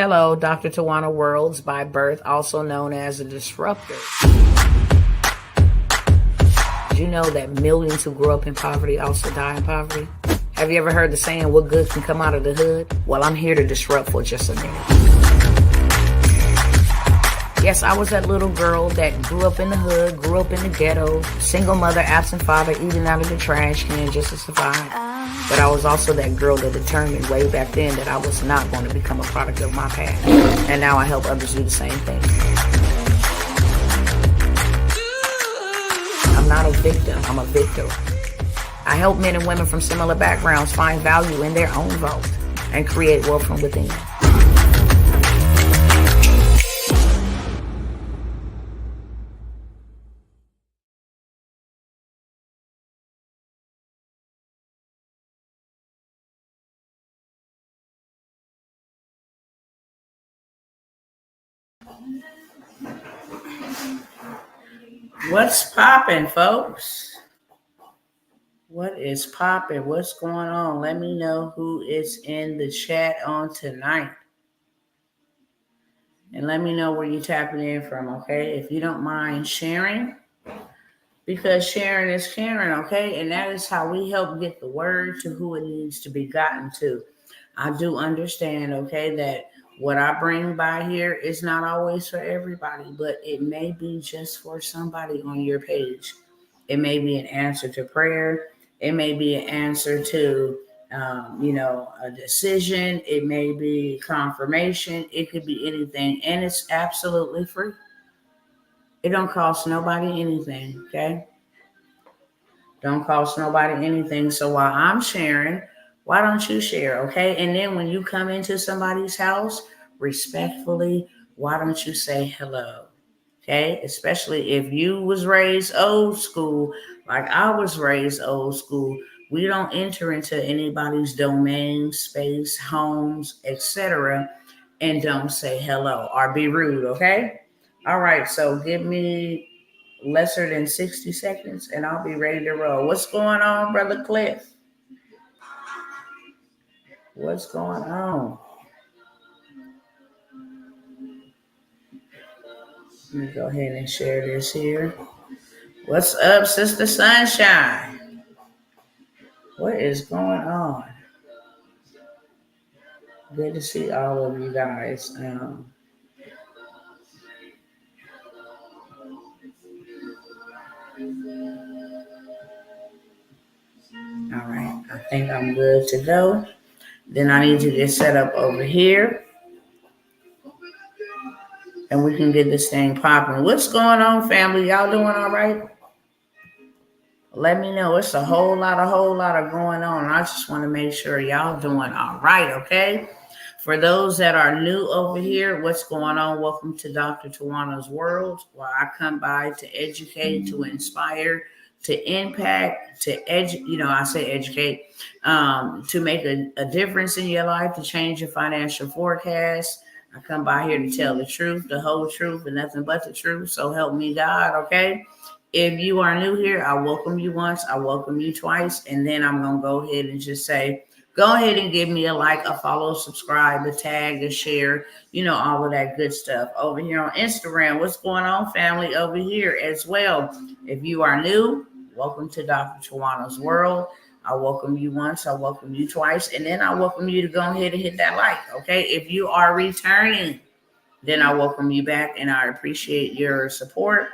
Hello, Dr. Tawana Worlds by birth, also known as a disruptor. Did you know that millions who grow up in poverty also die in poverty? Have you ever heard the saying, what good can come out of the hood? Well, I'm here to disrupt for just a minute. Yes, I was that little girl that grew up in the hood, grew up in the ghetto, single mother, absent father, eating out of the trash can just to survive. But I was also that girl that determined way back then that I was not going to become a product of my past. And now I help others do the same thing. I'm not a victim, I'm a victor. I help men and women from similar backgrounds find value in their own vote and create wealth from within. What's poppin', folks? What is poppin'? What's going on? Let me know who is in the chat on tonight. And let me know where you're tapping in from, okay? If you don't mind sharing, because sharing is caring, okay? And that is how we help get the word to who it needs to be gotten to. I do understand, okay, that what I bring by here is not always for everybody, but it may be just for somebody on your page. It may be an answer to prayer. It may be an answer to, a decision. It may be confirmation. It could be anything, and it's absolutely free. It don't cost nobody anything, okay? Don't cost nobody anything. So while I'm sharing, why don't you share, okay? And then when you come into somebody's house, respectfully, why don't you say hello, okay? Especially if you was raised old school, like I was raised old school. We don't enter into anybody's domain, space, homes, etc., and don't say hello or be rude, okay? All right, so give me lesser than 60 seconds and I'll be ready to roll. What's going on, Brother Cliff? What's going on? Let me go ahead and share this here. What's up, Sister Sunshine? What is going on? Good to see all of you guys. All right, I think I'm good to go. Then I need to get set up over here. And we can get this thing popping. What's going on, family? Y'all doing all right? Let me know. It's a whole lot of going on. I just want to make sure y'all doing all right, okay? For those that are new over here, what's going on? Welcome to Dr. Tawana's World, where I come by to educate, to inspire, to impact, to educate, to make a difference in your life, to change your financial forecast. I come by here to tell the truth, the whole truth, and nothing but the truth. So help me God, okay? If you are new here, I welcome you once, I welcome you twice, and then I'm going to go ahead and just say, go ahead and give me a like, a follow, subscribe, a tag, a share, all of that good stuff. Over here on Instagram, what's going on, family, over here as well. If you are new, welcome to Dr. Tawana's World. I welcome you once, I welcome you twice, and then I welcome you to go ahead and hit that like, okay? If you are returning, then I welcome you back, and I appreciate your support.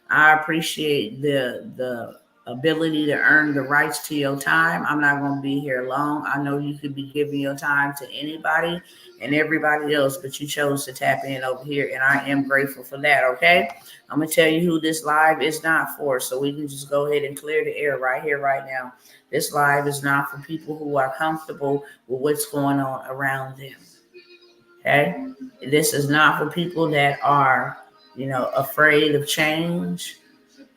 I appreciate the ability to earn the rights to your time. I'm not going to be here long. I know you could be giving your time to anybody and everybody else, but you chose to tap in over here, and I am grateful for that, okay? I'm going to tell you who this live is not for, so we can just go ahead and clear the air right here, right now. This live is not for people who are comfortable with what's going on around them, okay? This is not for people that are, afraid of change.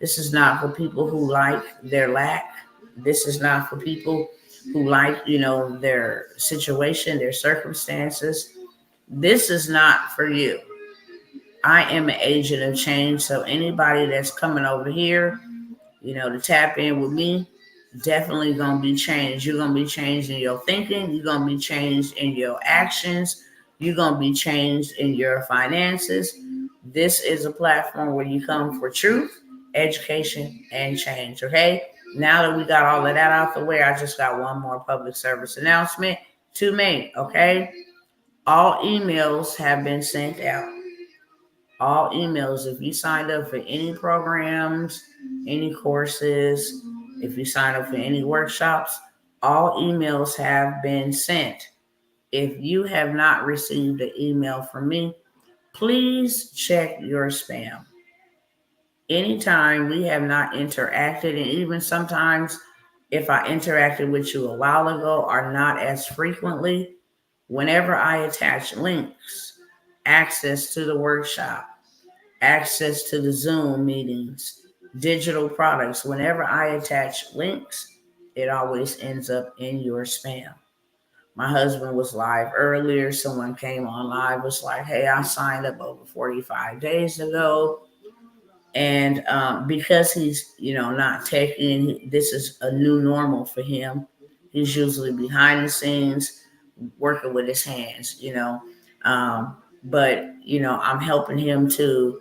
This is not for people who like their lack. This is not for people who like, their situation, their circumstances. This is not for you. I am an agent of change. So anybody that's coming over here, to tap in with me, definitely going to be changed. You're going to be changed in your thinking. You're going to be changed in your actions. You're going to be changed in your finances. This is a platform where you come for truth, education, and change. Okay. Now that we got all of that out the way, I just got one more public service announcement to make. Okay. All emails have been sent out. All emails. If you signed up for any programs, any courses, if you sign up for any workshops, all emails have been sent. If you have not received an email from me, please check your spam. Anytime we have not interacted, and even sometimes if I interacted with you a while ago or not as frequently, whenever I attach links, access to the workshop, access to the Zoom meetings, digital products, whenever I attach links, it always ends up in your spam. My husband was live earlier. Someone came on live, was like, hey, I signed up over 45 days ago. And because he's, not teching, this is a new normal for him. He's usually behind the scenes working with his hands, but, I'm helping him to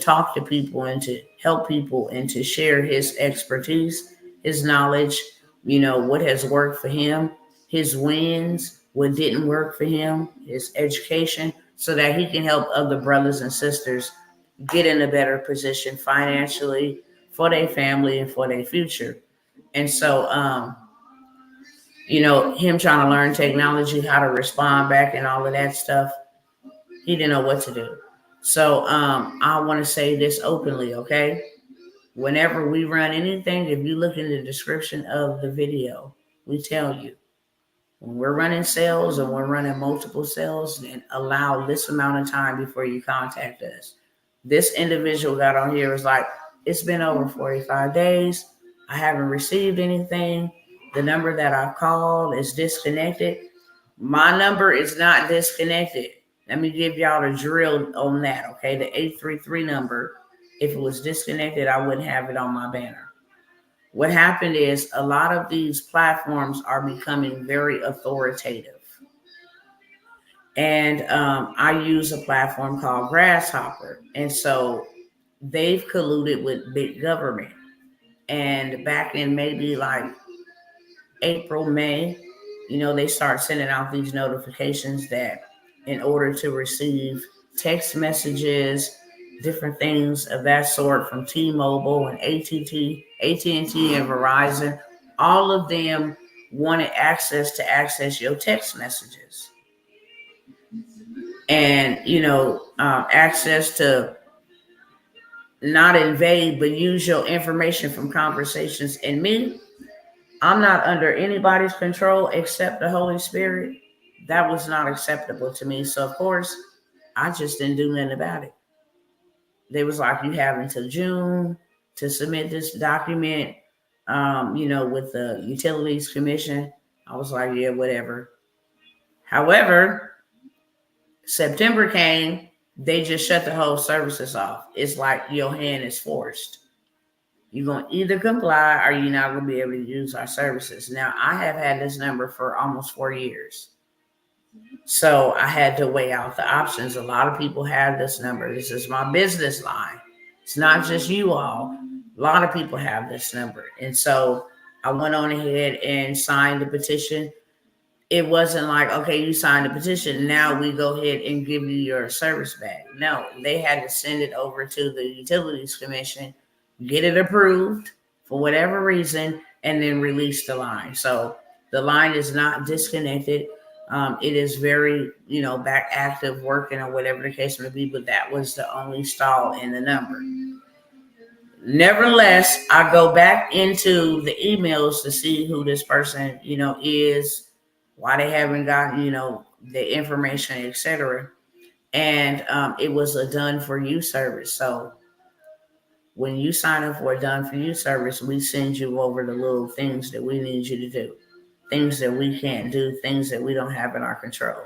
talk to people and to help people and to share his expertise, his knowledge, what has worked for him, his wins, what didn't work for him, his education, so that he can help other brothers and sisters get in a better position financially for their family and for their future. And so, him trying to learn technology, how to respond back and all of that stuff, he didn't know what to do. So I want to say this openly, okay? Whenever we run anything, if you look in the description of the video, we tell you when we're running sales or we're running multiple sales, then allow this amount of time before you contact us. This individual got on here was like, it's been over 45 days. I haven't received anything. The number that I called is disconnected. My number is not disconnected. Let me give y'all the drill on that, okay? The 833 number, if it was disconnected, I wouldn't have it on my banner. What happened is a lot of these platforms are becoming very authoritative. And I use a platform called Grasshopper. And so they've colluded with big government. And back in maybe like April, May, they start sending out these notifications that in order to receive text messages, different things of that sort from T-Mobile and AT&T and Verizon, all of them wanted access to access your text messages. And, access to not invade, but use your information from conversations. And me, I'm not under anybody's control except the Holy Spirit. That was not acceptable to me. So, of course, I just didn't do nothing about it. They was like, you have until June to submit this document, with the Utilities Commission. I was like, yeah, whatever. However, September came, they just shut the whole services off. It's like your hand is forced. You're going to either comply or you're not going to be able to use our services. Now, I have had this number for almost 4 years. So I had to weigh out the options. A lot of people have this number. This is my business line. It's not just you all. A lot of people have this number. And so I went on ahead and signed the petition. It wasn't like, okay, you signed the petition, now we go ahead and give you your service back. No, they had to send it over to the Utilities Commission, get it approved for whatever reason, and then release the line. So the line is not disconnected. It is very, back active, working or whatever the case may be, but that was the only stall in the number. Nevertheless, I go back into the emails to see who this person, is, why they haven't gotten, the information, etc. And it was a done for you service. So when you sign up for a done for you service, we send you over the little things that we need you to do, things that we can't do, things that we don't have in our control,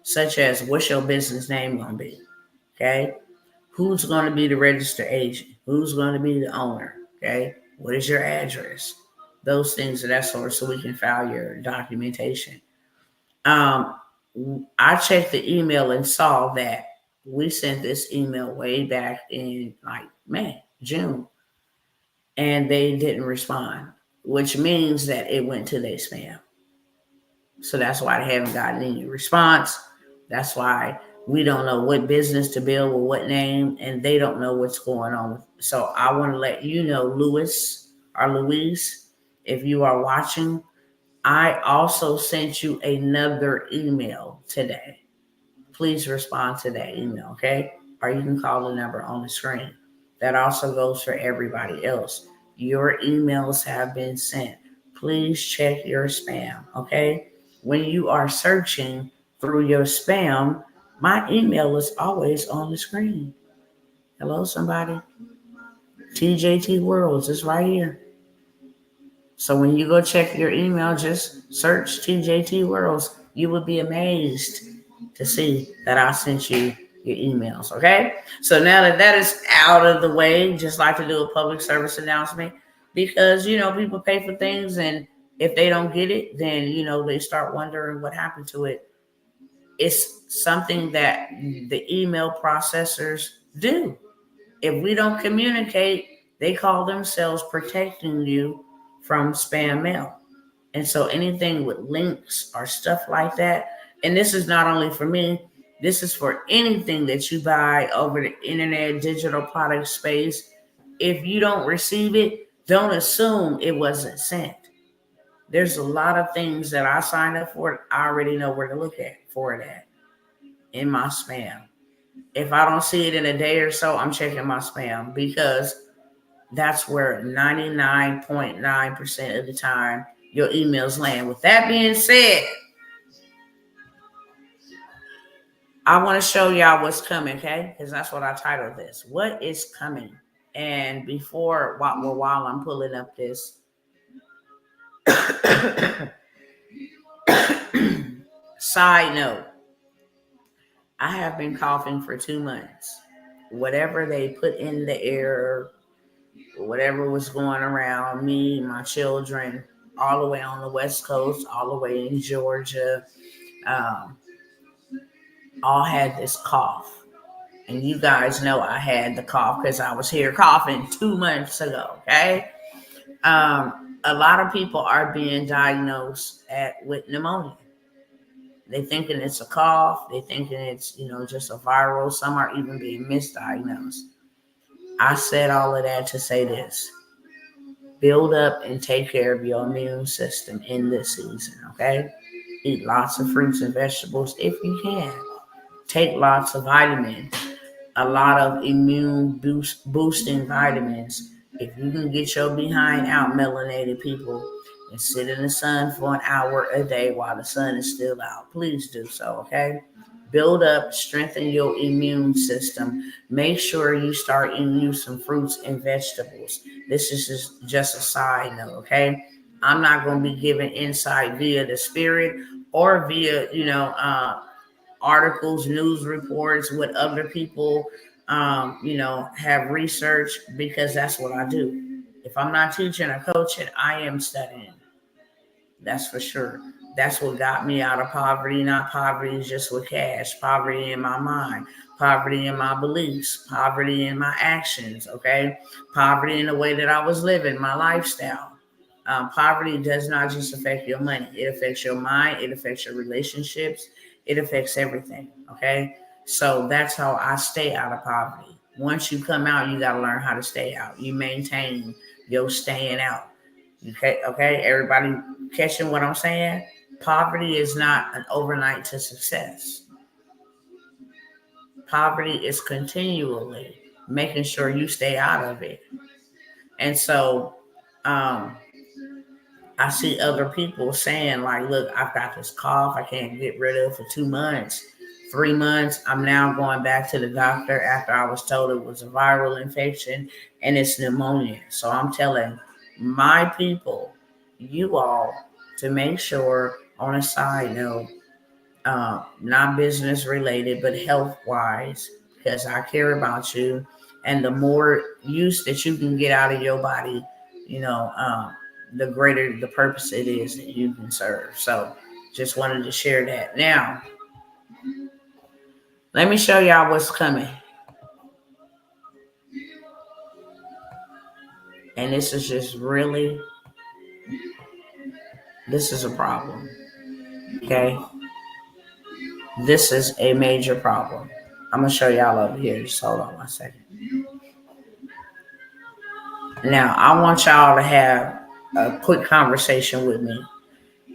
such as what's your business name going to be? Okay. Who's going to be the registered agent? Who's going to be the owner? Okay. What is your address? Those things of that sort, so we can file your documentation. I checked the email and saw that we sent this email way back in like May, June, and they didn't respond, which means that it went to their spam. So that's why they haven't gotten any response. That's why we don't know what business to build with what name, and they don't know what's going on. So I want to let you know, Louis or Louise, if you are watching, I also sent you another email today. Please respond to that email, okay? Or you can call the number on the screen. That also goes for everybody else. Your emails have been sent. Please check your spam, okay? When you are searching through your spam, my email is always on the screen. Hello, somebody? TJT Worlds is right here. So when you go check your email, just search TJT Worlds. You will be amazed to see that I sent you your emails. Okay. So now that that is out of the way, just like to do a public service announcement because, people pay for things and if they don't get it, then, they start wondering what happened to it. It's something that the email processors do. If we don't communicate, they call themselves protecting you from spam mail. And so anything with links or stuff like that, and this is not only for me, this is for anything that you buy over the internet, digital product space. If you don't receive it, don't assume it wasn't sent. There's a lot of things that I signed up for. I already know where to look at for that in my spam. If I don't see it in a day or so, I'm checking my spam because that's where 99.9% of the time your emails land. With that being said, I want to show y'all what's coming, okay? Because that's what I titled this. What is coming? And while I'm pulling up this side note, I have been coughing for 2 months. Whatever they put in the air, whatever was going around me, my children, all the way on the West Coast, all the way in Georgia, um, all had this cough. And you guys know I had the cough because I was here coughing 2 months ago, okay? A lot of people are being diagnosed with pneumonia. They thinking it's a cough. They thinking it's, just a viral. Some are even being misdiagnosed. I said all of that to say this. Build up and take care of your immune system in this season, okay? Eat lots of fruits and vegetables if you can. Take lots of vitamins, a lot of immune boosting vitamins. If you can get your behind out, melanated people, and sit in the sun for an hour a day while the sun is still out, please do so, okay? Build up, strengthen your immune system. Make sure you start eating you some fruits and vegetables. This is just a side note, okay? I'm not going to be giving insight via the spirit or via, articles, news reports, what other people, have researched because that's what I do. If I'm not teaching or coaching, I am studying. That's for sure. That's what got me out of poverty. Not poverty just with cash. Poverty in my mind. Poverty in my beliefs. Poverty in my actions. Okay. Poverty in the way that I was living, my lifestyle. Poverty does not just affect your money. It affects your mind. It affects your relationships. It affects everything. Okay. So that's how I stay out of poverty. Once you come out, you got to learn how to stay out. You maintain your staying out. Okay, everybody catching what I'm saying? Poverty is not an overnight to success. Poverty is continually making sure you stay out of it. And so I see other people saying, like, look, I've got this cough I can't get rid of for 2 months, 3 months. I'm now going back to the doctor after I was told it was a viral infection and it's pneumonia. So I'm telling my people, you all, to make sure, on a side note, not business related, but health wise, because I care about you. And the more use that you can get out of your body, the greater the purpose it is that you can serve. So just wanted to share that. Now, Let me show y'all what's coming. And this is just really, this is a problem. Okay? This is a major problem. I'm going to show y'all over here. Just hold on 1 second. Now, I want y'all to have a quick conversation with me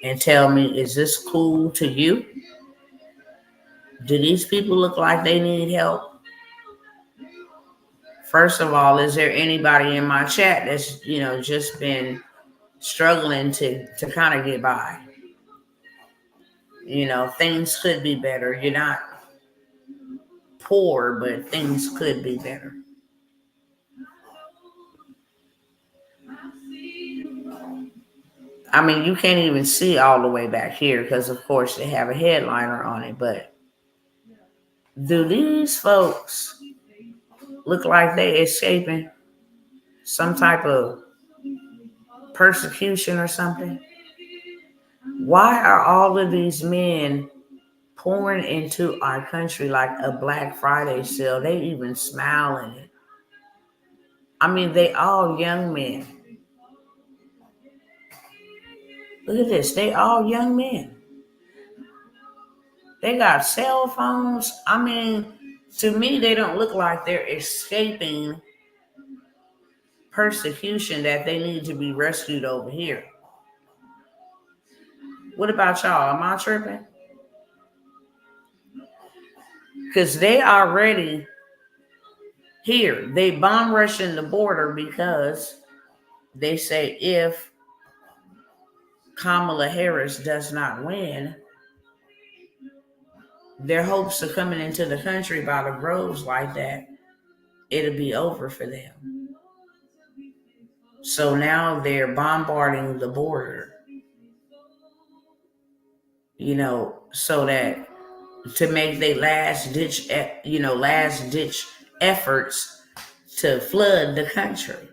and tell me, is this cool to you? Do these people look like they need help? First of all, is there anybody in my chat that's, just been struggling to kind of get by? Things could be better. You're not poor, but things could be better. I mean, you can't even see all the way back here because, of course, they have a headliner on it. But do these folks look like they escaping some type of persecution or something? Why are all of these men pouring into our country like a Black Friday sale? They even smiling it. I mean, they all young men. Look at this. They all young men. They got cell phones. I mean, to me, they don't look like they're escaping persecution that they need to be rescued over here. What about y'all? Am I tripping? Because they already here. They bomb rushing the border because they say if Kamala Harris does not win, their hopes of coming into the country by the groves like that, it'll be over for them. So now they're bombarding the border, so that to make their last ditch efforts to flood the country.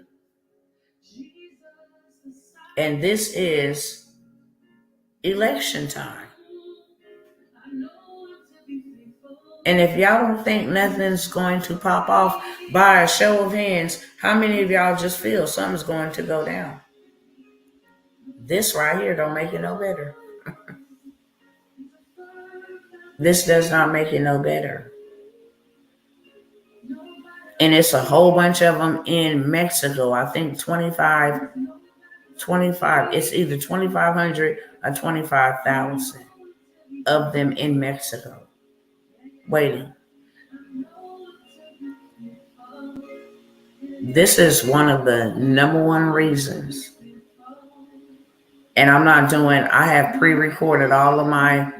And this is election time. And if y'all don't think nothing's going to pop off, by a show of hands, how many of y'all just feel something's going to go down? This right here don't make it no better. This does not make it no better. And it's a whole bunch of them in Mexico. I think 25. It's either 2,500 or 25,000 of them in Mexico waiting. This is one of the number one reasons. And I have pre-recorded all of my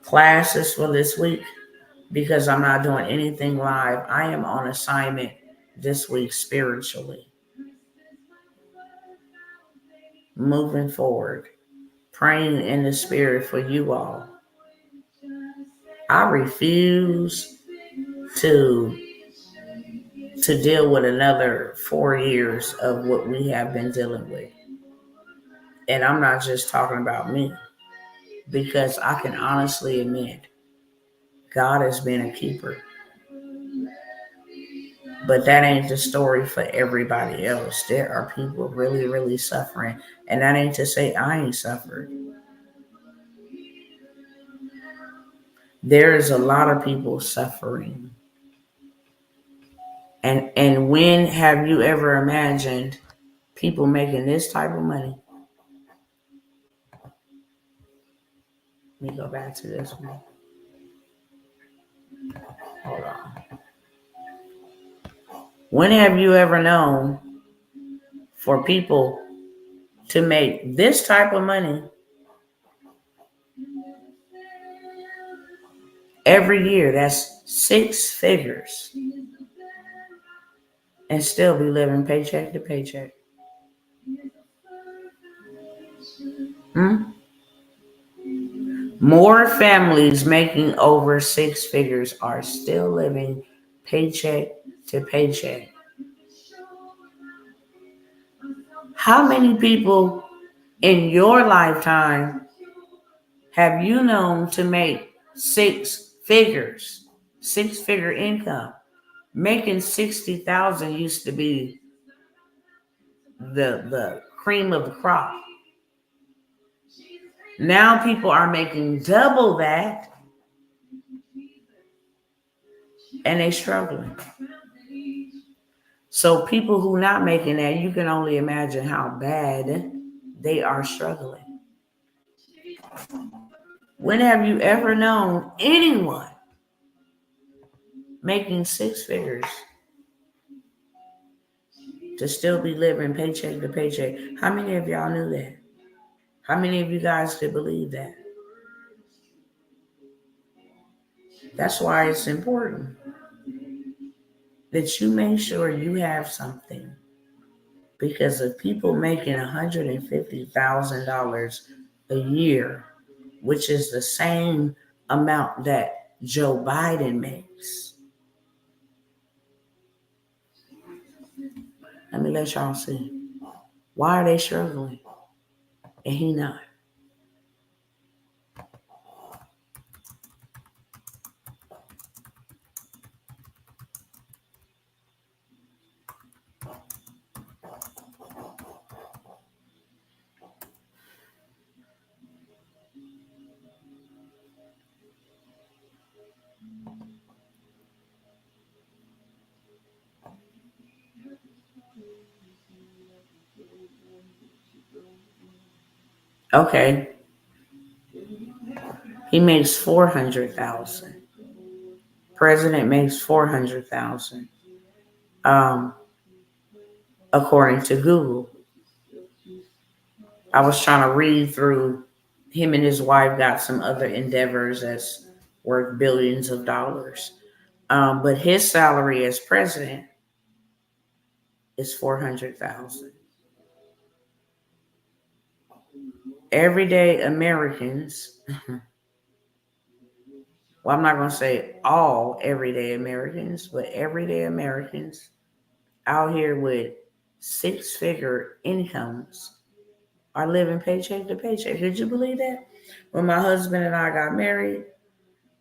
classes for this week because I'm not doing anything live. I am on assignment this week spiritually. Moving forward, praying in the spirit for you all. I refuse to deal with another 4 years of what we have been dealing with. And I'm not just talking about me, because I can honestly admit God has been a keeper. But that ain't the story for everybody else. There are people really, really suffering. And that ain't to say I ain't suffered. There is a lot of people suffering. And when have you ever imagined people making this type of money? Let me go back to this one. Hold on. When have you ever known for people to make this type of money every year? That's 6 figures. And still be living paycheck to paycheck. More families making over 6 figures are still living paycheck to paycheck. How many people in your lifetime have you known to make 6 figures? 6-figure income. Making 60,000 used to be the cream of the crop. Now people are making double that and they struggling. So people who not making that, you can only imagine how bad they are struggling. When have you ever known anyone making 6 figures to still be living paycheck to paycheck? How many of y'all knew that? How many of you guys could believe that? That's why it's important that you make sure you have something. Because of people making $150,000 a year, which is the same amount that Joe Biden makes. Let me let y'all see. Why are they struggling and he not? Okay, he makes 400,000. President makes 400,000. According to Google, I was trying to read through. Him and his wife got some other endeavors that's worth billions of dollars. But his salary as president is 400,000. Everyday Americans, well, I'm not going to say all everyday Americans, but everyday Americans out here with 6-figure incomes are living paycheck to paycheck. Could you believe that? When my husband and I got married,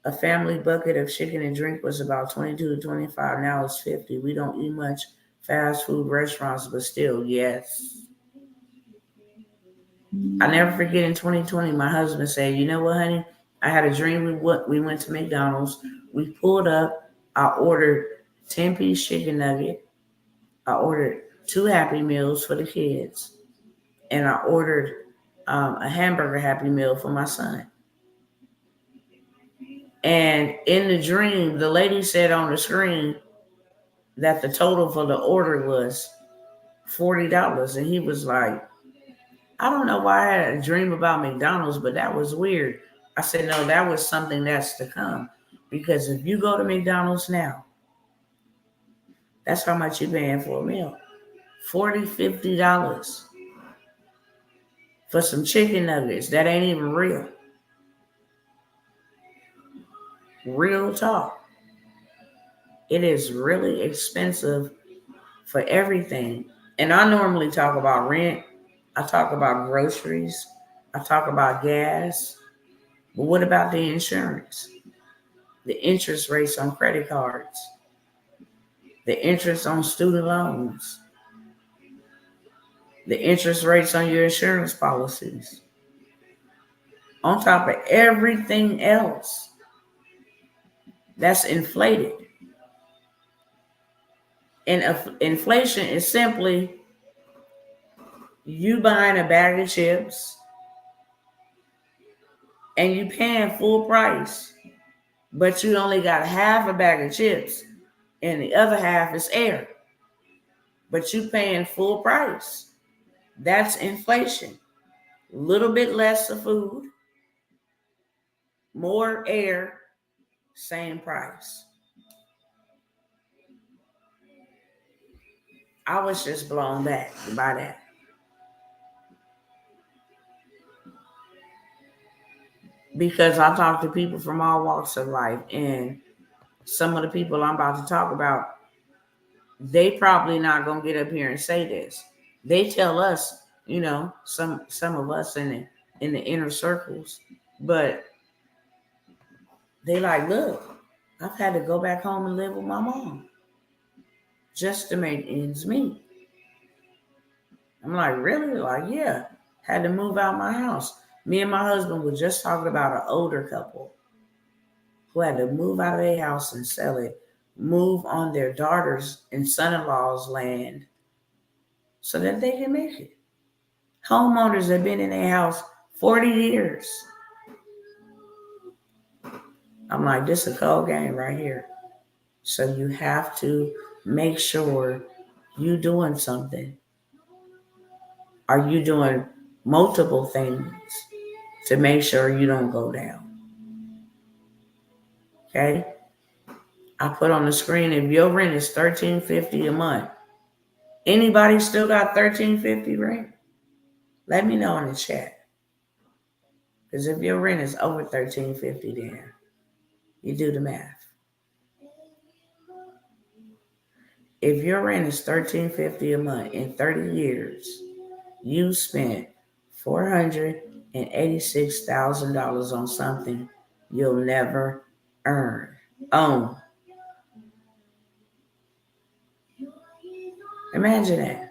a family bucket of chicken and drink was about 22 to 25. Now it's 50. We don't eat much fast food restaurants, but still, yes. I never forget in 2020, my husband said, "You know what, honey? I had a dream. We went to McDonald's. We pulled up. I ordered 10-piece chicken nugget. I ordered 2 Happy Meals for the kids. And I ordered a hamburger Happy Meal for my son." And in the dream, the lady said on the screen that the total for the order was $40. And he was like, "I don't know why I had a dream about McDonald's, but that was weird." I said, "No, that was something that's to come. Because if you go to McDonald's now, that's how much you're paying for a meal. $40, $50 for some chicken nuggets. That ain't even real. Real talk. It is really expensive for everything." And I normally talk about rent. I talk about groceries. I talk about gas. But what about the insurance? The interest rates on credit cards? The interest on student loans? The interest rates on your insurance policies? On top of everything else that's inflated. And inflation is simply you buying a bag of chips and you paying full price, but you only got half a bag of chips and the other half is air. But you paying full price. That's inflation. A little bit less of food, more air, same price. I was just blown back by that. Because I talk to people from all walks of life, and some of the people I'm about to talk about, they probably not gonna get up here and say this. They tell us, some of us in the inner circles, but they like, look, I've had to go back home and live with my mom just to make ends meet. I'm like, really? Like, yeah. Had to move out my house. Me and my husband were just talking about an older couple who had to move out of their house and sell it, move on their daughter's and son-in-law's land so that they can make it. Homeowners have been in their house 40 years. I'm like, this is a cold game right here. So you have to make sure you doing something. Are you doing multiple things to make sure you don't go down? Okay? I put on the screen, if your rent is $13.50 a month, anybody still got $13.50 rent? Let me know in the chat. Because if your rent is over $13.50, then you do the math. If your rent is $13.50 a month in 30 years, you spent $486,000 on something you'll never own. Imagine that.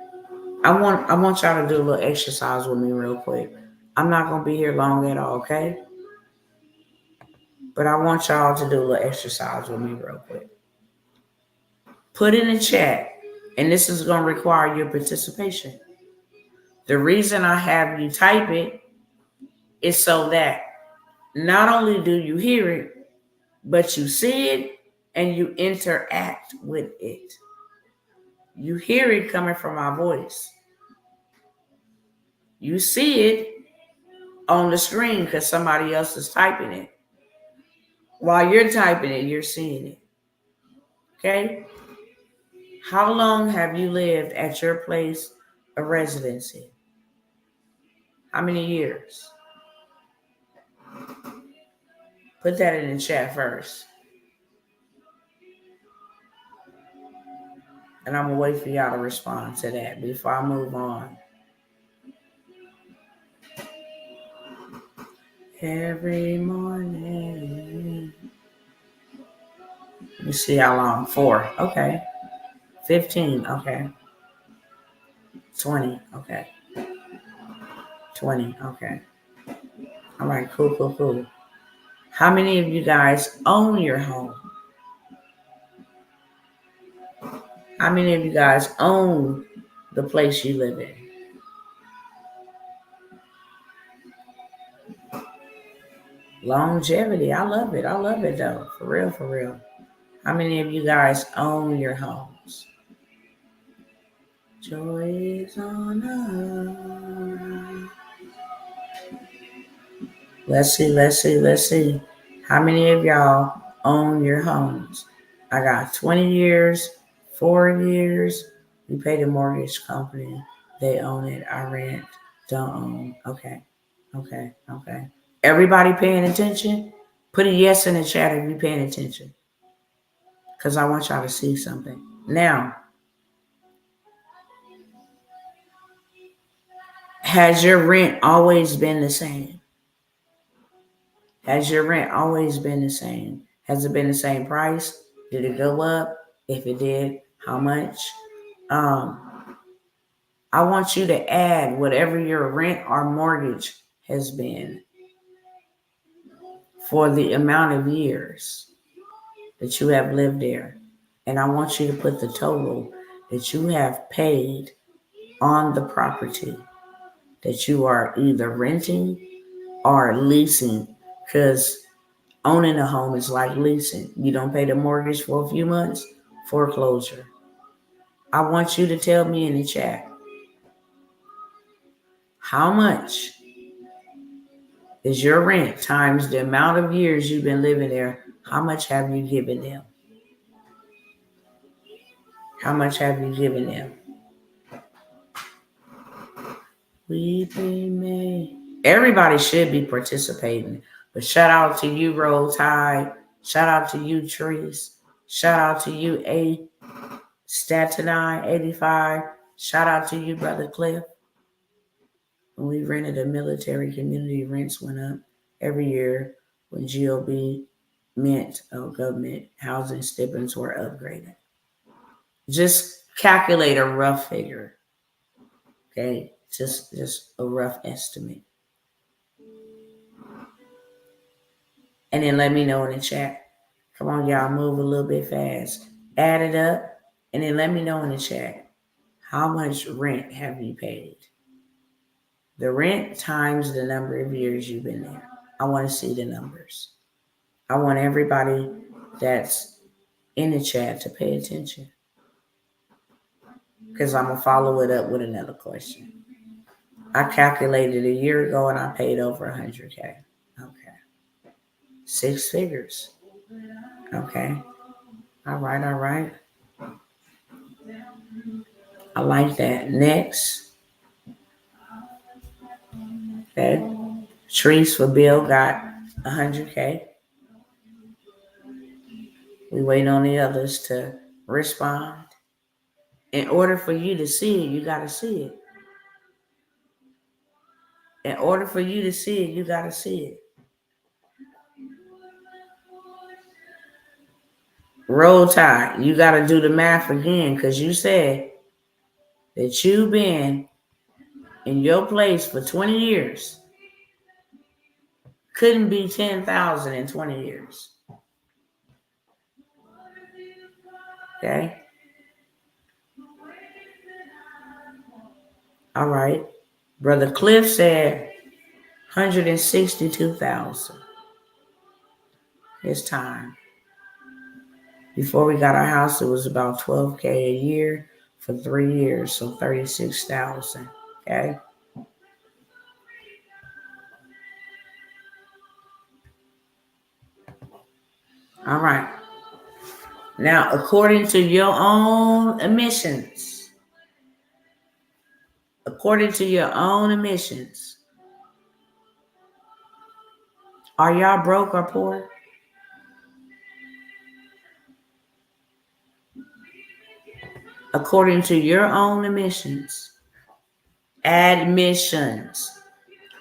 I want y'all to do a little exercise with me real quick. I'm not gonna be here long at all, okay? But I want y'all to do a little exercise with me real quick. Put in the chat, and this is gonna require your participation. The reason I have you type it is so that not only do you hear it, but you see it and you interact with it. You hear it coming from my voice. You see it on the screen because somebody else is typing it. While you're typing it, you're seeing it. Okay? How long have you lived at your place of residency? How many years? Put that in the chat first. And I'm going to wait for y'all to respond to that before I move on. Every morning. Let me see how long. 4. Okay. 15. Okay. 20. Okay. 20. Okay. All right. Cool. How many of you guys own your home? How many of you guys own the place you live in? Longevity. I love it. I love it though. For real. How many of you guys own your homes? Joy is on us. Let's see. How many of y'all own your homes? I got 20 years, 4 years. We pay the mortgage company. They own it. I rent. Don't own. Okay. Everybody paying attention? Put a yes in the chat if you're paying attention. Because I want y'all to see something. Now, has your rent always been the same? Has your rent always been the same? Has it been the same price? Did it go up? If it did, how much? I want you to add whatever your rent or mortgage has been for the amount of years that you have lived there. And I want you to put the total that you have paid on the property that you are either renting or leasing, because owning a home is like leasing. You don't pay the mortgage for a few months, foreclosure. I want you to tell me in the chat, how much is your rent times the amount of years you've been living there? How much have you given them? How much have you given them? Everybody should be participating. But shout out to you, Roll Tide. Shout out to you, Trees. Shout out to you, A. Statenine 85. Shout out to you, Brother Cliff. When we rented a military community, rents went up every year when GOB government housing stipends were upgraded. Just calculate a rough figure. Okay, just a rough estimate. And then let me know in the chat. Come on, y'all, move a little bit fast. Add it up, and then let me know in the chat. How much rent have you paid? The rent times the number of years you've been there. I want to see the numbers. I want everybody that's in the chat to pay attention, because I'm going to follow it up with another question. I calculated a year ago and I paid over 100K. Okay. 6 figures. Okay. All right. I like that. Next. Okay. Trees for Bill got 100K. We wait on the others to respond. In order for you to see it, you got to see it. In order for you to see it, you got to see it. Roll Tide, you got to do the math again, because you said that you've been in your place for 20 years. Couldn't be 10,000 in 20 years. Okay? All right. Brother Cliff said 162,000. His time. Before we got our house, it was about 12K a year for 3 years, so 36,000. Okay? All right. Now, according to your own admissions, are y'all broke or poor? According to your own admissions,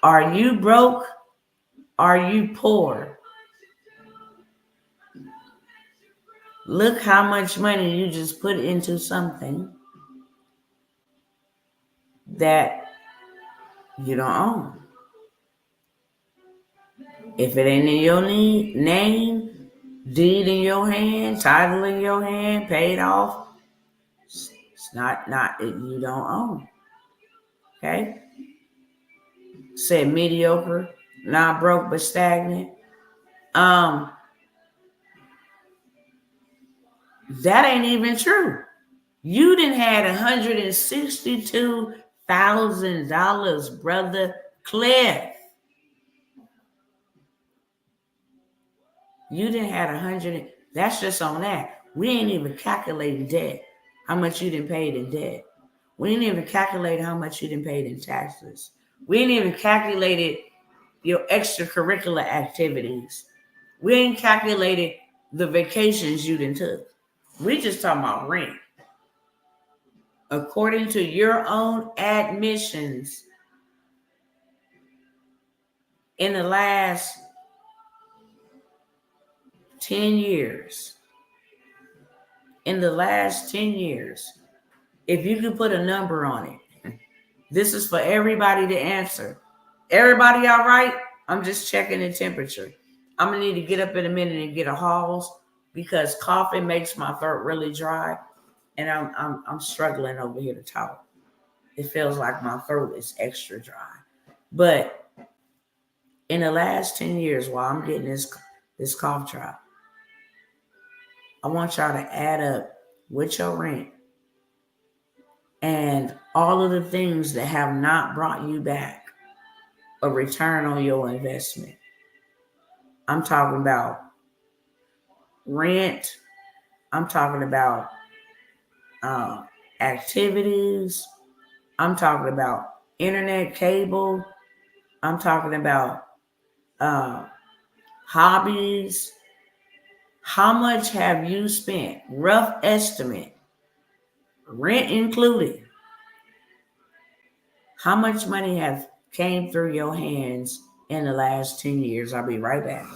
are you broke? Are you poor? Look how much money you just put into something that you don't own. If it ain't in your name, deed in your hand, title in your hand, paid off, it's not you don't own. Okay? Said mediocre, not broke but stagnant. That ain't even true. You done had $162,000, brother Cliff. You done had 100. That's just on that. We ain't even calculating debt. How much you done paid in debt. We ain't even calculated how much you done paid in taxes. We ain't even calculated your extracurricular activities. We ain't calculated the vacations you done took. We just talking about rent. According to your own admissions, in the last 10 years, if you could put a number on it, this is for everybody to answer. Everybody all right? I'm just checking the temperature. I'm going to need to get up in a minute and get a Halls, because coughing makes my throat really dry, and I'm struggling over here to talk. It feels like my throat is extra dry. But in the last 10 years, while I'm getting this cough drop, I want y'all to add up with your rent and all of the things that have not brought you back a return on your investment. I'm talking about rent. I'm talking about activities. I'm talking about internet cable. I'm talking about hobbies. How much have you spent? Rough estimate, rent included. How much money have came through your hands in the last 10 years? I'll be right back.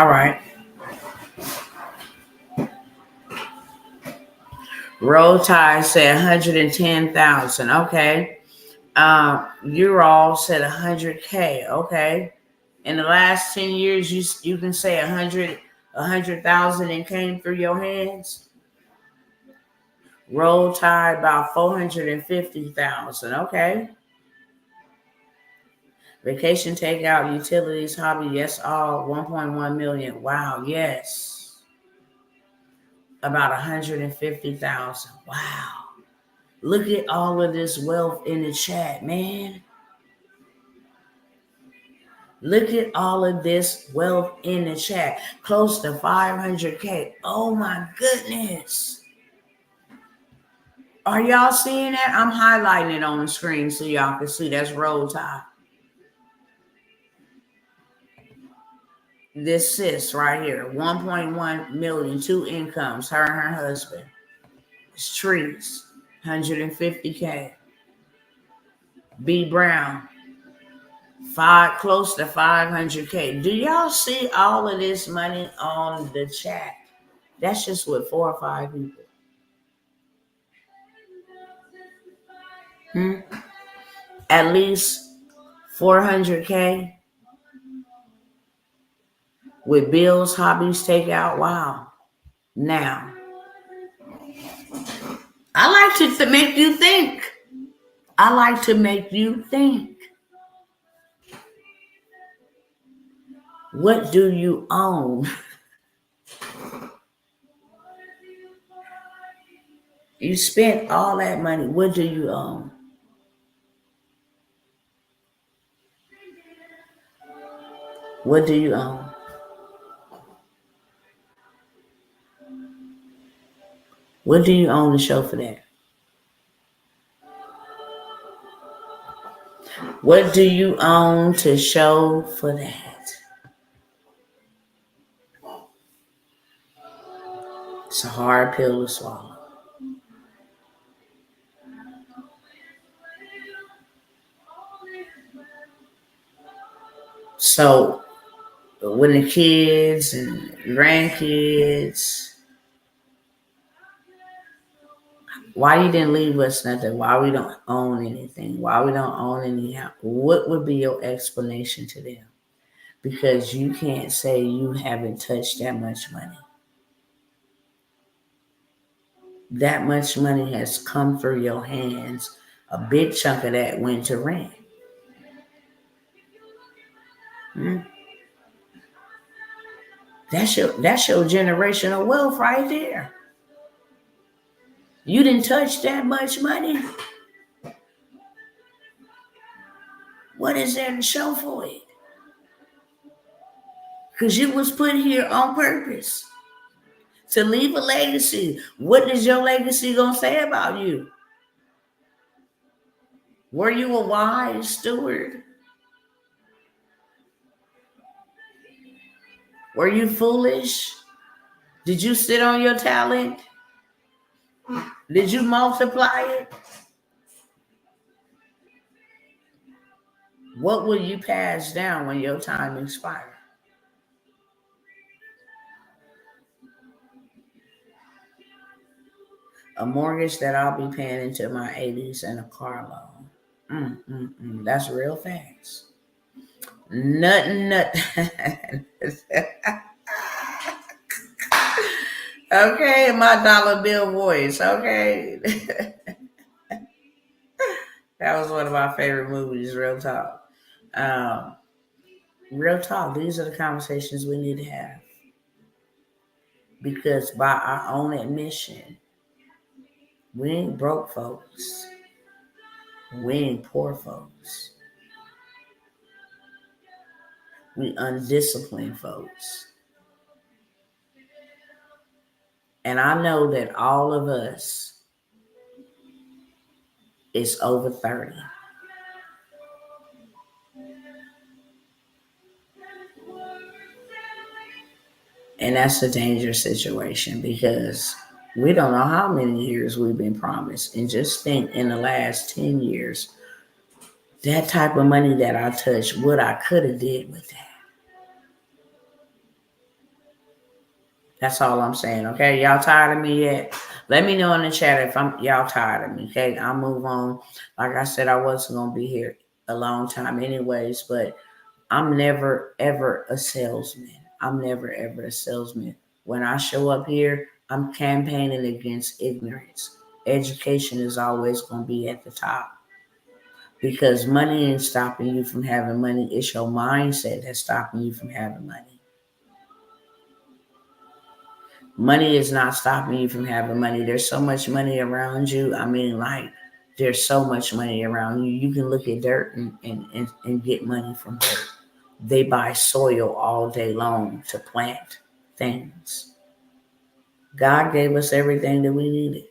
All right. Roll Tide said 110,000. Okay. You all said 100K. Okay. In the last 10 years, you can say 100,000 and came through your hands. Roll Tide about 450,000. Okay. Vacation takeout, utilities, hobby, yes, all 1.1 million. Wow, yes. About 150,000. Wow. Look at all of this wealth in the chat, man. Look at all of this wealth in the chat. Close to 500K. Oh my goodness. Are y'all seeing that? I'm highlighting it on the screen so y'all can see. That's Roll Tide. This sis right here, 1.1 million, two incomes, her and her husband. It's Trees, 150K. B Brown, close to 500K. Do y'all see all of this money on the chat? That's just with 4 or 5 people. At least 400K with bills, hobbies, takeout. Wow. Now, I like to make you think. I like to make you think. What do you own? You spent all that money. What do you own? What do you own? What do you own to show for that? What do you own to show for that? It's a hard pill to swallow. So when the kids and grandkids, why you didn't leave us nothing? Why we don't own anything? Why we don't own any house? What would be your explanation to them? Because you can't say you haven't touched that much money. That much money has come through your hands. A big chunk of that went to rent. That's your generational wealth right there. You didn't touch that much money. What is there to show for it? Because you was put here on purpose to leave a legacy. What is your legacy gonna say about you? Were you a wise steward? Were you foolish? Did you sit on your talent? Did you multiply it? What will you pass down when your time expires? A mortgage that I'll be paying into my 80s and a car loan. That's real facts. Nothing. Okay, my dollar bill voice. Okay. That was one of my favorite movies, Real Talk. Real talk. These are the conversations we need to have. Because by our own admission, we ain't broke folks. We ain't poor folks. We undisciplined folks. And I know that all of us is over 30. And that's a dangerous situation because we don't know how many years we've been promised. And just think in the last 10 years, that type of money that I touched, what I could have did with that. That's all I'm saying, okay? Y'all tired of me yet? Let me know in the chat if y'all tired of me, okay? I'll move on. Like I said, I wasn't going to be here a long time anyways, but I'm never, ever a salesman. I'm never, ever a salesman. When I show up here, I'm campaigning against ignorance. Education is always going to be at the top because money ain't stopping you from having money. It's your mindset that's stopping you from having money. Money is not stopping you from having money. There's so much money around you. I mean, like, there's so much money around you. You can look at dirt and get money from dirt. They buy soil all day long to plant things. God gave us everything that we needed.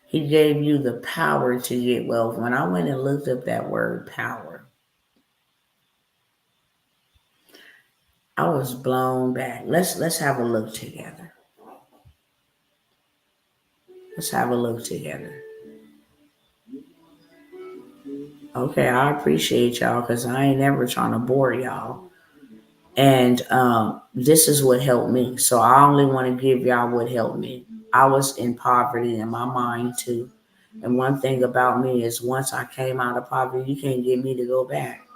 He gave you the power to get wealth. When I went and looked up that word power, I was blown back. Let's have a look together. Let's have a look together. Okay, I appreciate y'all because I ain't never trying to bore y'all. And this is what helped me. So I only want to give y'all what helped me. I was in poverty in my mind too. And one thing about me is once I came out of poverty, you can't get me to go back.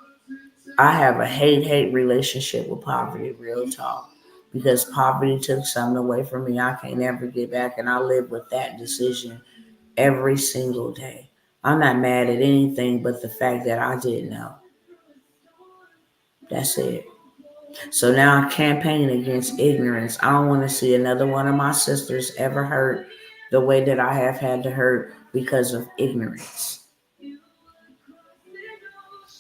I have a hate relationship with poverty, real talk. Because poverty took something away from me. I can't ever get back. And I live with that decision every single day. I'm not mad at anything but the fact that I didn't know. That's it. So now I'm campaigning against ignorance. I don't want to see another one of my sisters ever hurt the way that I have had to hurt because of ignorance.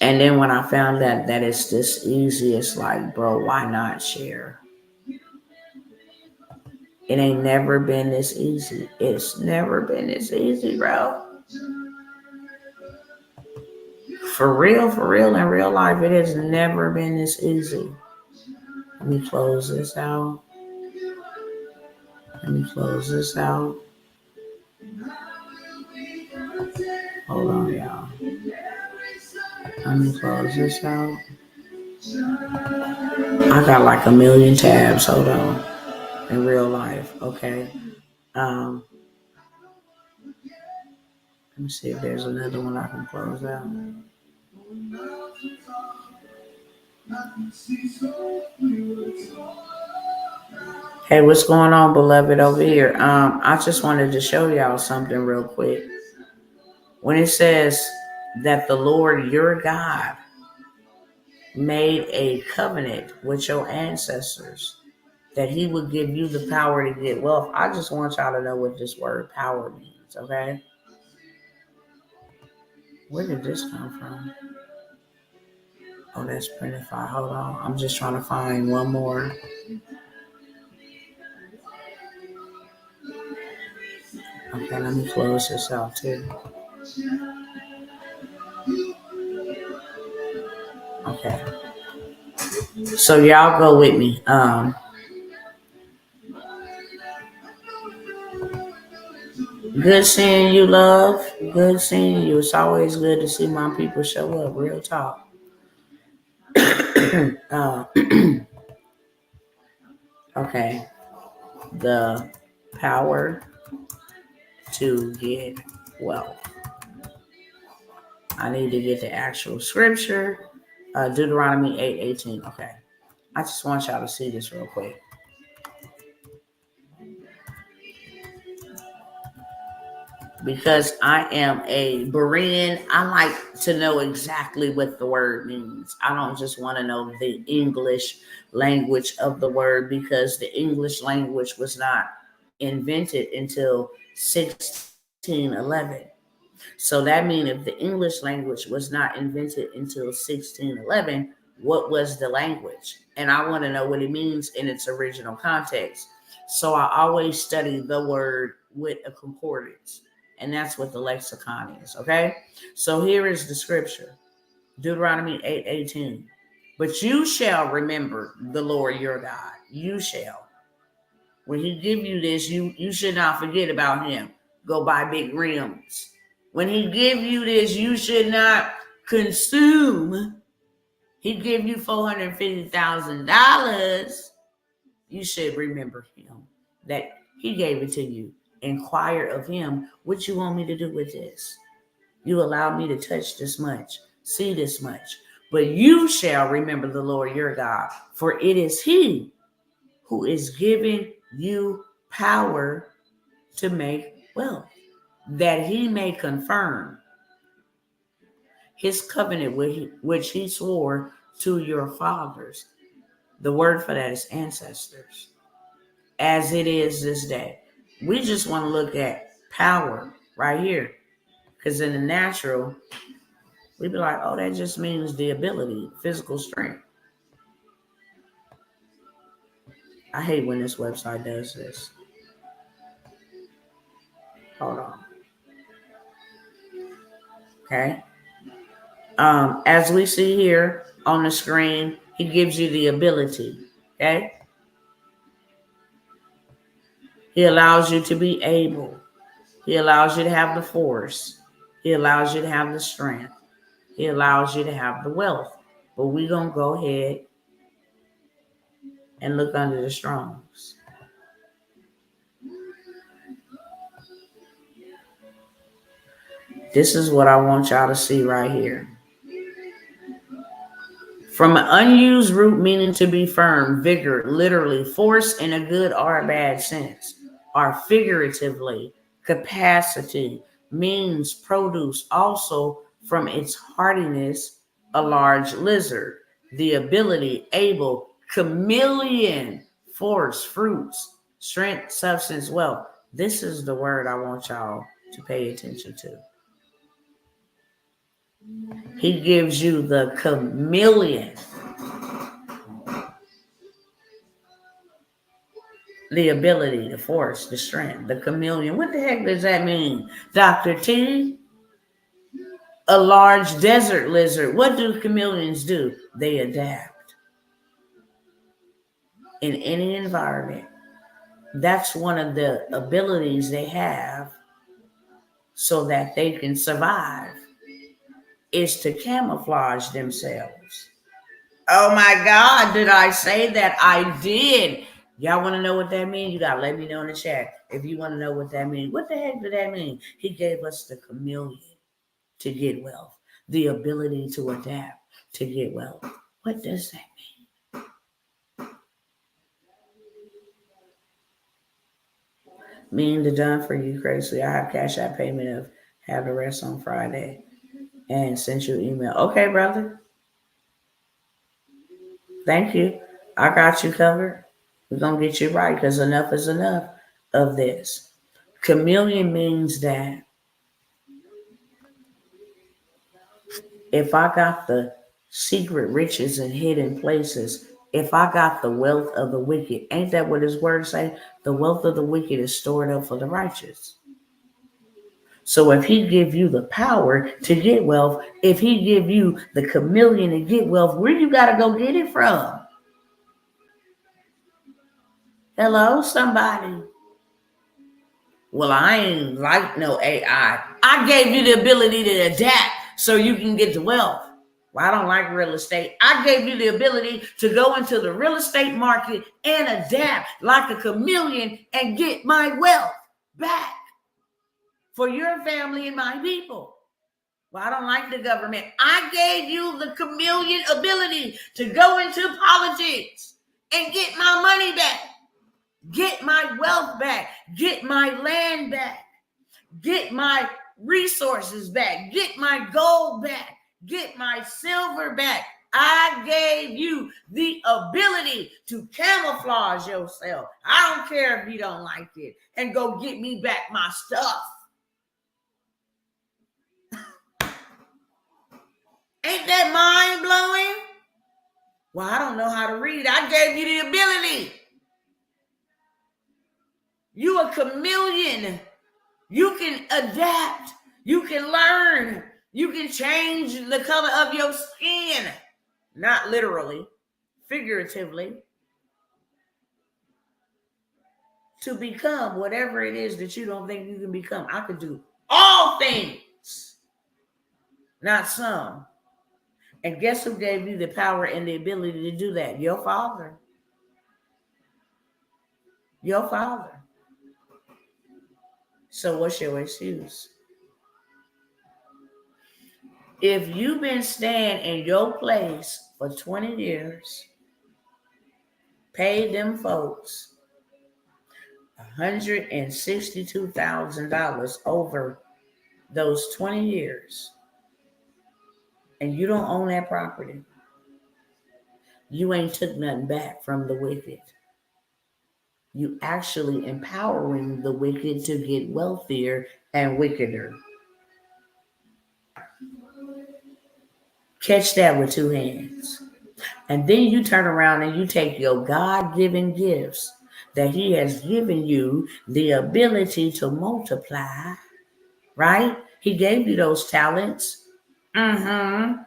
And then when I found that it's this easy, it's like, bro, why not share? It ain't never been this easy. It's never been this easy, bro. For real, in real life, it has never been this easy. Let me close this out. Hold on, y'all. Let me close this out. I got like a million tabs. Hold on. In real life, okay. Let me see if there's another one I can close out. Hey, what's going on, beloved, over here? I just wanted to show y'all something real quick. When it says that the Lord your God made a covenant with your ancestors, that he would give you the power to get wealth. I just want y'all to know what this word power means, okay? Where did this come from? Oh, that's Printify. Hold on. I'm just trying to find one more. Okay, let me close this out too. Okay. So y'all go with me. Good seeing you, love. Good seeing you. It's always good to see my people show up. Real talk. Okay. The power to get wealth. I need to get the actual scripture. Deuteronomy 8:18. Okay. I just want y'all to see this real quick. Because I am a Berean, I like to know exactly what the word means. I don't just want to know the English language of the word because the English language was not invented until 1611. So that means if the English language was not invented until 1611, what was the language? And I want to know what it means in its original context. So I always study the word with a concordance. And that's what the lexicon is, okay? So here is the scripture. Deuteronomy 8:18. But you shall remember the Lord your God. You shall. When he give you this, you should not forget about him. Go buy big rims. When he give you this, you should not consume He give you $450,000. You should remember him, that he gave it to you. Inquire of him, what you want me to do with this? You allow me to touch this much, see this much. But you shall remember the Lord your God, for it is he who is giving you power to make wealth, that he may confirm his covenant which he swore to your fathers. The word for that is ancestors, as it is this day. We just want to look at power right here, because in the natural, we'd be like, oh, that just means the ability, physical strength. I hate when this website does this. Hold on. Okay. As we see here on the screen, he gives you the ability. Okay. He allows you to be able. He allows you to have the force. He allows you to have the strength. He allows you to have the wealth. But we're going to go ahead and look under the Strongs. This is what I want y'all to see right here. From an unused root meaning to be firm, vigor, literally force in a good or a bad sense, or figuratively, capacity, means produce, also from its hardiness, a large lizard, the ability, able, chameleon, force, fruits, strength, substance, wealth. This is the word I want y'all to pay attention to. He gives you the chameleon, the ability, the force, the strength, the chameleon. What the heck does that mean, Dr. T? A large desert lizard. What do chameleons do? They adapt in any environment. That's one of the abilities they have so that they can survive, is to camouflage themselves. Oh my God, did I say that? I did. Y'all want to know what that means? You got to let me know in the chat if you want to know what that means. What the heck did that mean? He gave us the chameleon to get wealth, the ability to adapt to get wealth. What does that mean? Mean the done for you, Crazy. I have cash app payment of have the rest on Friday and sent you email. Okay, brother. Thank you. I got you covered. We're going to get you right, because enough is enough of this. Chameleon means that if I got the secret riches and hidden places, if I got the wealth of the wicked, ain't that what his word say? The wealth of the wicked is stored up for the righteous. So if he give you the power to get wealth, if he give you the chameleon to get wealth, where you got to go get it from? Hello, somebody. Well, I ain't like no AI. I gave you the ability to adapt so you can get the wealth. Well, I don't like real estate. I gave you the ability to go into the real estate market and adapt like a chameleon and get my wealth back for your family and my people. Well, I don't like the government. I gave you the chameleon ability to go into politics and get my money back, get my wealth back, get my land back, get my resources back, get my gold back, get my silver back. I gave you the ability to camouflage yourself. I don't care if you don't like it, and go get me back my stuff. Ain't that mind blowing? Well, I don't know how to read. I gave you the ability. You a chameleon. You can adapt. You can learn. You can change the color of your skin. Not literally, figuratively. To become whatever it is that you don't think you can become. I could do all things, not some. And guess who gave you the power and the ability to do that? Your father. Your father. So what's your excuse? If you've been staying in your place for 20 years, paid them folks $162,000 over those 20 years, and you don't own that property, you ain't took nothing back from the wicked. You actually empowering the wicked to get wealthier and wickeder. Catch that with two hands. And then you turn around and you take your God-given gifts that he has given you the ability to multiply, right? He gave you those talents. And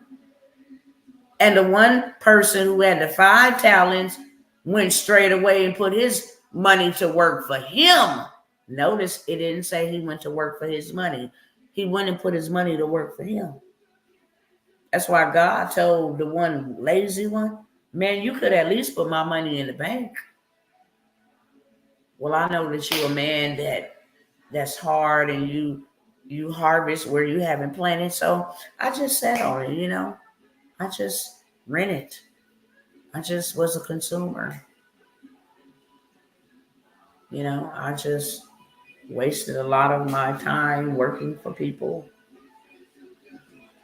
the one person who had the 5 talents went straight away and put his money to work for him. Notice it didn't say he went to work for his money. He went and put his money to work for him. That's why God told the one lazy one, man, you could at least put my money in the bank. Well, I know that you're a man that's hard and you harvest where you haven't planted. So I just sat on it, you know. I just rented. I just was a consumer. You know, I just wasted a lot of my time working for people.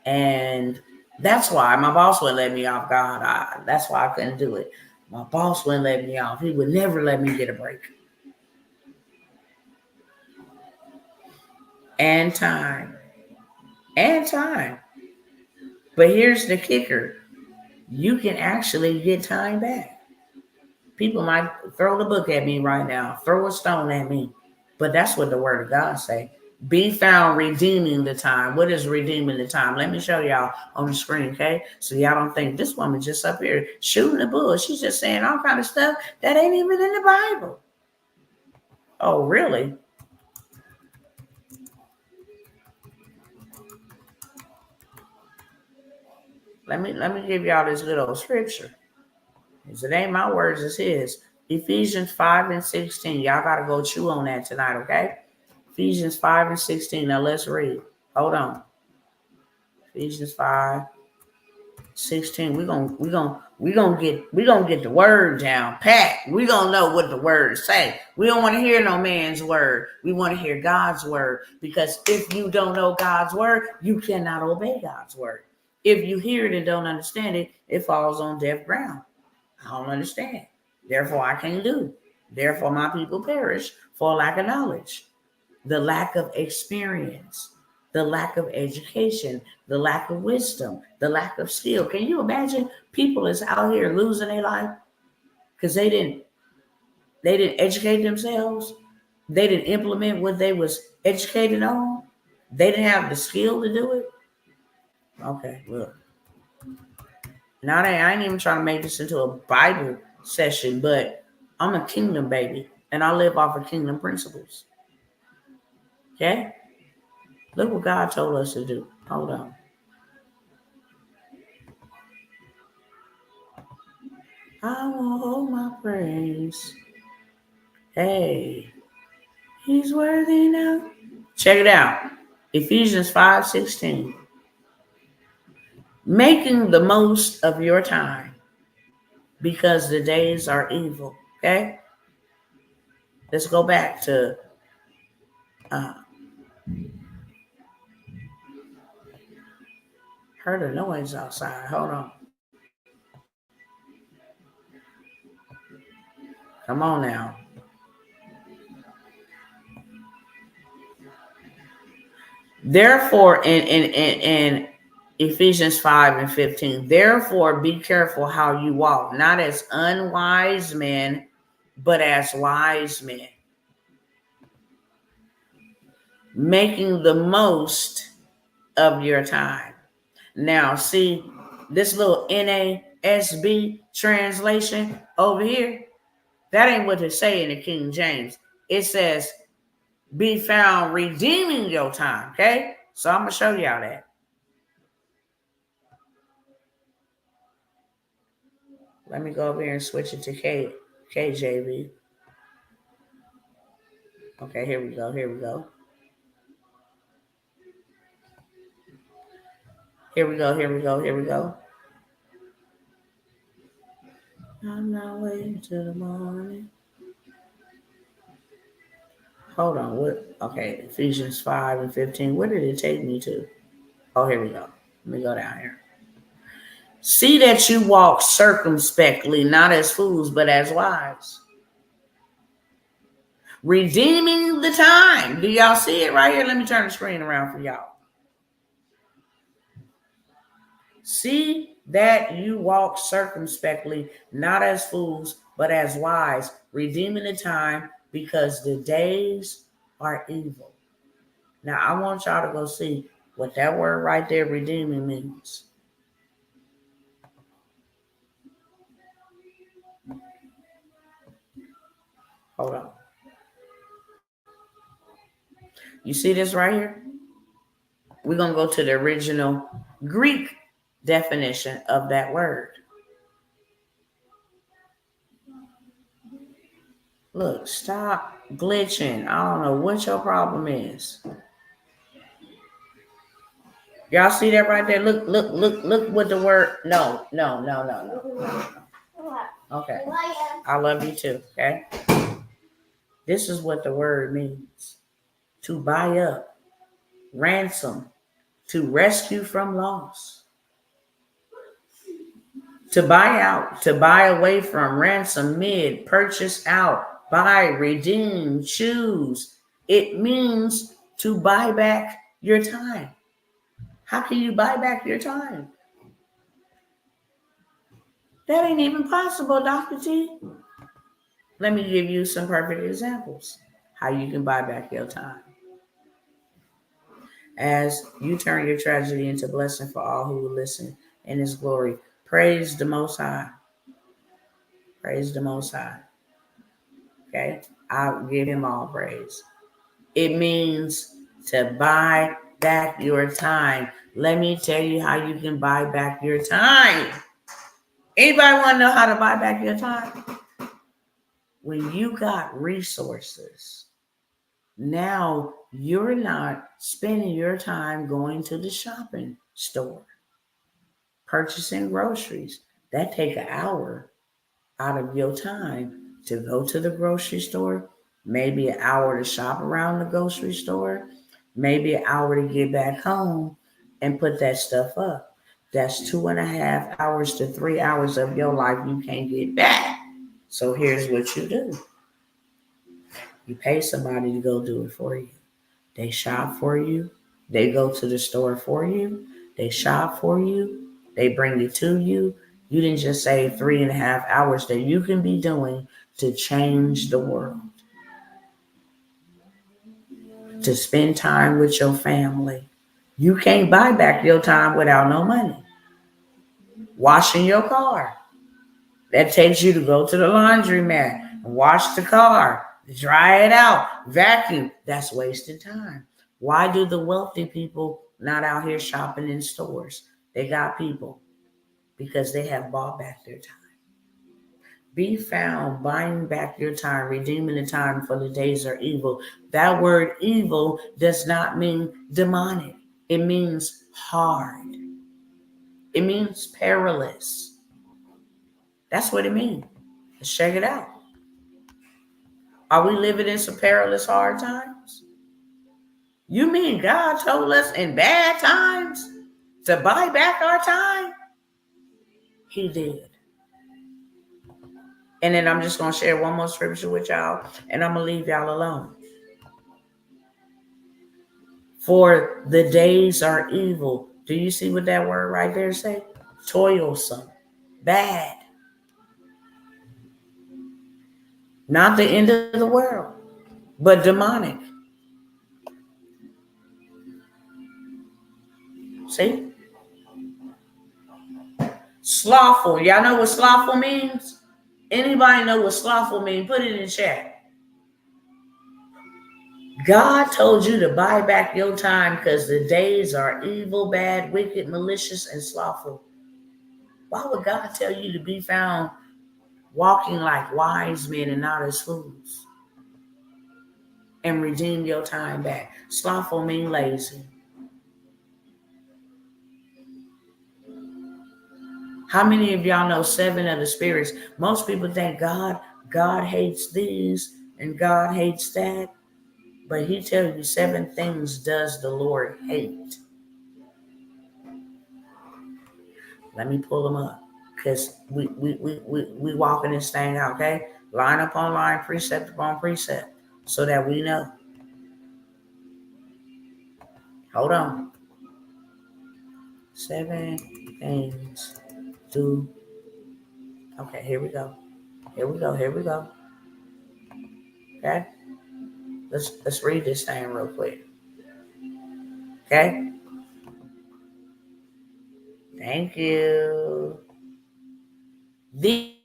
And that's why my boss wouldn't let me off, God. That's why I couldn't do it. My boss wouldn't let me off. He would never let me get a break. And time. But here's the kicker. You can actually get time back. People might throw the book at me right now, throw a stone at me. But that's what the word of God say. Be found redeeming the time. What is redeeming the time? Let me show y'all on the screen, okay? So y'all don't think this woman just up here shooting the bull. She's just saying all kind of stuff that ain't even in the Bible. Oh, really? Let me give y'all this good old scripture. Because it ain't my words, it's his. Ephesians 5:16. Y'all got to go chew on that tonight, okay? Ephesians 5:16. Now let's read. Hold on. Ephesians 5:16. We're gonna get the word down pat. We're gonna know what the words say. We don't want to hear no man's word. We want to hear God's word. Because if you don't know God's word, you cannot obey God's word. If you hear it and don't understand it, it falls on deaf ground. I don't understand. Therefore, I can't do. Therefore, my people perish for lack of knowledge. The lack of experience, the lack of education, the lack of wisdom, the lack of skill. Can you imagine people is out here losing their life because they didn't educate themselves? They didn't implement what they was educated on. They didn't have the skill to do it. Okay, look. Now I ain't even trying to make this into a Bible session, but I'm a kingdom baby and I live off of kingdom principles. Okay? Look what God told us to do. Hold on. I will hold my praise. Hey, he's worthy now. Check it out. Ephesians 5:16. Making the most of your time because the days are evil. Okay? Let's go back to heard a noise outside. Hold on. Come on now. Therefore, in Ephesians 5:15, therefore be careful how you walk, not as unwise men, but as wise men, making the most of your time. Now, see this little NASB translation over here? That ain't what it say in the King James. It says, be found redeeming your time, okay? So I'm going to show y'all that. Let me go over here and switch it to KJV. Okay, here we go. Here we go. Here we go. Here we go. Here we go. I'm not waiting till the morning. Hold on. What? Okay, Ephesians 5:15. Where did it take me to? Oh, here we go. Let me go down here. See that you walk circumspectly, not as fools, but as wise. Redeeming the time. Do y'all see it right here? Let me turn the screen around for y'all. See that you walk circumspectly, not as fools, but as wise, redeeming the time because the days are evil. Now, I want y'all to go see what that word right there, redeeming, means. Hold on. You see this right here? We're going to go to the original Greek definition of that word. Look, stop glitching. I don't know what your problem is. Y'all see that right there? Look what the word. No. Okay. I love you too. Okay. This is what the word means. To buy up, ransom, to rescue from loss. To buy out, to buy away from, ransom, mid, purchase out, buy, redeem, choose. It means to buy back your time. How can you buy back your time? That ain't even possible, Dr. T. Let me give you some perfect examples how you can buy back your time. As you turn your tragedy into blessing for all who will listen in His glory. Praise the Most High. Praise the Most High. Okay? I'll give Him all praise. It means to buy back your time. Let me tell you how you can buy back your time. Anybody want to know how to buy back your time? When you got resources, now you're not spending your time going to the shopping store, purchasing groceries. That take an hour out of your time to go to the grocery store, maybe an hour to shop around the grocery store, maybe an hour to get back home and put that stuff up. That's 2.5 hours to 3 hours of your life you can't get back. So here's what you do. You pay somebody to go do it for you. They shop for you. They go to the store for you. They shop for you. They bring it to you. You didn't just save 3.5 hours that you can be doing to change the world. To spend time with your family. You can't buy back your time without no money. Washing your car. That takes you to go to the laundromat and wash the car, dry it out, vacuum. That's wasted time. Why do the wealthy people not out here shopping in stores? They got people because they have bought back their time. Be found buying back your time, redeeming the time, for the days are evil. That word evil does not mean demonic. It means hard. It means perilous. That's what it means. Let's check it out. Are we living in some perilous hard times? You mean God told us in bad times to buy back our time? He did. And then I'm just going to share one more scripture with y'all, and I'm going to leave y'all alone. For the days are evil. Do you see what that word right there say? Toilsome. Bad. Not the end of the world, but demonic. See? Slothful. Y'all know what slothful means? Anybody know what slothful means? Put it in chat. God told you to buy back your time because the days are evil, bad, wicked, malicious, and slothful. Why would God tell you to be found walking like wise men and not as fools? And redeem your time back. Slothful mean lazy. How many of y'all know 7 of the spirits? Most people think God hates these and God hates that. But he tells you 7 things does the Lord hate. Let me pull them up. Because we walking this thing out, okay? Line upon line, precept upon precept. So that we know. Hold on. 7 things do. Okay, here we go. Here we go. Okay? Let's read this thing real quick. Okay? Thank you. These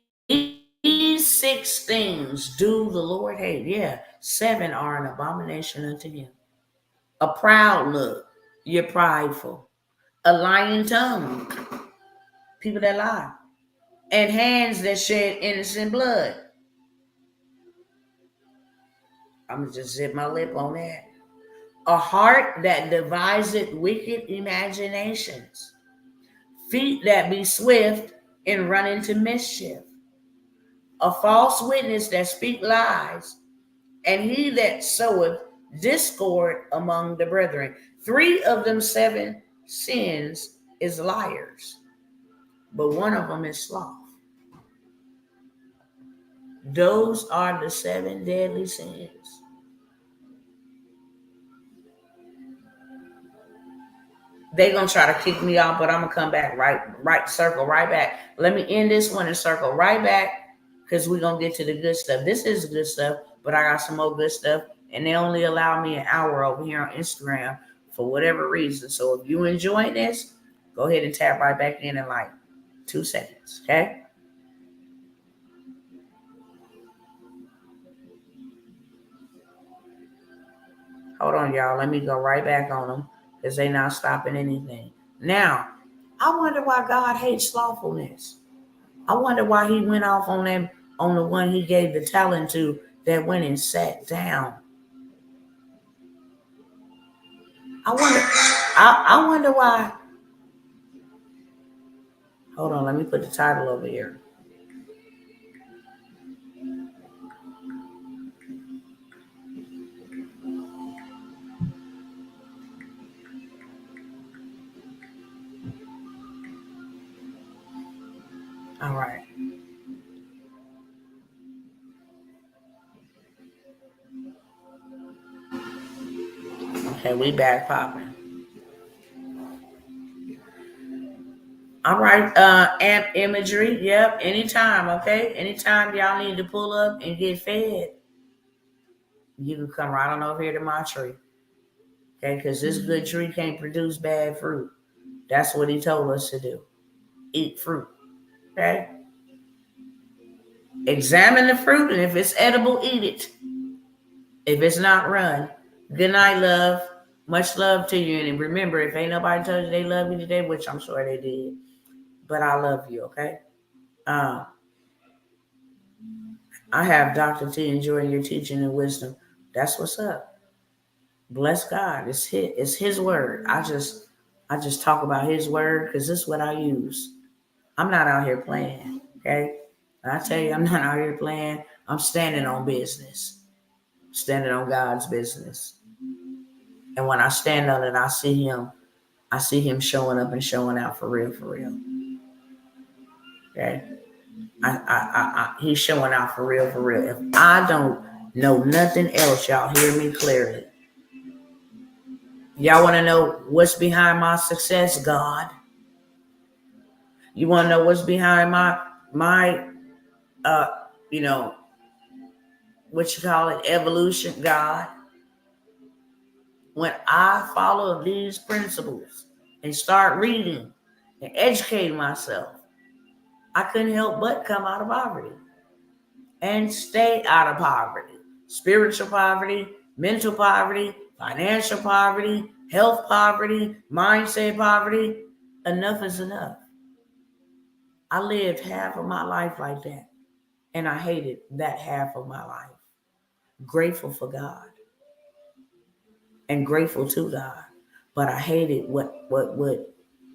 6 things do the Lord hate. Yeah, 7 are an abomination unto him. A proud look. You're prideful. A lying tongue. People that lie. And hands that shed innocent blood. I'm going to just zip my lip on that. A heart that deviseth wicked imaginations. Feet that be swift and run into mischief. A false witness that speak lies. And he that soweth discord among the brethren. 3 of them 7 sins is liars. But one of them is sloth. Those are the 7 deadly sins. They're going to try to kick me off, but I'm going to come back right, circle right back. Let me end this one and circle right back because we're going to get to the good stuff. This is good stuff, but I got some more good stuff. And they only allow me an hour over here on Instagram for whatever reason. So if you enjoy this, go ahead and tap right back in like 2 seconds, okay? Hold on, y'all. Let me go right back on them because they're not stopping anything. Now, I wonder why God hates slothfulness. I wonder why he went off on them on the one he gave the talent to that went and sat down. I wonder why. Hold on, let me put the title over here. All right. Okay, we back popping. All right, amp imagery. Yep, anytime, okay? Anytime y'all need to pull up and get fed, you can come right on over here to my tree. Okay, because this good tree can't produce bad fruit. That's what he told us to do. Eat fruit. Okay? Examine the fruit, and if it's edible, eat it. If it's not, run. Good night, love. Much love to you. And remember, if ain't nobody told you they love you today, which I'm sure they did, but I love you, okay? I have Dr. T enjoying your teaching and wisdom. That's what's up. Bless God. It's his word. I just talk about his word because this is what I use. I'm not out here playing, okay? And I tell you, I'm not out here playing. I'm standing on business. Standing on God's business. And when I stand on it, I see him showing up and showing out for real, for real. Okay? He's showing out for real, for real. If I don't know nothing else, y'all hear me clearly. Y'all want to know what's behind my success? God. You want to know what's behind my what you call it, evolution? God. When I follow these principles and start reading and educating myself, I couldn't help but come out of poverty and stay out of poverty. Spiritual poverty, mental poverty, financial poverty, health poverty, mindset poverty. Enough is enough. I lived half of my life like that. And I hated that half of my life. Grateful for God and grateful to God. But I hated what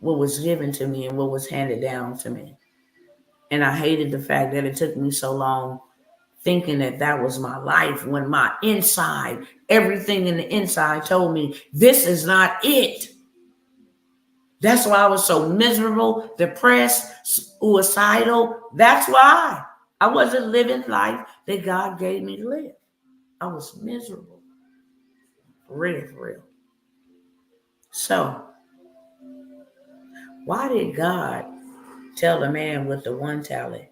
was given to me and what was handed down to me. And I hated the fact that it took me so long thinking that that was my life when my inside, everything in the inside told me this is not it. That's why I was so miserable, depressed, suicidal. That's why I wasn't living life that God gave me to live. I was miserable. For real. So, why did God tell the man with the one talent?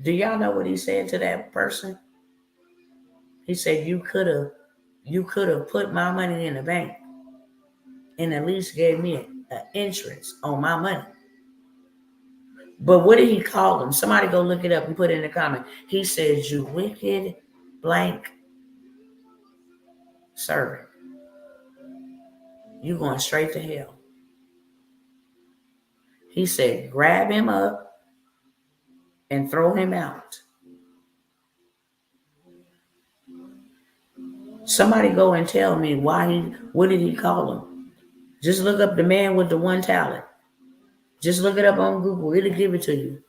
Do y'all know what he said to that person? He said, you could have put my money in the bank and at least gave me an interest on my money. But what did he call him? Somebody go look it up and put it in the comment. He says, you wicked blank servant. You going straight to hell. He said, grab him up and throw him out. Somebody go and tell me what did he call him? Just look up the man with the one talent. Just look it up on Google. It'll give it to you.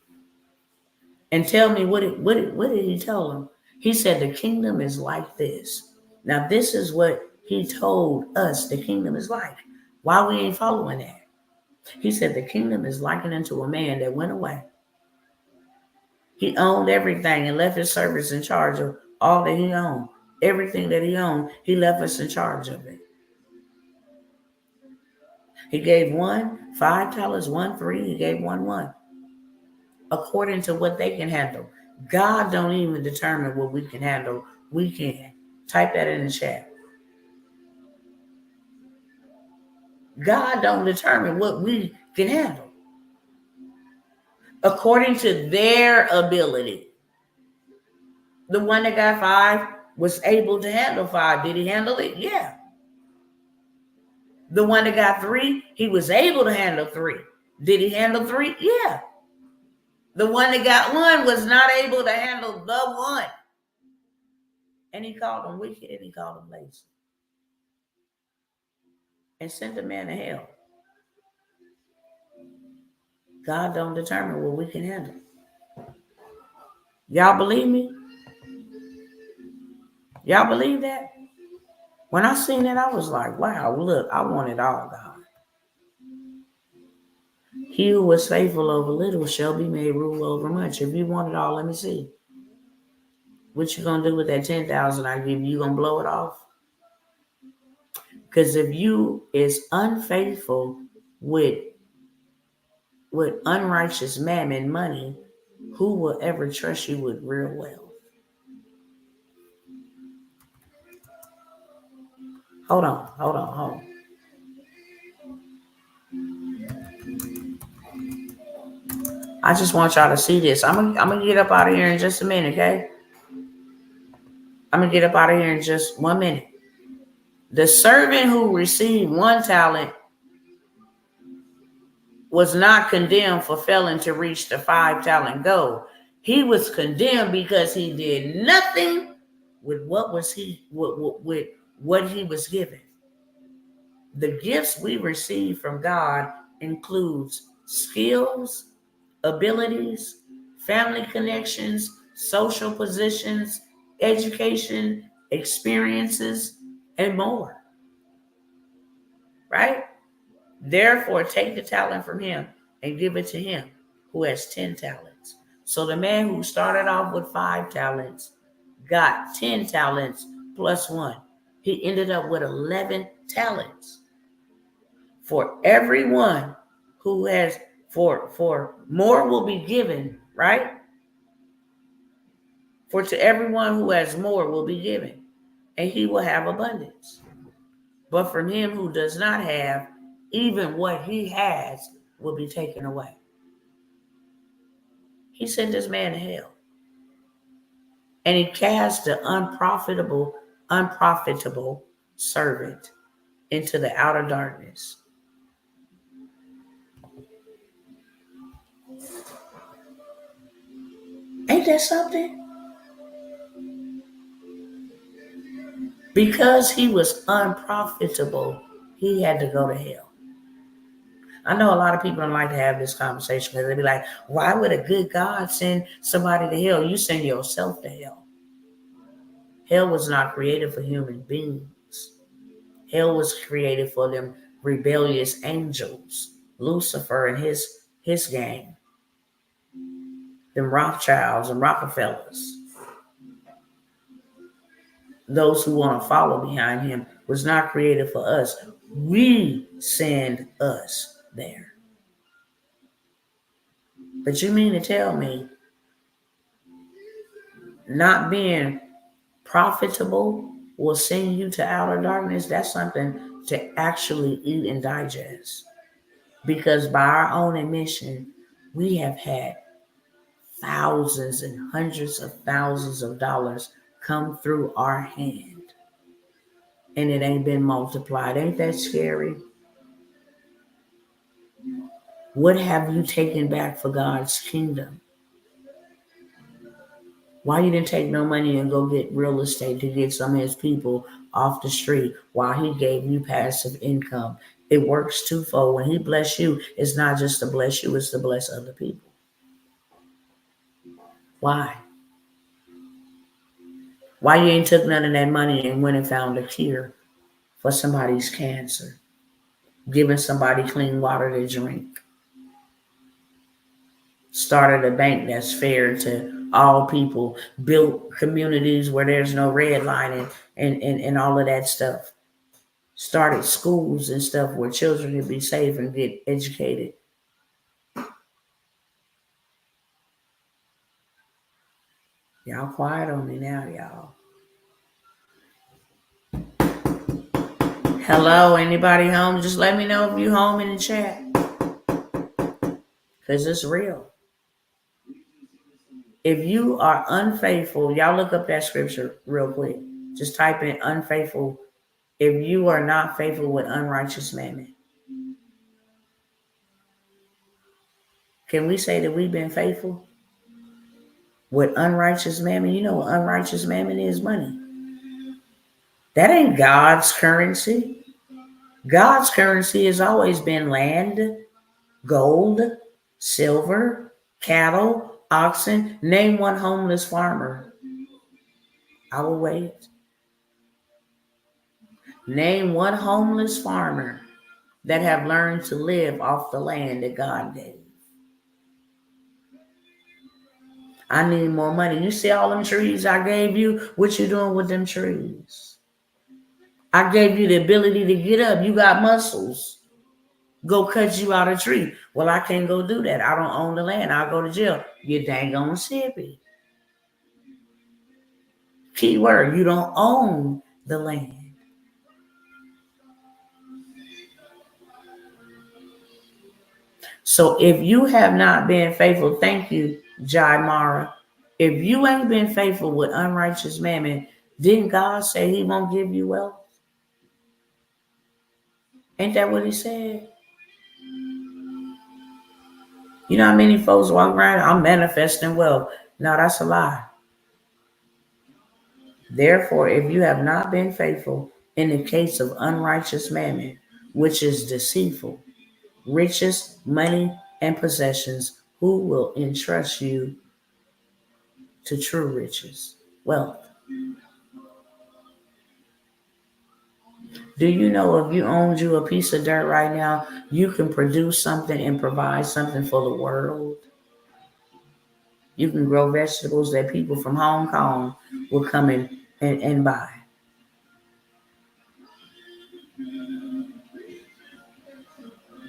And tell me what did he tell him? He said the kingdom is like this. Now this is what he told us the kingdom is like. Why we ain't following that? He said the kingdom is likened unto a man that went away. He owned everything and left his servants in charge of all that he owned. Everything that he owned, he left us in charge of it. He gave one 5 talents, 1 3. He gave 1. According to what they can handle. God don't even determine what we can handle. We can. Type that in the chat. God don't determine what we can handle. According to their ability. The one that got 5 was able to handle 5. Did he handle it? Yeah. The one that got 3, he was able to handle 3. Did he handle 3? Yeah. The one that got 1 was not able to handle the 1. And he called him wicked and he called him lazy. And sent the man to hell. God don't determine what we can handle. Y'all believe me? Y'all believe that? When I seen that, I was like, wow, look, I want it all, God. He who was faithful over little shall be made rule over much. If you want it all, let me see. What you gonna do with that 10,000 I give you? You gonna blow it off? Because if you is unfaithful with unrighteous mammon money, who will ever trust you with real wealth? Hold on. I just want y'all to see this. I'm gonna get up out of here in just a minute, okay? I'm gonna get up out of here in just 1 minute. The servant who received 1 talent was not condemned for failing to reach the 5 talent goal. He was condemned because he did nothing with what he was given. The gifts we receive from God includes skills, abilities, family connections, social positions, education, experiences, and more. Right? Therefore, take the talent from him and give it to him who has 10 talents. So the man who started off with 5 talents got 10 talents plus 1. He ended up with 11 talents. For everyone who has, for more will be given, right? For to everyone who has more will be given, and he will have abundance. But from him who does not have, even what he has will be taken away. He sent this man to hell. And he cast the unprofitable servant into the outer darkness. that something? Because he was unprofitable, he had to go to hell. I know a lot of people don't like to have this conversation because they be like, why would a good God send somebody to hell? You send yourself to hell. Hell was not created for human beings. Hell was created for them rebellious angels, Lucifer and his gang, them Rothschilds and Rockefellers. Those who want to follow behind him was not created for us. We send us there. But you mean to tell me not being profitable will send you to outer darkness? That's something to actually eat and digest. Because by our own admission, we have had thousands and hundreds of thousands of dollars come through our hand. And it ain't been multiplied. Ain't that scary? What have you taken back for God's kingdom? Why you didn't take no money and go get real estate to get some of his people off the street while he gave you passive income? It works twofold. When he bless you, it's not just to bless you, it's to bless other people. Why? Why you ain't took none of that money and went and found a cure for somebody's cancer? Giving somebody clean water to drink. Started a bank that's fair to all people. Built communities where there's no redlining and all of that stuff. Started schools and stuff where children can be safe and get educated. Y'all quiet on me now, y'all. Hello, anybody home? Just let me know if you home in the chat. Because it's real. If you are unfaithful, y'all look up that scripture real quick. Just type in unfaithful. If you are not faithful with unrighteous mammon. Can we say that we've been faithful with unrighteous mammon? You know what unrighteous mammon is? Money. That ain't God's currency. God's currency has always been land, gold, silver, cattle, oxen. Name one homeless farmer. I will wait. Name one homeless farmer that have learned to live off the land that God gave. I need more money. You see all them trees I gave you? What you doing with them trees? I gave you the ability to get up. You got muscles. Go cut you out a tree. Well, I can't go do that. I don't own the land. I'll go to jail. You dang on sippy. Key word, you don't own the land. So if you have not been faithful, thank you, Jai Mara. If you ain't been faithful with unrighteous mammon, didn't God say he won't give you wealth? Ain't that what he said? You know how many folks walk around, I'm manifesting wealth. No, that's a lie. Therefore, if you have not been faithful in the case of unrighteous mammon, which is deceitful, riches, money, and possessions, who will entrust you to true riches, wealth? Do you know if you owned you a piece of dirt right now, you can produce something and provide something for the world? You can grow vegetables that people from Hong Kong will come in and buy.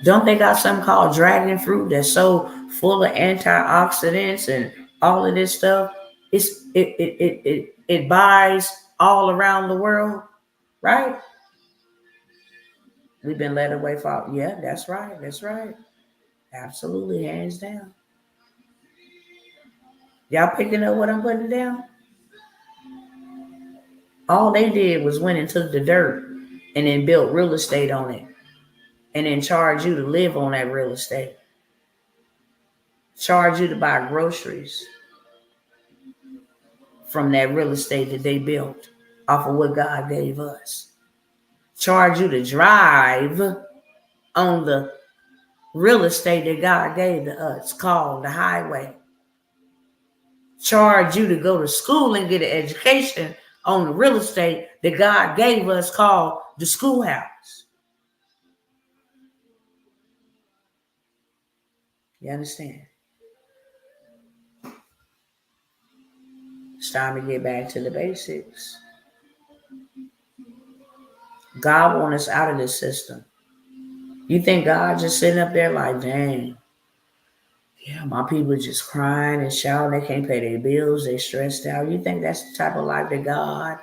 Don't they got something called dragon fruit that's so full of antioxidants and all of this stuff? It buys all around the world, right? We've been led away from. Yeah, that's right. That's right. Absolutely, hands down. Y'all picking up what I'm putting down? All they did was went and took the dirt and then built real estate on it and then charge you to live on that real estate. Charge you to buy groceries. from that real estate that they built off of what God gave us. Charge you to drive on the real estate that God gave to us, called the highway. Charge you to go to school and get an education on the real estate that God gave us, called the schoolhouse. You understand? It's time to get back to the basics. God wants us out of this system. You think God just sitting up there like, dang, yeah, my people just crying and shouting. They can't pay their bills. They stressed out. You think that's the type of life that God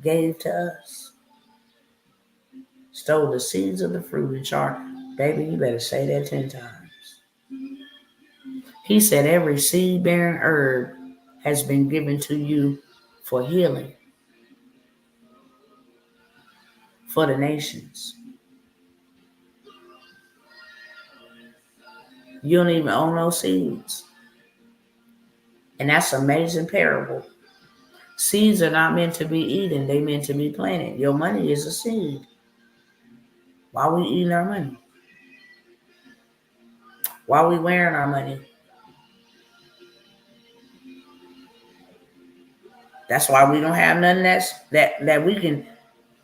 gave to us? Stole the seeds of the fruit and charged. Baby, you better say that 10 times. He said every seed-bearing herb has been given to you for healing for the nations. You don't even own those seeds. And that's an amazing parable. Seeds are not meant to be eaten. They're meant to be planted. Your money is a seed. Why are we eating our money? Why are we wearing our money? That's why we don't have none that we can.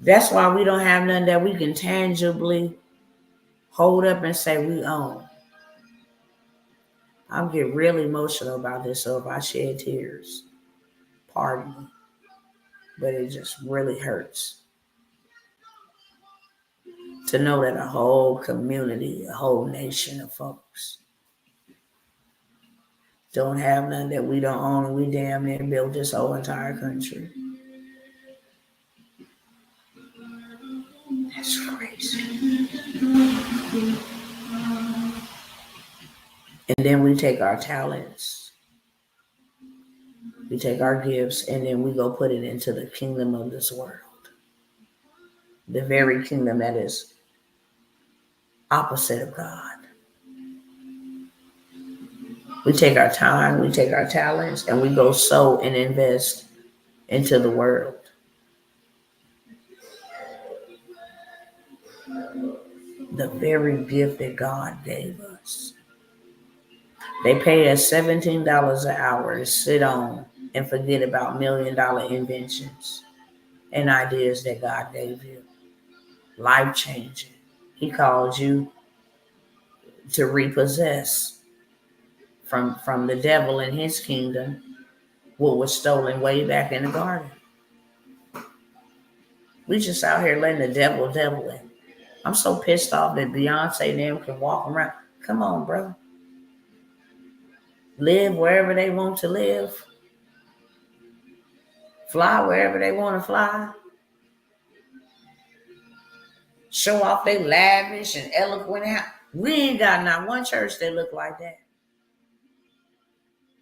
That's why we don't have none that we can tangibly hold up and say we own. I'm getting really emotional about this, so if I shed tears, pardon me. But it just really hurts to know that a whole community, a whole nation of folks don't have none that we don't own, and we damn near built this whole entire country. That's crazy. And then we take our talents, we take our gifts, and then we go put it into the kingdom of this world. The very kingdom that is opposite of God. We take our time, we take our talents, and we go sow and invest into the world. The very gift that God gave us. They pay us $17 an hour to sit on and forget about $1 million inventions and ideas that God gave you. Life-changing. He called you to repossess from the devil and his kingdom what was stolen way back in the garden. We just out here letting the devil in. I'm so pissed off that Beyonce and them can walk around. Come on, bro. Live wherever they want to live. Fly wherever they want to fly. Show off they lavish and eloquent house. We ain't got not one church that look like that.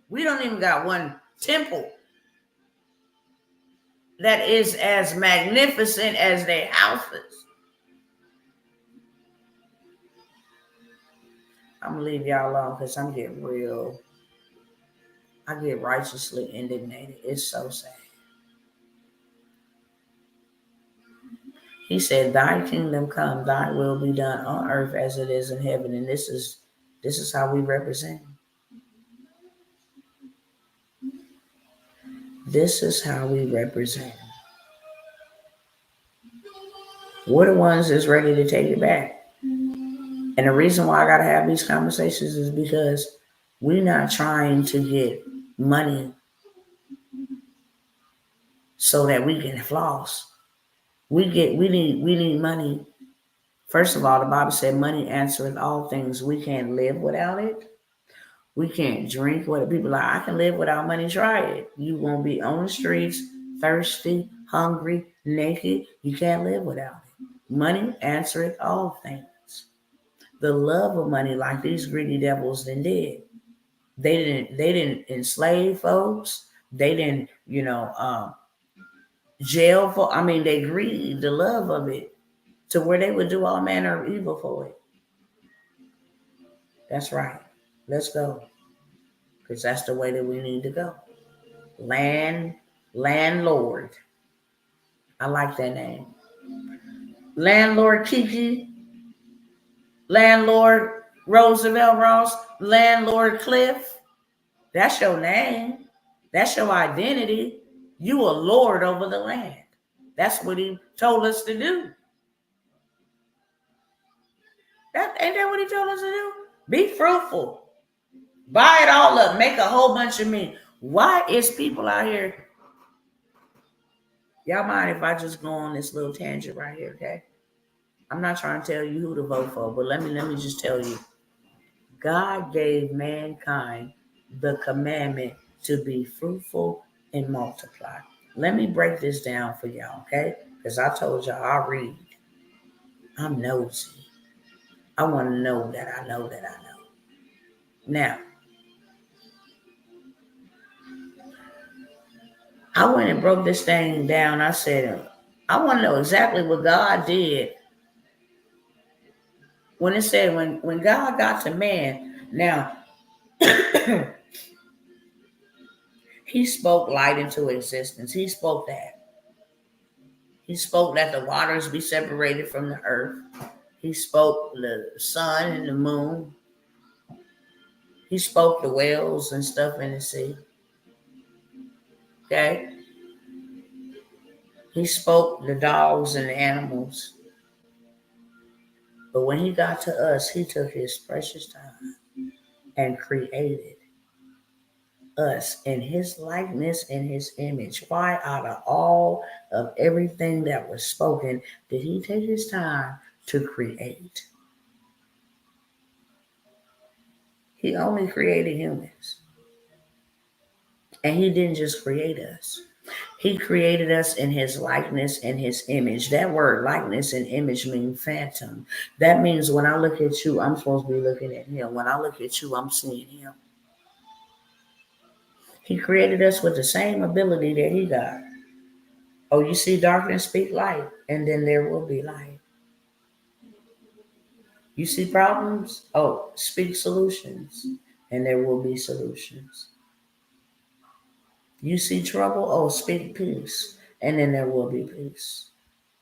We don't even got one temple that is as magnificent as their houses. I'm going to leave y'all alone because I'm getting I get righteously indignated. It's so sad. He said, thy kingdom come, thy will be done on earth as it is in heaven. And this is how we represent. This is how we represent. We're the ones that's ready to take it back. And the reason why I got to have these conversations is because we're not trying to get money so that we can floss. We need money. First of all, the Bible said money answereth all things. We can't live without it. We can't drink what people like. I can live without money. Try it. You won't be on the streets, thirsty, hungry, naked. You can't live without it. Money answereth all things. The love of money, like these greedy devils then did. They didn't enslave folks. They didn't, jail for. I mean, they greed the love of it to where they would do all manner of evil for it. That's right. Let's go. Because that's the way that we need to go. Landlord. I like that name. Landlord Kiki, Landlord Roosevelt Ross, Landlord Cliff. That's your name. That's your identity. You a lord over the land. That's what he told us to do. Ain't that what he told us to do? Be fruitful. Buy it all up. Make a whole bunch of me. Why is people out here? Y'all mind if I just go on this little tangent right here, okay? I'm not trying to tell you who to vote for, but let me just tell you. God gave mankind the commandment to be fruitful and multiply. Let me break this down for y'all, okay? Because I told y'all I read. I'm nosy. I want to know that I know that I know. Now, I went and broke this thing down. I said, I want to know exactly what God did when it said when God got to man. Now, he spoke light into existence. He spoke that. He spoke that the waters be separated from the earth. He spoke the sun and the moon. He spoke the whales and stuff in the sea. Okay? He spoke the dogs and the animals. But when he got to us, he took his precious time and created us in his likeness and his image. Why, out of all of everything that was spoken, did he take his time to create? He only created humans. And he didn't just create us. He created us in his likeness and his image. That word likeness and image means phantom. That means when I look at you, I'm supposed to be looking at him. When I look at you, I'm seeing him. He created us with the same ability that he got. Oh, you see darkness, speak light, and then there will be light. You see problems? Oh, speak solutions, and there will be solutions. You see trouble? Oh, speak peace, and then there will be peace.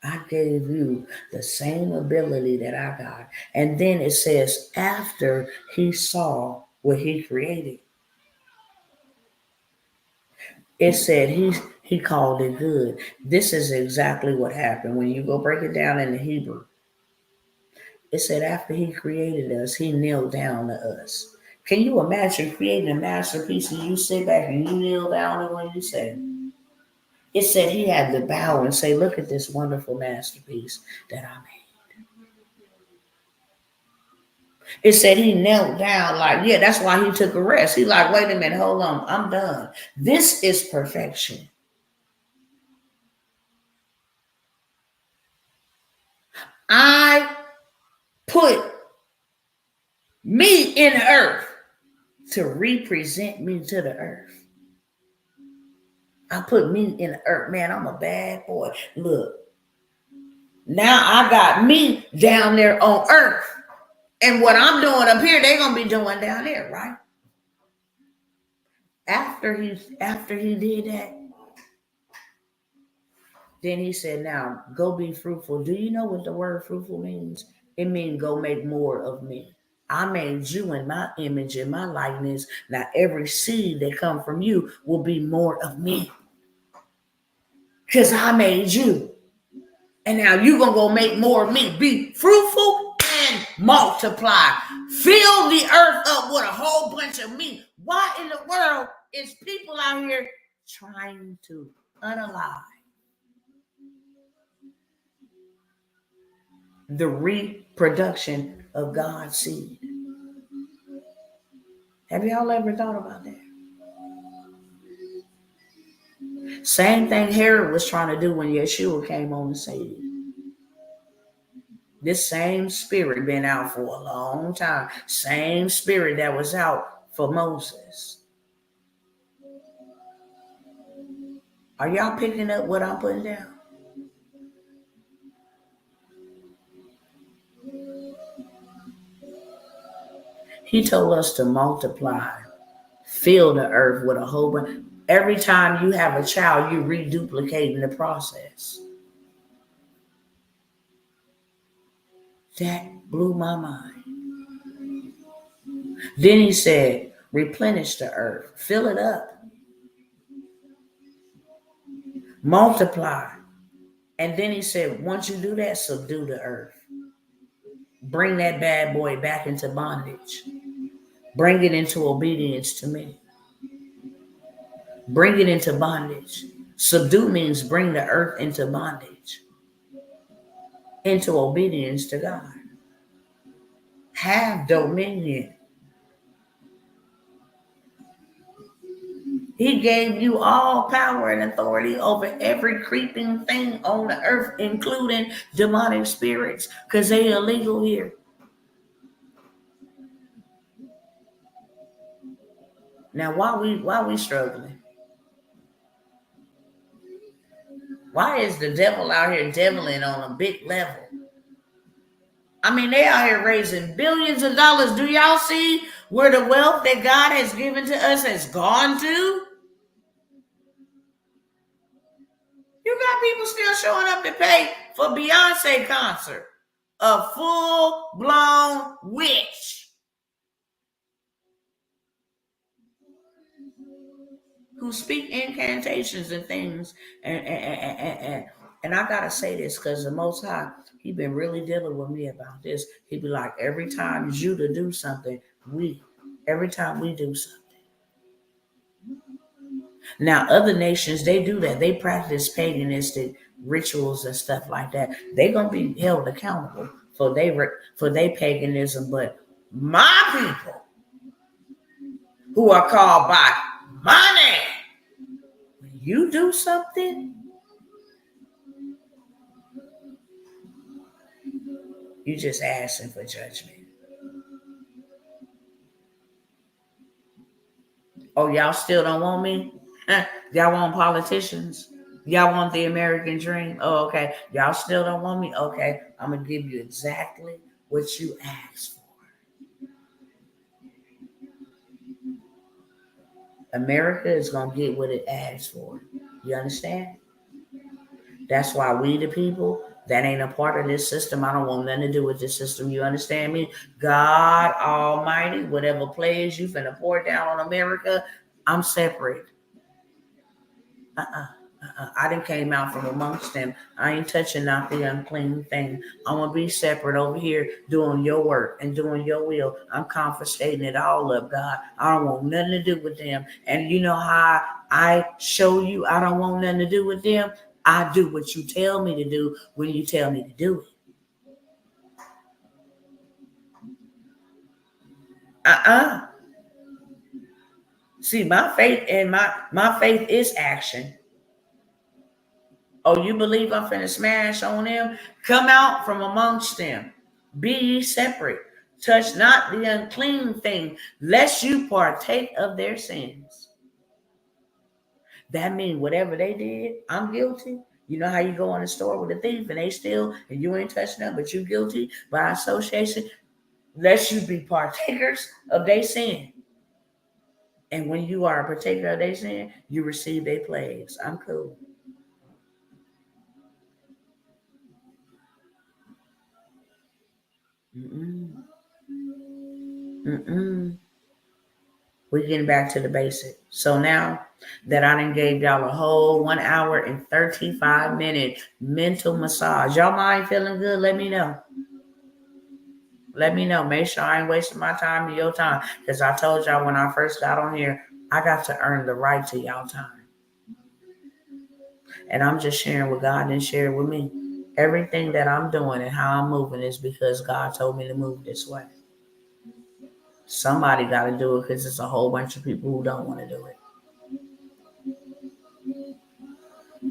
I gave you the same ability that I got. And then it says, after he saw what he created, it said he called it good. This is exactly what happened. When you go break it down in the Hebrew, it said after he created us, he kneeled down to us. Can you imagine creating a masterpiece and you sit back and you kneel down and what you say? It said he had to bow and say, look at this wonderful masterpiece that I made. It said he knelt down like, yeah, that's why he took a rest. He like, wait a minute, hold on, I'm done. This is perfection. I put me in the earth to represent me to the earth. I put me in the earth. Man, I'm a bad boy. Look, now I got me down there on earth. And what I'm doing up here, they're going to be doing down there, right? After he did that, then he said, now go be fruitful. Do you know what the word fruitful means? It means go make more of me. I made you in my image and my likeness. Now every seed that come from you will be more of me. Because I made you. And now you're going to go make more of me. Be fruitful and multiply. Fill the earth up with a whole bunch of me. Why in the world is people out here trying to unalive the reproduction of God's seed? Have y'all ever thought about that? Same thing Herod was trying to do when Yeshua came on the scene. This same spirit been out for a long time. Same spirit that was out for Moses. Are y'all picking up what I'm putting down? He told us to multiply, fill the earth with a whole bunch. Every time you have a child, you're reduplicating the process. That blew my mind. Then he said, replenish the earth, fill it up, multiply. And then he said, once you do that, subdue the earth. Bring that bad boy back into bondage. Bring it into obedience to me. Bring it into bondage. Subdue means bring the earth into bondage, into obedience to God. Have dominion. He gave you all power and authority over every creeping thing on the earth, including demonic spirits, because they are illegal here. Now, why we struggling? Why is the devil out here deviling on a big level? I mean, they out here raising billions of dollars. Do y'all see where the wealth that God has given to us has gone to? You got people still showing up to pay for Beyonce concert. A full-blown witch who speak incantations and things. And I gotta say this because the Most High, he been really dealing with me about this. He be like, every time Judah do something, every time we do something. Now, other nations, they do that. They practice paganistic rituals and stuff like that. They're going to be held accountable for their paganism. But my people, who are called by my name, when you do something, you just asking for judgment. Oh, y'all still don't want me? Y'all want politicians? Y'all want the American dream? Oh, okay. Y'all still don't want me? Okay. I'm going to give you exactly what you asked for. America is going to get what it asked for. You understand? That's why we, the people, that ain't a part of this system. I don't want nothing to do with this system. You understand me? God Almighty, whatever plays you finna pour down on America, I'm separate. I done came out from amongst them. I ain't touching not the unclean thing. I'm going to be separate over here doing your work and doing your will. I'm confiscating it all up, God. I don't want nothing to do with them. And you know how I show you I don't want nothing to do with them? I do what you tell me to do when you tell me to do it. See, my faith and my faith is action. Oh, you believe I'm finna smash on them? Come out from amongst them. Be ye separate. Touch not the unclean thing, lest you partake of their sins. That means whatever they did, I'm guilty. You know how you go in the store with a thief and they steal and you ain't touching them, but you guilty by association, lest you be partakers of their sin. And when you are a partaker of their sin, you receive their plagues. I'm cool. We're getting back to the basic. So now that I done gave y'all a whole 1 hour and 35-minute mental massage, y'all mind feeling good? Let me know. Let me know. Make sure I ain't wasting my time or your time. Because I told y'all when I first got on here, I got to earn the right to y'all time. And I'm just sharing what God didn't share with me. Everything that I'm doing and how I'm moving is because God told me to move this way. Somebody got to do it because it's a whole bunch of people who don't want to do it.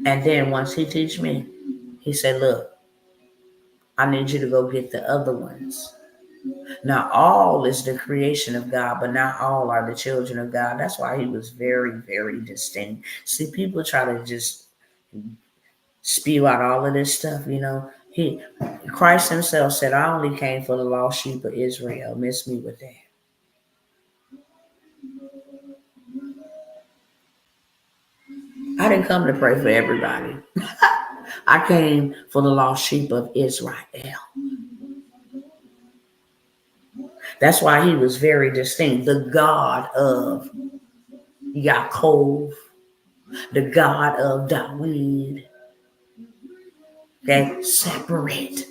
And then once he teach me, he said, look, I need you to go get the other ones. Now, all is the creation of God, but not all are the children of God. That's why he was very, very distinct. See, people try to just spew out all of this stuff, you know. Christ himself said, I only came for the lost sheep of Israel. Miss me with that. come to pray for everybody. I came for the lost sheep of Israel. That's why he was very distinct. The God of Yaakov, the God of David. Okay, separate.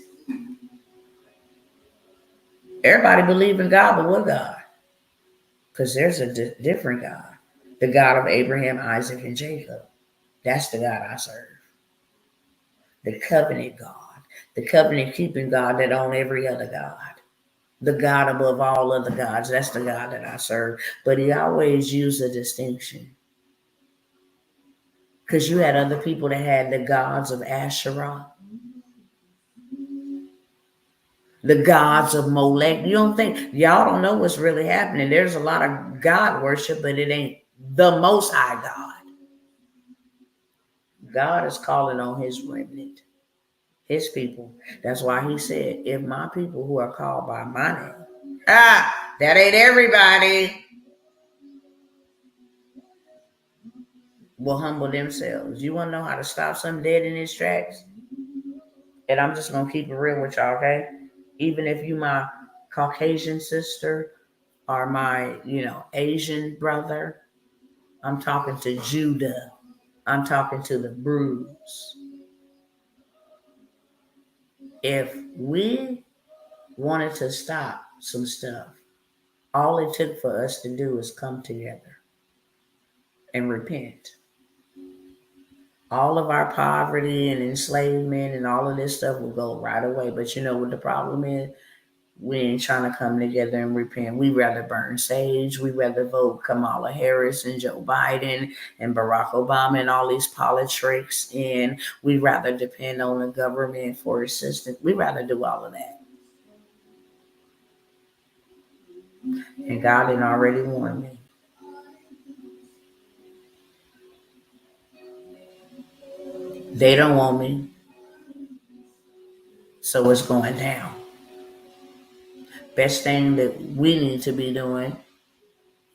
Everybody believe in God, but what God? Because there's a different God. The God of Abraham, Isaac, and Jacob. That's the God I serve. The covenant God. The covenant keeping God that owns every other God. The God above all other gods. That's the God that I serve. But he always used a distinction. Because you had other people that had the gods of Asherah, the gods of Molech. You don't think, y'all don't know what's really happening. There's a lot of God worship, but it ain't the Most High God. God is calling on his remnant, his people. That's why he said, if my people who are called by my name, that ain't everybody, will humble themselves. You want to know how to stop something dead in its tracks? And I'm just going to keep it real with y'all, okay? Even if you my Caucasian sister or my, Asian brother, I'm talking to Judah. I'm talking to the bruise. If we wanted to stop some stuff, all it took for us to do is come together and repent. All of our poverty and enslavement and all of this stuff will go right away. But you know what the problem is? We ain't trying to come together and repent. We rather burn sage. We rather vote Kamala Harris and Joe Biden and Barack Obama and all these politics. And we rather depend on the government for assistance. We rather do all of that. And God had already warned me. They don't want me. So it's going down. Best thing that we need to be doing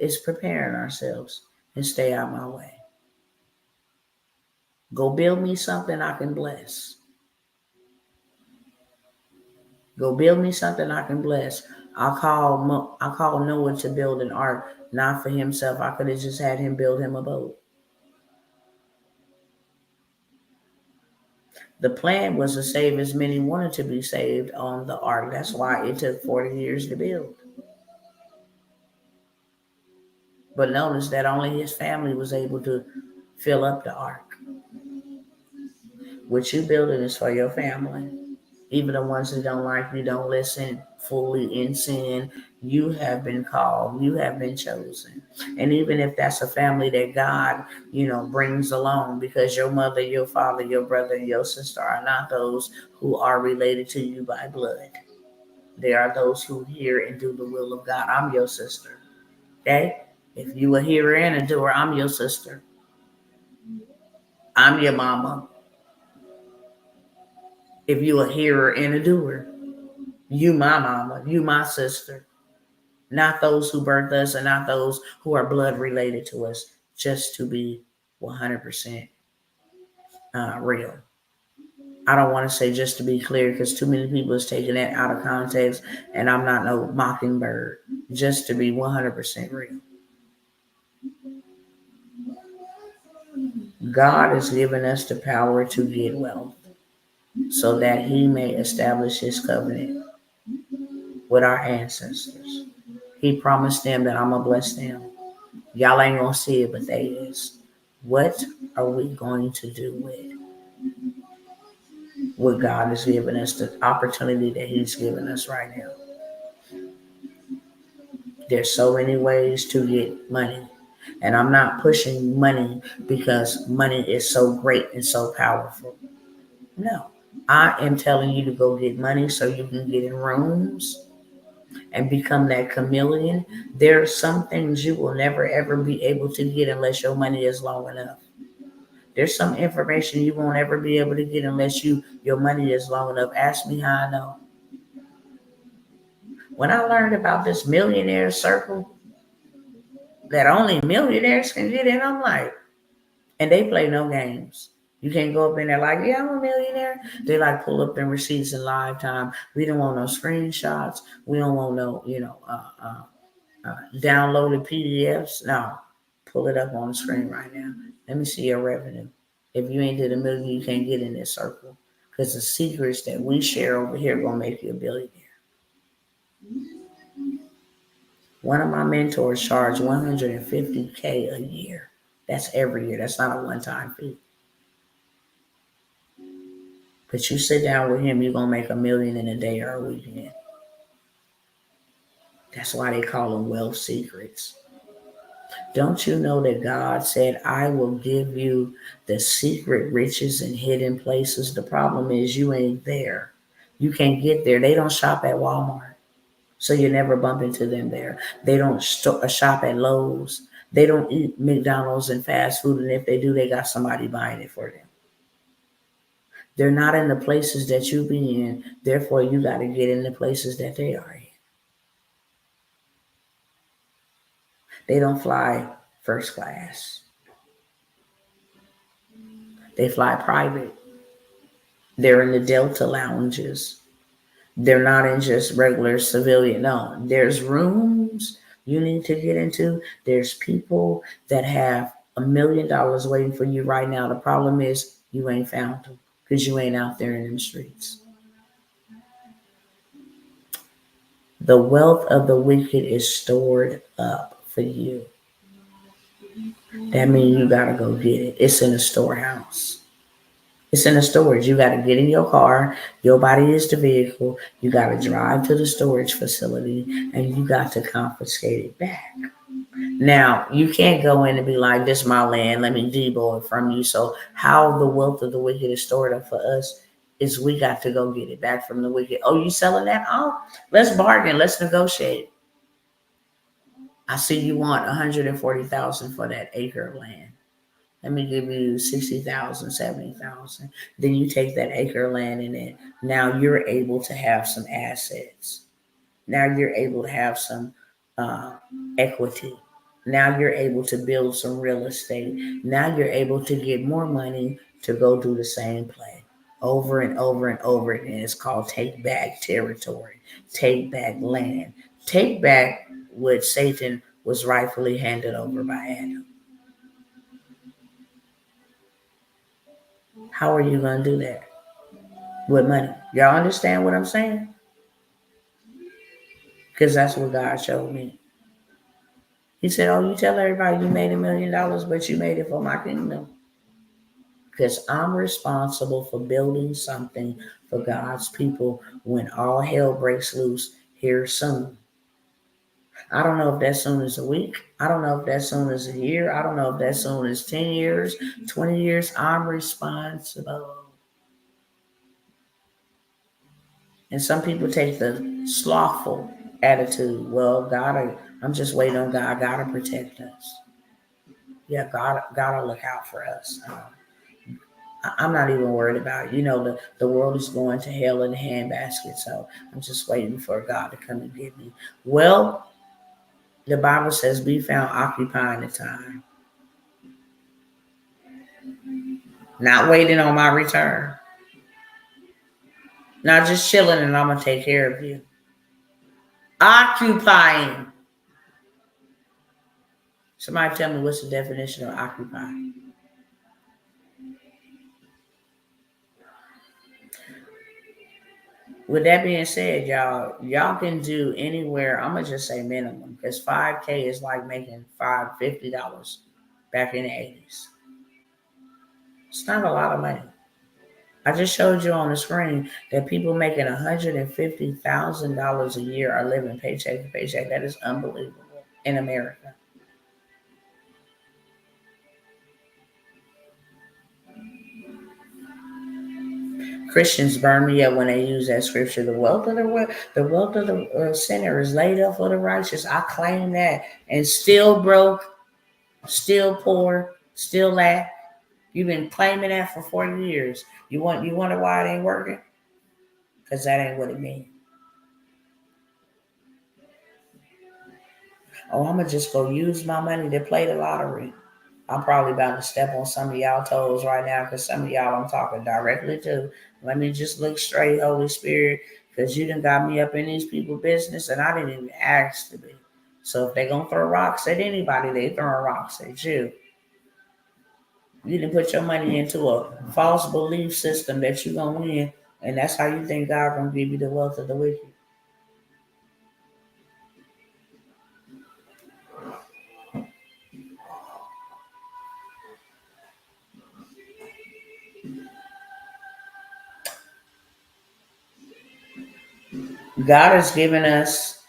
is preparing ourselves and stay out of my way. Go build me something I can bless. Go build me something I can bless. I call Noah to build an ark, not for himself. I could have just had him build him a boat. The plan was to save as many wanted to be saved on the ark. That's why it took 40 years to build. But notice that only his family was able to fill up the ark. What you building is for your family. Even the ones that don't like you, don't listen, fully in sin, you have been called, you have been chosen. And even if that's a family that God, brings along, because your mother, your father, your brother, and your sister are not those who are related to you by blood. They are those who hear and do the will of God. I'm your sister. Okay? If you a hearer and a doer, I'm your sister. I'm your mama. If you a hearer and a doer, you my mama, you my sister. Not those who birthed us and not those who are blood related to us, just to be 100% real. I don't want to say just to be clear because too many people is taking that out of context, and I'm not no mockingbird. Just to be 100% real. God has given us the power to get wealth so that he may establish his covenant with our ancestors. He promised them that I'm going to bless them. Y'all ain't going to see it, but they is. What are we going to do with what God has given us, the opportunity that he's given us right now? There's so many ways to get money. And I'm not pushing money because money is so great and so powerful. No, I am telling you to go get money so you can get in rooms and become that chameleon. There are some things you will never ever be able to get unless your money is long enough. There's some information you won't ever be able to get unless your money is long enough. Ask me how I know. When I learned about this millionaire circle that only millionaires can get in, I'm like, And they play no games. You can't go up in there like, yeah, I'm a millionaire. They like pull up them receipts in live time. We don't want no screenshots. We don't want no, downloaded PDFs. No, pull it up on the screen right now. Let me see your revenue. If you ain't did a million, you can't get in this circle. Because the secrets that we share over here are going to make you a billionaire. One of my mentors charged $150K a year. That's every year. That's not a one-time fee. But you sit down with him, you're going to make $1 million in a day or a weekend. That's why they call them wealth secrets. Don't you know that God said, I will give you the secret riches in hidden places? The problem is you ain't there. You can't get there. They don't shop at Walmart. So you never bump into them there. They don't shop at Lowe's. They don't eat McDonald's and fast food. And if they do, they got somebody buying it for them. They're not in the places that you be in. Therefore, you got to get in the places that they are in. They don't fly first class. They fly private. They're in the Delta lounges. They're not in just regular civilian. No, there's rooms you need to get into. There's people that have $1 million waiting for you right now. The problem is you ain't found them because you ain't out there in them streets. The wealth of the wicked is stored up for you. That means you got to go get it. It's in a storehouse. It's in the storage. You got to get in your car. Your body is the vehicle. You got to drive to the storage facility and you got to confiscate it back. Now, you can't go in and be like, this is my land. Let me debo it from you. So how the wealth of the wicked is stored up for us is we got to go get it back from the wicked. Oh, you selling that? Oh, let's bargain. Let's negotiate. I see you want $140,000 for that acre of land. Let me give you 60,000, 70,000. Then you take that acre of land in it. Now you're able to have some assets. Now you're able to have some equity. Now you're able to build some real estate. Now you're able to get more money to go do the same play over and over and over again. It's called take back territory, take back land, take back what Satan was rightfully handed over by Adam. How are you going to do that? With money. Y'all understand what I'm saying? Because that's what God showed me. He said, oh, you tell everybody you made $1 million, but you made it for my kingdom. Because I'm responsible for building something for God's people when all hell breaks loose here soon. I don't know if that soon is a week. I don't know if that soon is a year. I don't know if that soon is 10 years, 20 years. I'm responsible. And some people take the slothful attitude. Well, God, I'm just waiting on God. God to protect us. Yeah, God will look out for us. I'm not even worried about it. You know, the world is going to hell in a handbasket. So I'm just waiting for God to come and get me. Well, the Bible says be found occupying the time. Not waiting on my return. Not just chilling and I'm going to take care of you. Occupying. Somebody tell me what's the definition of occupy. With that being said, y'all can do anywhere. I'm gonna just say minimum because $5K is like making $50 back in the 80s. It's not a lot of money. I just showed you on the screen that people making $150,000 a year are living paycheck to paycheck. That is unbelievable in America. Christians burn me up when they use that scripture. The wealth of the sinner is laid up for the righteous. I claim that, and still broke, still poor, still lack. You've been claiming that for 40 years. You wonder why it ain't working? Because that ain't what it means. Oh, I'm gonna just go use my money to play the lottery. I'm probably about to step on some of y'all toes right now because some of y'all I'm talking directly to. Let me just look straight, Holy Spirit, because you done got me up in these people's business and I didn't even ask to be. So if they going to throw rocks at anybody, they throwing rocks at you. You didn't put your money into a false belief system that you're going to win, and that's how you think God going to give you the wealth of the wicked. God has given us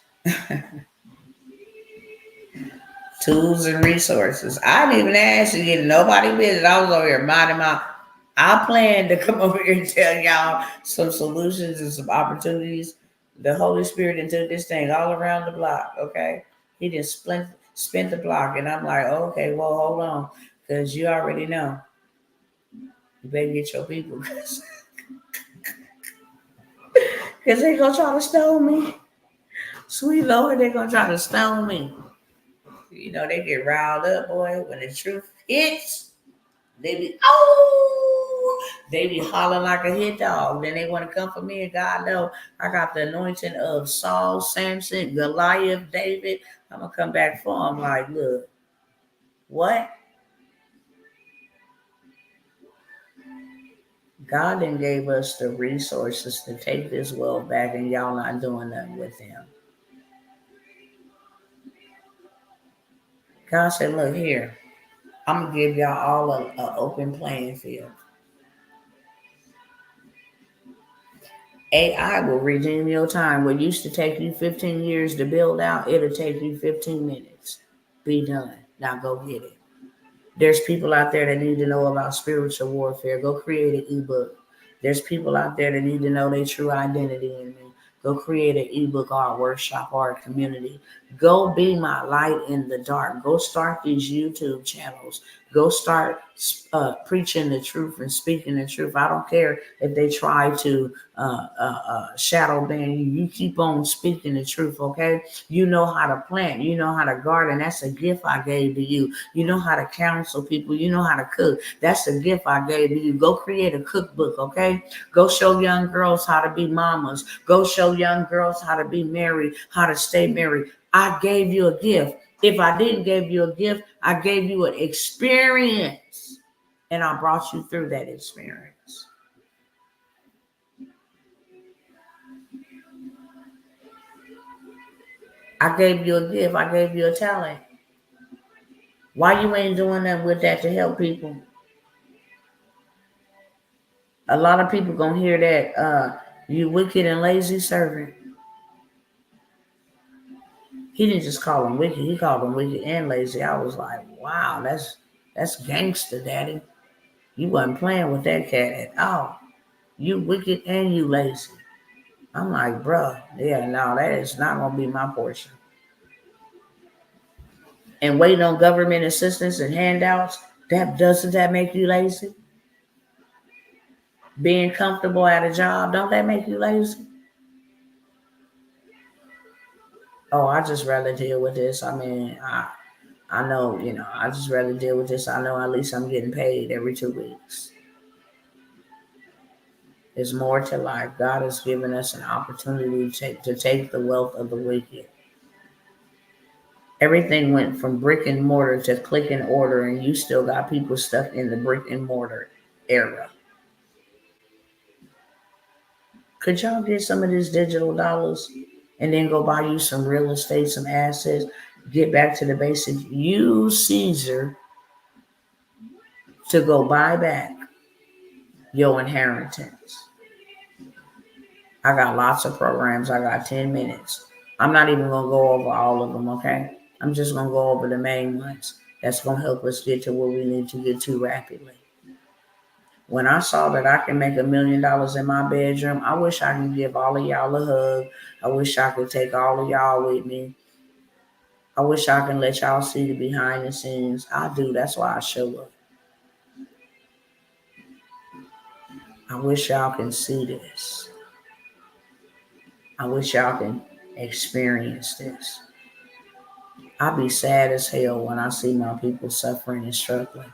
tools and resources. I didn't even ask you to get nobody business. I was over here minding my. I plan to come over here and tell y'all some solutions and some opportunities. The Holy Spirit done took this thing all around the block. Okay, He just spent the block, and I'm like, okay, well, hold on, because you already know. You better get your people, because they gonna try to stone me. Sweet Lord, they gonna try to stone me. You know, they get riled up, boy, when the truth hits. They be hollering like a hit dog. Then they want to come for me, and God know I got the anointing of Saul, Samson, Goliath, David. I'm gonna come back for them. Like, look, what? God then gave us the resources to take this wealth back, and y'all not doing nothing with them. God said, look here, I'm gonna give y'all all an open playing field. AI will redeem your time. What used to take you 15 years to build out, it'll take you 15 minutes. Be done. Now go get it. There's people out there that need to know about spiritual warfare. Go create an ebook. There's people out there that need to know their true identity in me. Go create an ebook or a workshop or a community. Go be my light in the dark. Go start these YouTube channels. Go start preaching the truth and speaking the truth. I don't care if they try to shadow ban you. You keep on speaking the truth, okay? You know how to plant. You know how to garden. That's a gift I gave to you. You know how to counsel people. You know how to cook. That's a gift I gave to you. Go create a cookbook, okay? Go show young girls how to be mamas. Go show young girls how to be married, how to stay married. I gave you a gift. If I didn't give you a gift, I gave you an experience, and I brought you through that experience. I gave you a gift. I gave you a talent. Why you ain't doing that with that to help people? A lot of people gonna hear that you wicked and lazy servant. He didn't just call him wicked, he called him wicked and lazy. I was like, wow, that's gangster, daddy. You wasn't playing with that cat at all. You wicked and you lazy. I'm like, bruh, yeah, no, that is not gonna be my portion. And waiting on government assistance and handouts, that make you lazy? Being comfortable at a job, don't that make you lazy? Oh, I just rather deal with this. I mean, I know, I just rather deal with this. I know at least I'm getting paid every 2 weeks. There's more to life. God has given us an opportunity to take the wealth of the wicked. Everything went from brick and mortar to click and order, and you still got people stuck in the brick and mortar era. Could y'all get some of these digital dollars and then go buy you some real estate, some assets, get back to the basics? Use Caesar to go buy back your inheritance. I got lots of programs. I got 10 minutes. I'm not even going to go over all of them, okay? I'm just going to go over the main ones. That's going to help us get to where we need to get to rapidly. When I saw that I can make $1 million in my bedroom, I wish I could give all of y'all a hug. I wish I could take all of y'all with me. I wish I can let y'all see the behind the scenes. I do. That's why I show up. I wish y'all can see this. I wish y'all can experience this. I be sad as hell when I see my people suffering and struggling.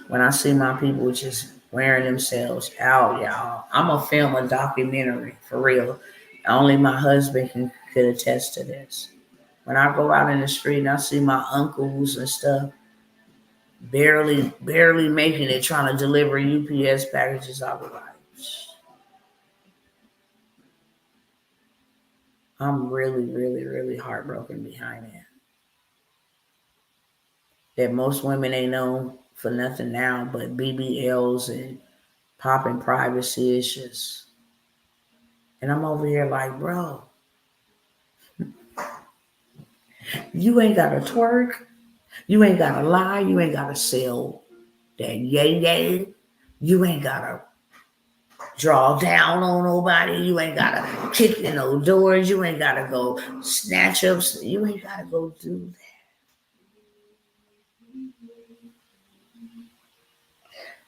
When I see my people just wearing themselves out, y'all. I'm gonna film a documentary for real. Only my husband could attest to this. When I go out in the street and I see my uncles and stuff barely making it, trying to deliver UPS packages, I'll be like, I'm really heartbroken behind that. That most women ain't known for nothing now but BBLs and popping privacy issues. And I'm over here like, bro, you ain't gotta twerk, you ain't gotta lie, you ain't gotta sell that yay. You ain't gotta draw down on nobody. You ain't gotta kick in no doors. You ain't gotta go snatch ups. You ain't gotta go do that.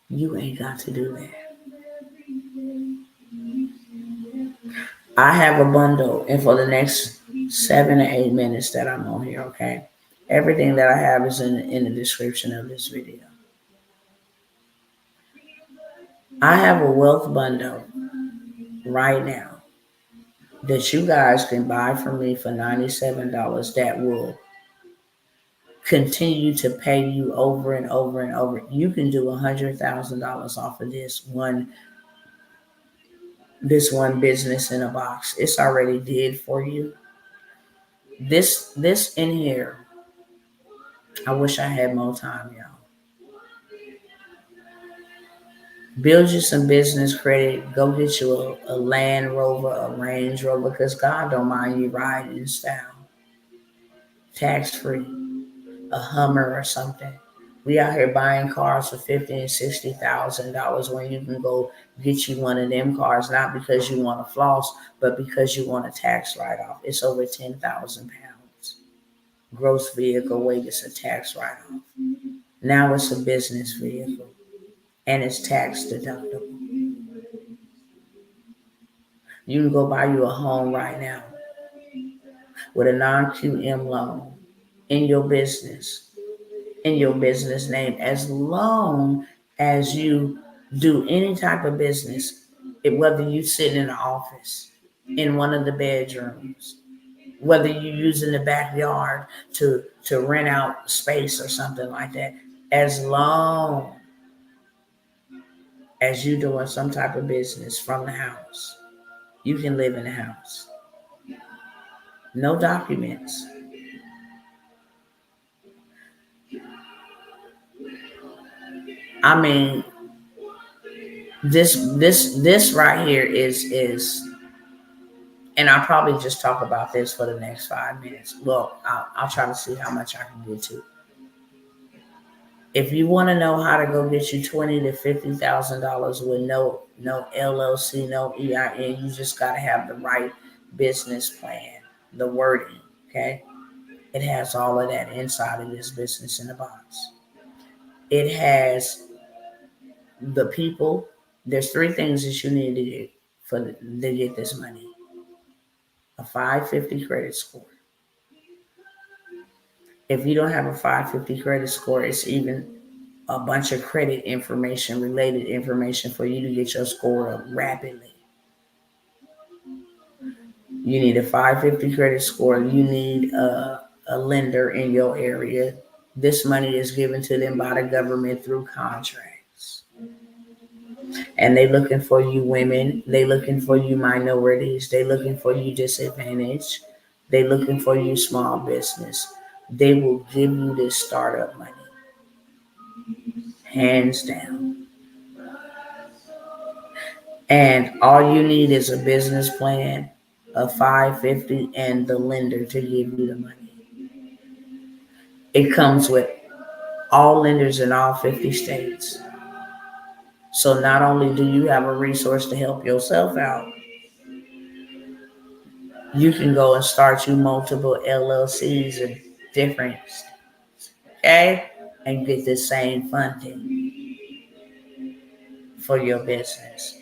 You ain't got to do that. I have a bundle, and for the next 7 to 8 minutes that I'm on here, okay? Everything that I have is in the description of this video. I have a wealth bundle right now that you guys can buy from me for $97 that will continue to pay you over and over and over. You can do $100,000 off of this one business in a box. It's already did for you. This in here, I wish I had more time, y'all. Build you some business credit. Go get you a Land Rover, a Range Rover, because God don't mind you riding in style. Tax free. A Hummer or something. We out here buying cars for $50,000 and $60,000 when you can go get you one of them cars, not because you want to floss, but because you want a tax write-off. It's over 10,000 pounds. Gross vehicle weight is a tax write-off. Now it's a business vehicle and it's tax deductible. You can go buy you a home right now with a non-QM loan in your business name, as long as you do any type of business, whether you sit in the office, in one of the bedrooms, whether you use in the backyard to rent out space or something like that, as long as you doing some type of business from the house, you can live in the house. No documents. I mean, this right here is and I'll probably just talk about this for the next 5 minutes. Well, I'll try to see how much I can get to. If you want to know how to go get you $20,000 to $50,000 with no LLC, no EIN, you just got to have the right business plan, the wording. Okay, it has all of that inside of this business in the box. It has the people. There's three things that you need to get to get this money: a 550 credit score. If you don't have a 550 credit score, it's even a bunch of credit information, related information for you to get your score up rapidly. You need a 550 credit score. You need a lender in your area. This money is given to them by the government through contracts. And they looking for you women. They looking for you minorities. They looking for you disadvantaged. They looking for you small business. They will give you this startup money. Hands down. And all you need is a business plan, a 550, and the lender to give you the money. It comes with all lenders in all 50 states. So not only do you have a resource to help yourself out, you can go and start you multiple LLCs and different, okay, and get the same funding for your business.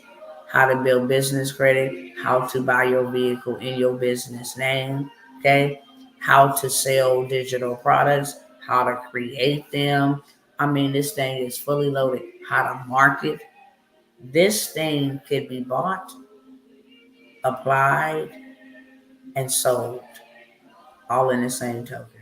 How to build business credit, how to buy your vehicle in your business name, Okay, how to sell digital products, how to create them. I mean, this thing is fully loaded. How to market. This thing could be bought, applied, and sold all in the same token.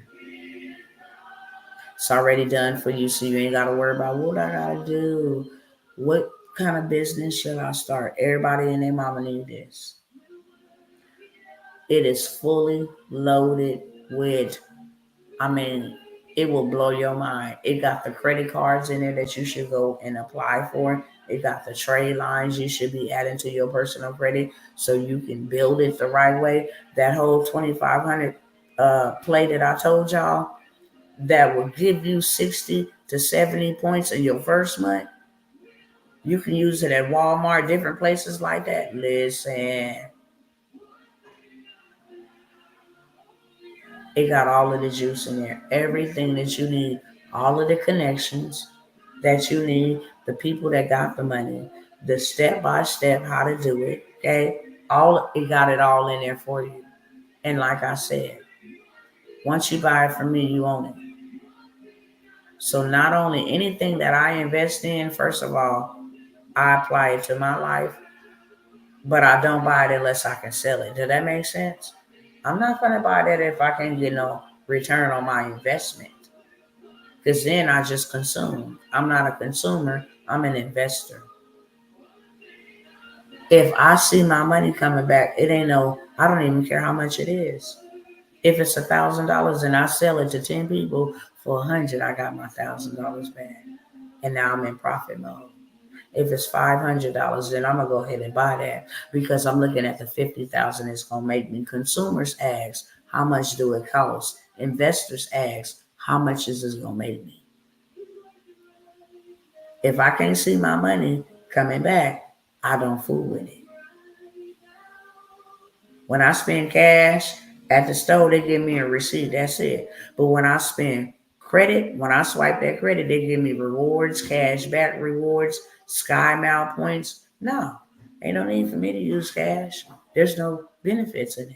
It's already done for you, so you ain't got to worry about what I got to do. What kind of business should I start? Everybody and their mama need this. It is fully loaded with, I mean, it will blow your mind. It got the credit cards in there that you should go and apply for. It got the trade lines you should be adding to your personal credit so you can build it the right way. That whole 2,500 play that I told y'all that will give you 60 to 70 points in your first month. You can use it at Walmart, different places like that. Listen, it got all of the juice in there. Everything that you need, all of the connections that you need, the people that got the money, the step by step how to do it. Okay, it got it all in there for you. And like I said, once you buy it from me, you own it. So not only anything that I invest in, first of all, I apply it to my life, but I don't buy it unless I can sell it. Does that make sense? I'm not going to buy that if I can't get no return on my investment, because then I just consume. I'm not a consumer. I'm an investor. If I see my money coming back, I don't even care how much it is. If it's $1,000 and I sell it to 10 people for 100, I got my $1,000 back. And now I'm in profit mode. If it's $500, then I'm gonna go ahead and buy that because I'm looking at the 50,000 it's gonna make me. Consumers ask, how much do it cost? Investors ask, how much is this gonna make me? If I can't see my money coming back, I don't fool with it. When I spend cash at the store, they give me a receipt. That's it. But when I spend credit, when I swipe that credit, they give me rewards, cash back rewards, Sky Mile points. No, ain't no need for me to use cash. There's no benefits in it.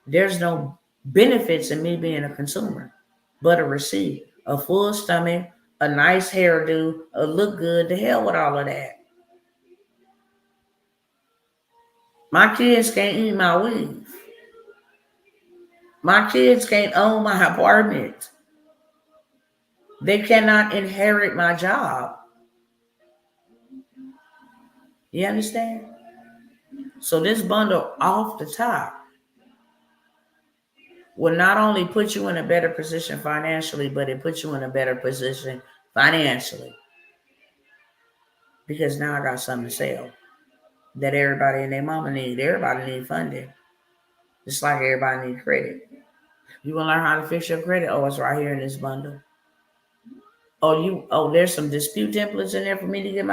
There's no benefits in me being a consumer, but a receipt, a full stomach, a nice hairdo, a look good. To hell with all of that. My kids can't eat my weave. My kids can't own my apartment. They cannot inherit my job. You understand? So this bundle off the top will not only put you in a better position financially, but it puts you in a better position financially. Because now I got something to sell that everybody and their mama need. Everybody need funding. Just like everybody need credit. You want to learn how to fix your credit? Oh, it's right here in this bundle. There's some dispute templates in there for me to get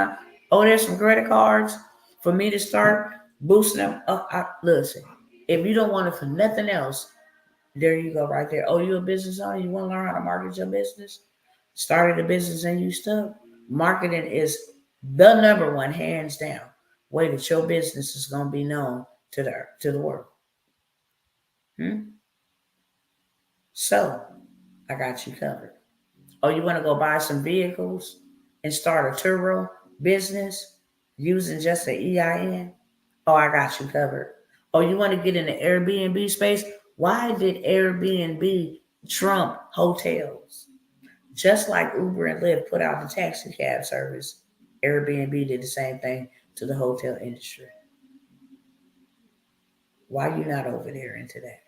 there's some credit cards for me to start boosting them up. Listen, if you don't want it for nothing else, there you go right there. Oh, you a business owner? You want to learn how to market your business? Started a business and you stuck. Marketing is the number one, hands down, way that your business is going to be known to the world. So, I got you covered. Oh, you want to go buy some vehicles and start a Turo business using just an EIN? Oh, I got you covered. Oh, you want to get in the Airbnb space? Why did Airbnb trump hotels? Just like Uber and Lyft put out the taxi cab service, Airbnb did the same thing to the hotel industry. Why you not over there into that?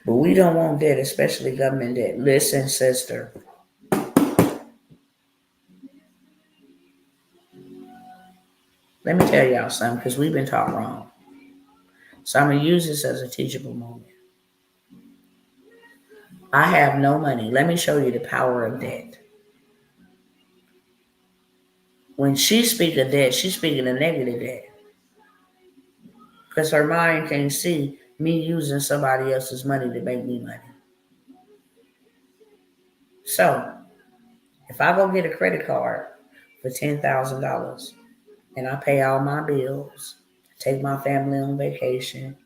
But we don't want debt, especially government debt. Listen, sister. Let me tell y'all something, because we've been taught wrong. So I'm going to use this as a teachable moment. I have no money. Let me show you the power of debt. When she speaks of debt, she's speaking of negative debt. Because her mind can't see me using somebody else's money to make me money. So if I go get a credit card for $10,000 and I pay all my bills, take my family on vacation,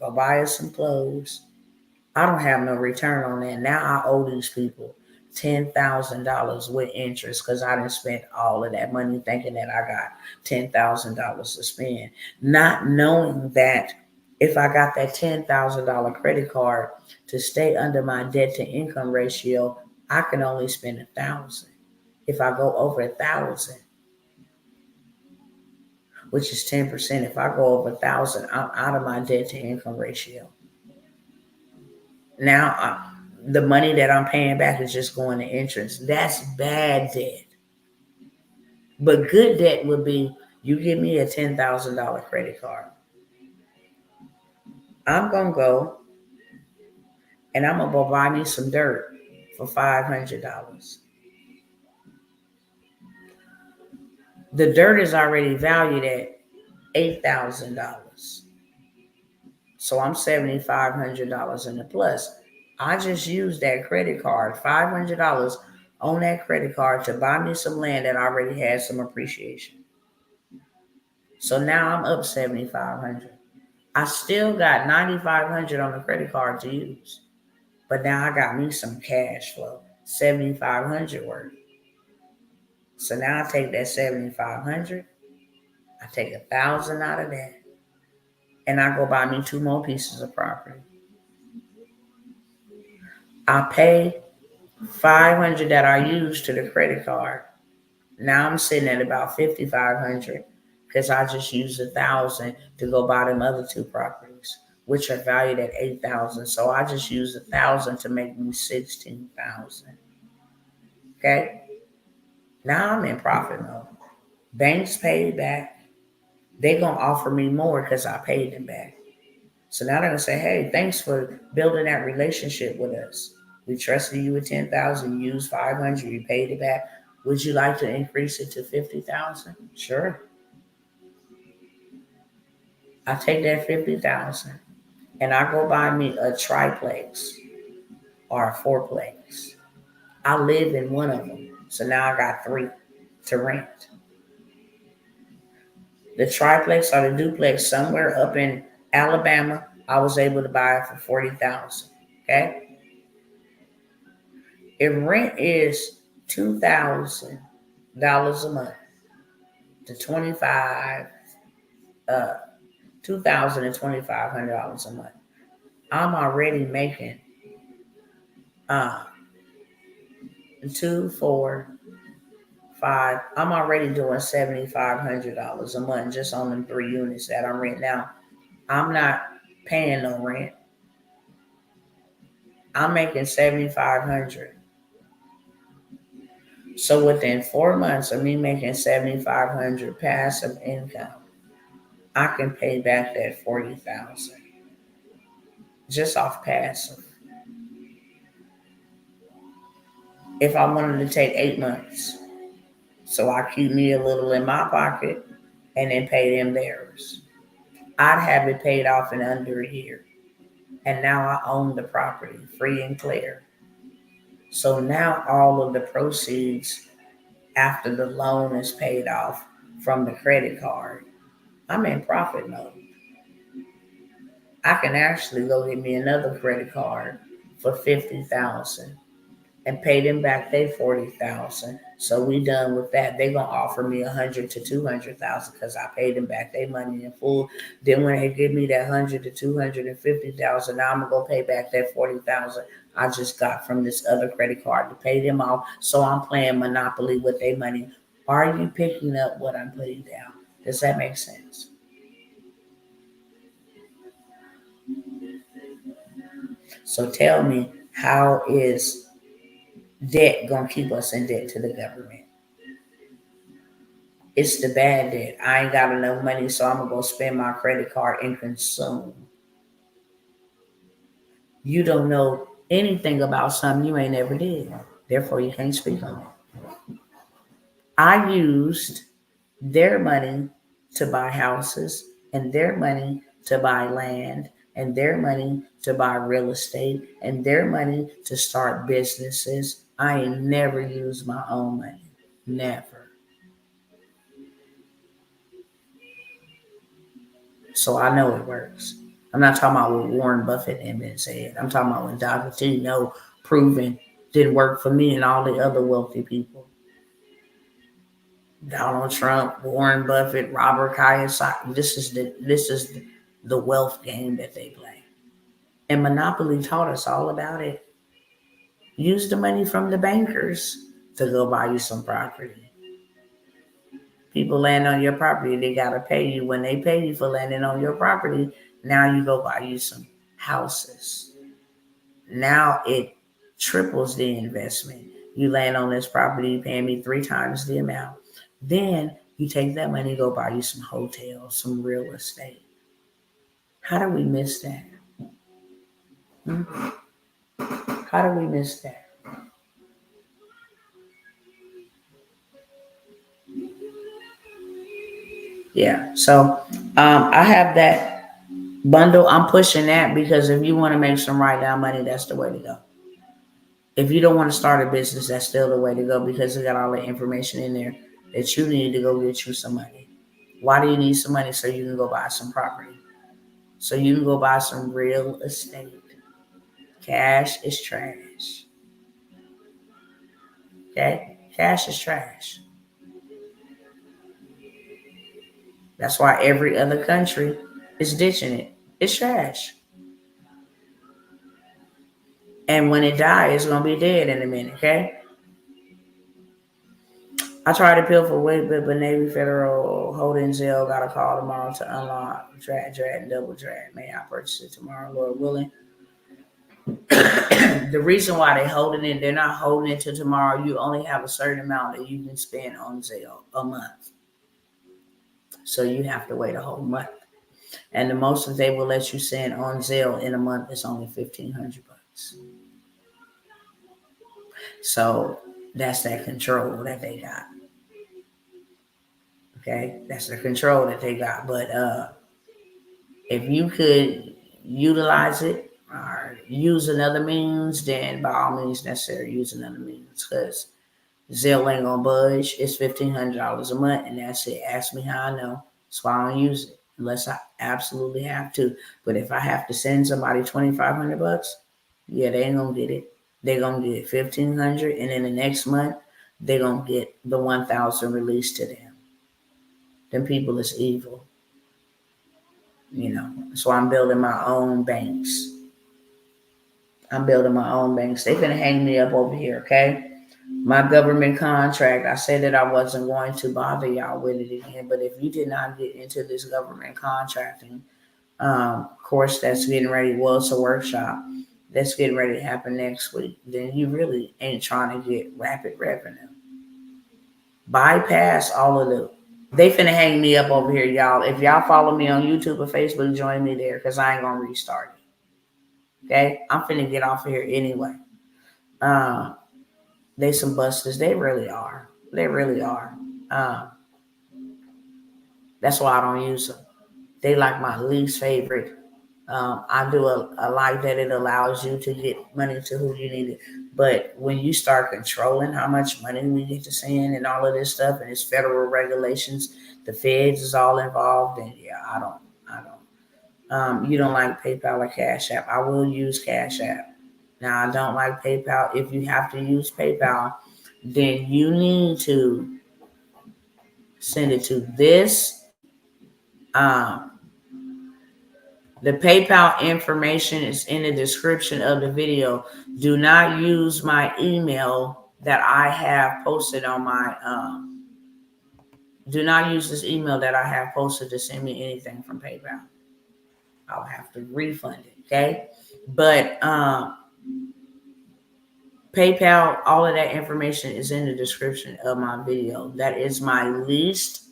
go buy us some clothes. I don't have no return on that. Now I owe these people $10,000 with interest because I didn't spend all of that money thinking that I got $10,000 to spend, not knowing that if I got that $10,000 credit card to stay under my debt to income ratio, I can only spend $1,000. If I go over $1,000, which is 10%, if I go over $1,000, I'm out of my debt to income ratio. Now, the money that I'm paying back is just going to interest. That's bad debt. But good debt would be you give me a $10,000 credit card. I'm going to go and I'm going to go buy me some dirt for $500. The dirt is already valued at $8,000. So I'm $7,500 in the plus. I just used that credit card, $500 on that credit card to buy me some land that already has some appreciation. So now I'm up $7,500. I still got $9,500 on the credit card to use. But now I got me some cash flow, $7,500 worth. So now I take that $7,500, I take $1,000 out of that, and I go buy me 2 more pieces of property. I pay $500 that I used to the credit card. Now I'm sitting at about $5,500 because I just used $1,000 to go buy them other 2 properties, which are valued at $8,000. So I just used $1,000 to make me $16,000. Okay. Now I'm in profit mode. Banks paid back. They're gonna offer me more because I paid them back. So now they're gonna say, "Hey, thanks for building that relationship with us. We trusted you with 10,000. You used 500. You paid it back. Would you like to increase it to 50,000? Sure." I take that 50,000 and I go buy me a triplex or a fourplex. I live in one of them, so now I got 3 to rent. The triplex or the duplex somewhere up in Alabama, I was able to buy it for 40,000. Okay, if rent is $2,000 a month to $2,000 and $2,500 a month, I'm already making 2, 4, 5. I'm already doing $7,500 a month just on them 3 units that I'm renting out. I'm not paying no rent. I'm making $7,500. So within 4 months of me making $7,500 passive income, I can pay back that $40,000 just off passive. If I wanted to take 8 months, so I keep me a little in my pocket and then pay them theirs, I'd have it paid off in under a year. And now I own the property free and clear. So now all of the proceeds after the loan is paid off from the credit card, I'm in profit mode. I can actually go get me another credit card for $50,000 and pay them back their $40,000. So we done with that. They gonna offer me $100,000 to $200,000 because I paid them back their money in full. Then when they give me that $100,000 to $250,000, now I'm gonna go pay back that $40,000 I just got from this other credit card to pay them off. So I'm playing Monopoly with their money. Are you picking up what I'm putting down? Does that make sense? So tell me, how is debt gonna keep us in debt to the government? It's the bad debt. I ain't got enough money, so I'm gonna go spend my credit card and consume. You don't know anything about something you ain't ever did. Therefore, you can't speak on it. I used their money to buy houses and their money to buy land and their money to buy real estate and their money to start businesses. I ain't never used my own money. Never. So I know it works. I'm not talking about what Warren Buffett and been said. I'm talking about when Dr. T know proven didn't work for me and all the other wealthy people. Donald Trump, Warren Buffett, Robert Kiyosaki. This is the wealth game that they play. And Monopoly taught us all about it. Use the money from the bankers to go buy you some property. People land on your property, they gotta pay you. When they pay you for landing on your property, now you go buy you some houses. Now it triples the investment. You land on this property, you pay me 3 times the amount. Then you take that money, go buy you some hotels, some real estate. How do we miss that? Hmm? How do we miss that? Yeah. So I have that bundle. I'm pushing that because if you want to make some write down money, that's the way to go. If you don't want to start a business, that's still the way to go because it got all the information in there that you need to go get you some money. Why do you need some money? So you can go buy some property. So you can go buy some real estate. Cash is trash. Okay? Cash is trash. That's why every other country is ditching it. It's trash. And when it dies, it's gonna be dead in a minute, okay? I tried to appeal for weight, but Navy Federal Holding Zell got a call tomorrow to unlock Drat, and Double Drat. May I purchase it tomorrow, Lord willing? The reason why they're holding it, they're not holding it till tomorrow. You only have a certain amount that you can spend on Zelle a month. So you have to wait a whole month. And the most that they will let you send on Zelle in a month is only $1,500. So that's that control that they got. Okay, that's the control that they got. But if you could utilize it or use another means, then by all means necessary, use another means because Zelle ain't gonna budge. It's $1,500 a month, and that's it. Ask me how I know. That's why I don't use it unless I absolutely have to. But if I have to send somebody $2,500, yeah, they ain't gonna get it. They're gonna get 1,500, and then the next month they're gonna get the 1,000 released to them. Them people is evil, you know. So I'm building my own banks. I'm building my own banks. They finna hang me up over here, okay? My government contract, I said that I wasn't going to bother y'all with it again, but if you did not get into this government contracting course that's getting ready, well, it's a workshop that's getting ready to happen next week, then you really ain't trying to get rapid revenue. Bypass all of the. They finna hang me up over here, y'all. If y'all follow me on YouTube or Facebook, join me there because I ain't gonna restart it. Okay, I'm finna get off of here anyway. Uh, they some busters. They really are. They really are. Um, that's why I don't use them. They like my least favorite. I do a like that it allows you to get money to who you need it. But when you start controlling how much money we get to send and all of this stuff, and it's federal regulations, the feds is all involved, and yeah, I don't. You don't like PayPal or Cash App? I will use Cash App. Now I don't like PayPal. If you have to use PayPal, then you need to send it to this. Um, The PayPal information is in the description of the video. Do not use my email that I have posted on my. Do not use this email that I have posted to send me anything from PayPal. I'll have to refund it. Okay, but PayPal, all of that information is in the description of my video. That is my least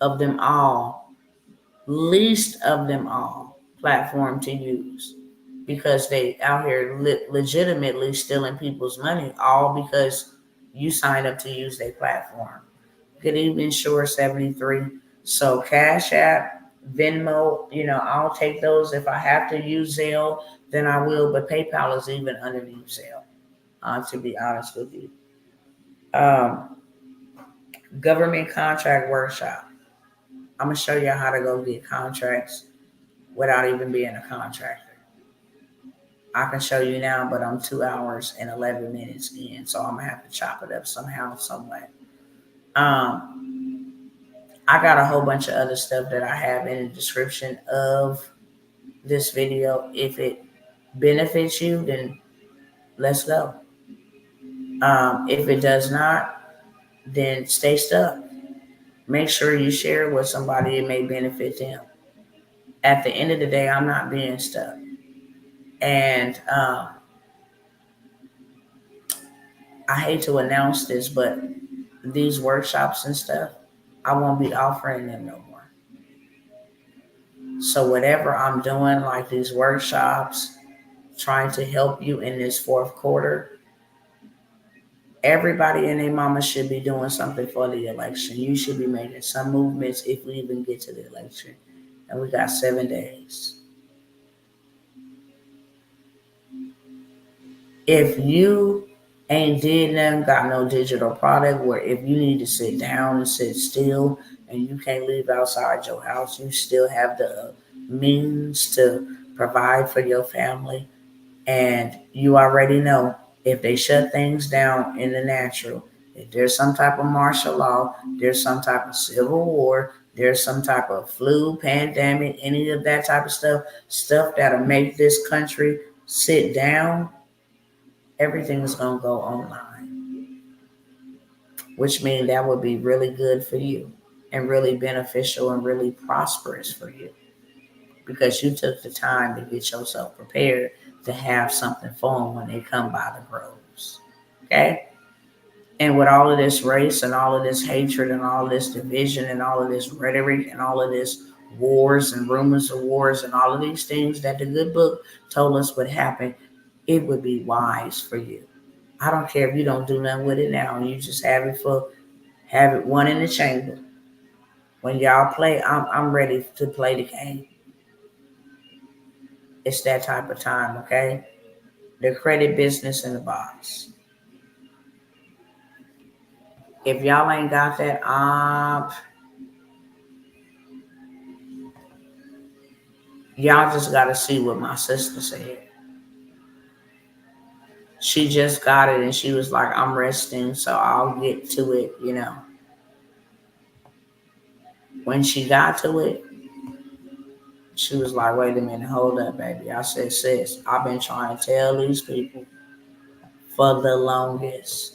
of them all platform to use because they out here legitimately stealing people's money all because you signed up to use their platform. Good evening, Shore 73. So Cash App, Venmo, I'll take those. If I have to use Zelle, then I will, but PayPal is even underneath Zelle, to be honest with you. Um, Government contract workshop. I'm gonna show you how to go get contracts without even being a contractor. I can show you now, but I'm 2 hours and 11 minutes in, so I'm gonna have to chop it up somehow, some way. I got a whole bunch of other stuff that I have in the description of this video. If it benefits you, then let's go. If it does not, then stay stuck. Make sure you share it with somebody it may benefit them. At the end of the day, I'm not being stuck. And I hate to announce this, but these workshops and stuff, I won't be offering them no more. So whatever I'm doing, like these workshops, trying to help you in this fourth quarter, everybody and their mama should be doing something for the election. You should be making some movements if we even get to the election. And we got 7 days. If you ain't did nothing, got no digital product, where if you need to sit down and sit still and you can't leave outside your house, you still have the means to provide for your family. And you already know if they shut things down in the natural, if there's some type of martial law, there's some type of civil war, there's some type of flu, pandemic, any of that type of stuff that'll make this country sit down, everything is going to go online, which means that would be really good for you and really beneficial and really prosperous for you because you took the time to get yourself prepared to have something for them when they come by the groves. Okay? And with all of this race and all of this hatred and all of this division and all of this rhetoric and all of this wars and rumors of wars and all of these things that the good book told us would happen, it would be wise for you. I don't care if you don't do nothing with it now and you just have it one in the chamber. When y'all play, I'm ready to play the game. It's that type of time, okay? The credit business in the box. If y'all ain't got that, y'all just got to see what my sister said. She just got it and she was like, I'm resting, so I'll get to it, When she got to it, she was like, wait a minute, hold up, baby. I said, sis, I've been trying to tell these people for the longest.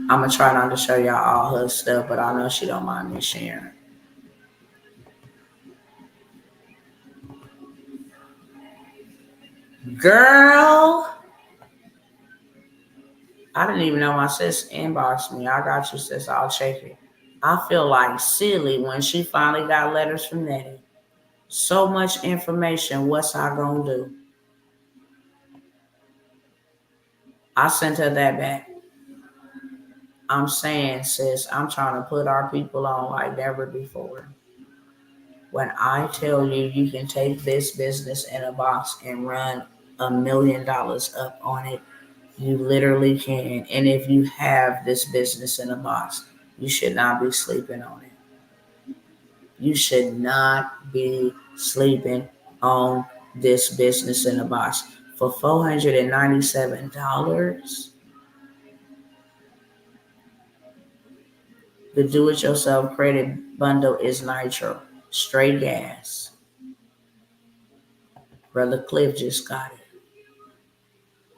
I'm going to try not to show y'all all her stuff, but I know she don't mind me sharing. Girl, I didn't even know my sis inboxed me. I got you, sis. I'll check it. I feel like silly when she finally got letters from Nettie. So much information. What's I gonna do? I sent her that back. I'm saying, sis, I'm trying to put our people on like never before. When I tell you you can take this business in a box and run $1 million up on it, you literally can. And if you have this business in a box, you should not be sleeping on it. You should not be sleeping on this business in a box. For $497, the do-it-yourself credit bundle is nitro, straight gas. Brother Cliff just got it.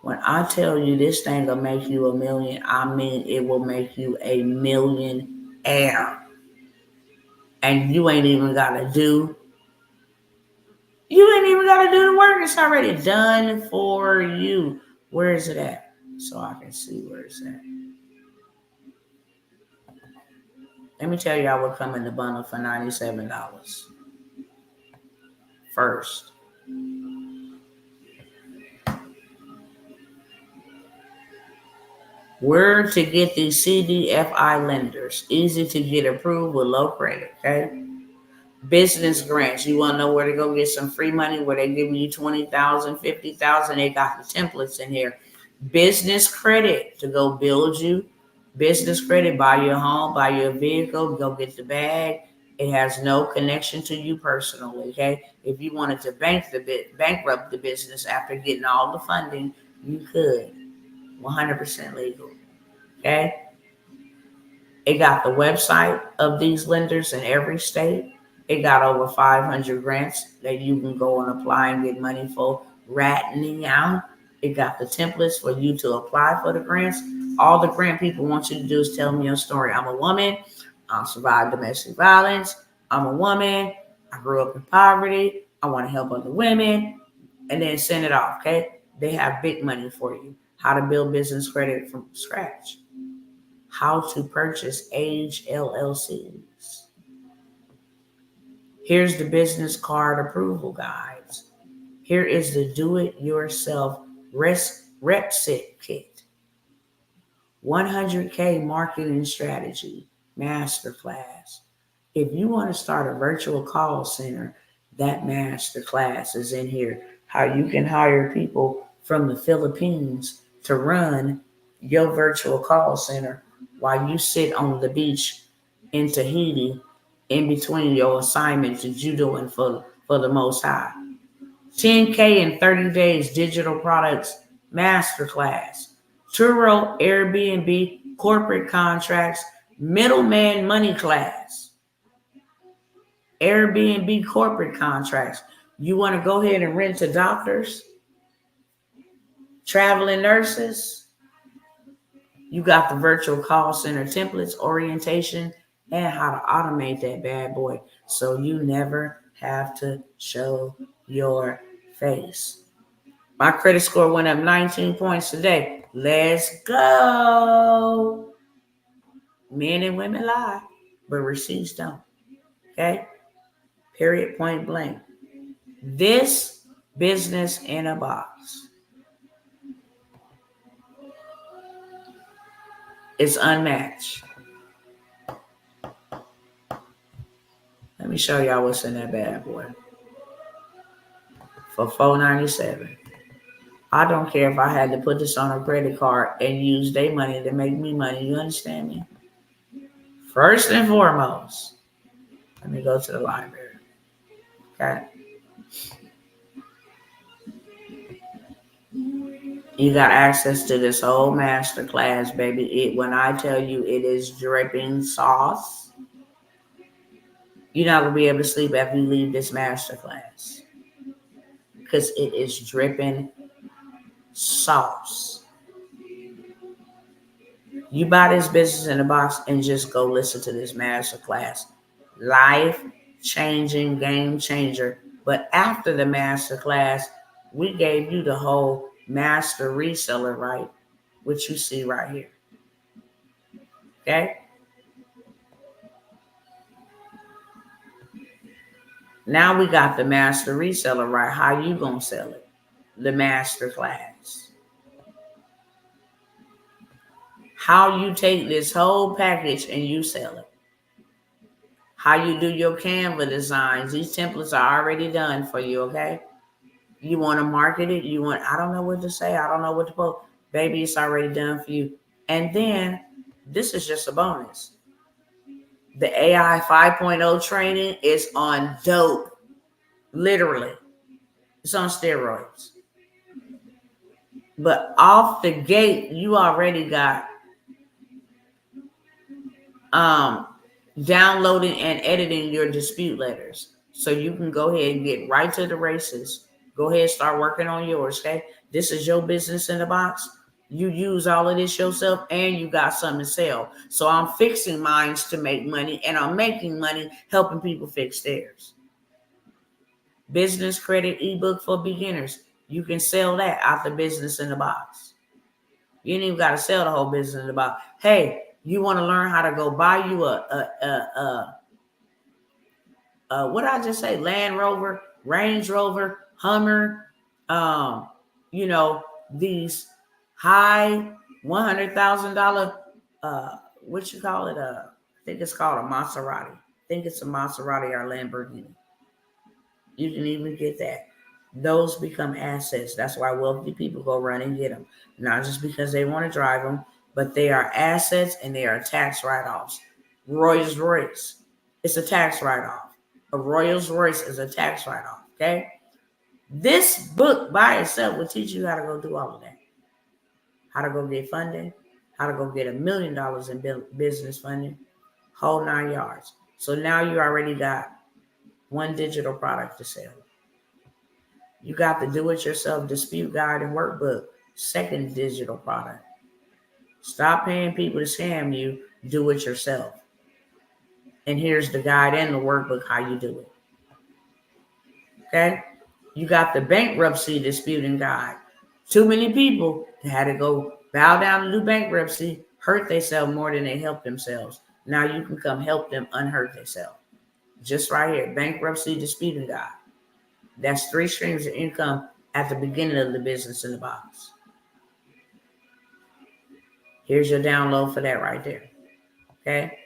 When I tell you this thing will make you $1 million, I mean it will make you a millionaire. And you ain't even gotta do the work. It's already done for you. Where is it at? So I can see where it's at. Let me tell y'all what come in the bundle for $97. First, where to get these CDFI lenders. Easy to get approved with low credit, okay? Business grants. You want to know where to go get some free money where they giving you $20,000, $50,000. They got the templates in here. Business credit to go build you Business credit, buy your home, buy your vehicle, go get the bag. It has no connection to you personally, okay? If you wanted to bankrupt the business after getting all the funding, you could. 100% legal, okay? It got the website of these lenders in every state. It got over 500 grants that you can go and apply and get money for right now. It got the templates for you to apply for the grants. All the grant people want you to do is tell me your story. I'm a woman. I survived domestic violence. I'm a woman. I grew up in poverty. I want to help other women. And then send it off, okay? They have big money for you. How to build business credit from scratch. How to purchase age LLCs. Here's the business card approval guides. Here is the do-it-yourself rep kit. 100K marketing strategy masterclass. If you want to start a virtual call center, that masterclass is in here. How you can hire people from the Philippines to run your virtual call center while you sit on the beach in Tahiti in between your assignments that you're doing for the Most High. 10K in 30 days digital products masterclass. Turo, Airbnb, corporate contracts, middleman money class. Airbnb corporate contracts. You want to go ahead and rent to doctors, traveling nurses. You got the virtual call center templates, orientation, and how to automate that bad boy so you never have to show your face. My credit score went up 19 points today. Let's go. Men and women lie, but receipts don't. Okay? Period, point blank. This business in a box is unmatched. Let me show y'all what's in that bad boy. For $4.97. I don't care if I had to put this on a credit card and use their money to make me money. You understand me? First and foremost, let me go to the library. Okay? You got access to this whole master class, baby. When I tell you it is dripping sauce, you're not going to be able to sleep after you leave this master class. Because it is dripping sauce. You buy this business in a box and just go listen to this master class. Life-changing, game changer. But after the master class, we gave you the whole master reseller, right? Which you see right here. Okay? Now we got the master reseller, right? How you gonna sell it? The master class. How you take this whole package and you sell it. How you do your Canva designs. These templates are already done for you, okay? You want to market it. I don't know what to say. I don't know what to post. Baby, it's already done for you. And then this is just a bonus. The AI 5.0 training is on dope. Literally. It's on steroids. But off the gate, you already got downloading and editing your dispute letters. So you can go ahead and get right to the races. Go ahead and start working on yours, okay? This is your business in the box. You use all of this yourself and you got something to sell. So I'm fixing mine to make money and I'm making money helping people fix theirs. Business credit ebook for beginners. You can sell that out the business in the box. You ain't even got to sell the whole business in the box. Hey, you want to learn how to go buy you what did I just say? Land Rover, Range Rover, Hummer, these high $100,000, what you call it? I think it's called a Maserati. I think it's a Maserati or Lamborghini. You can even get that. Those become assets. That's why wealthy people go run and get them. Not just because they want to drive them. but they are assets and they are tax write-offs. Rolls Royce, it's a tax write-off. A Rolls Royce is a tax write-off, okay? This book by itself will teach you how to go do all of that. How to go get funding, how to go get $1 million in business funding, whole 9 yards. So now you already got one digital product to sell. You got the do-it-yourself dispute guide and workbook, second digital product. Stop paying people to scam you, do it yourself. And here's the guide and the workbook, how you do it. Okay? You got the bankruptcy disputing guide. Too many people had to go bow down and do bankruptcy, hurt themselves more than they help themselves. Now you can come help them unhurt themselves. Just right here, bankruptcy disputing guide. That's 3 streams of income at the beginning of the business in the box. Here's your download for that right there. Okay?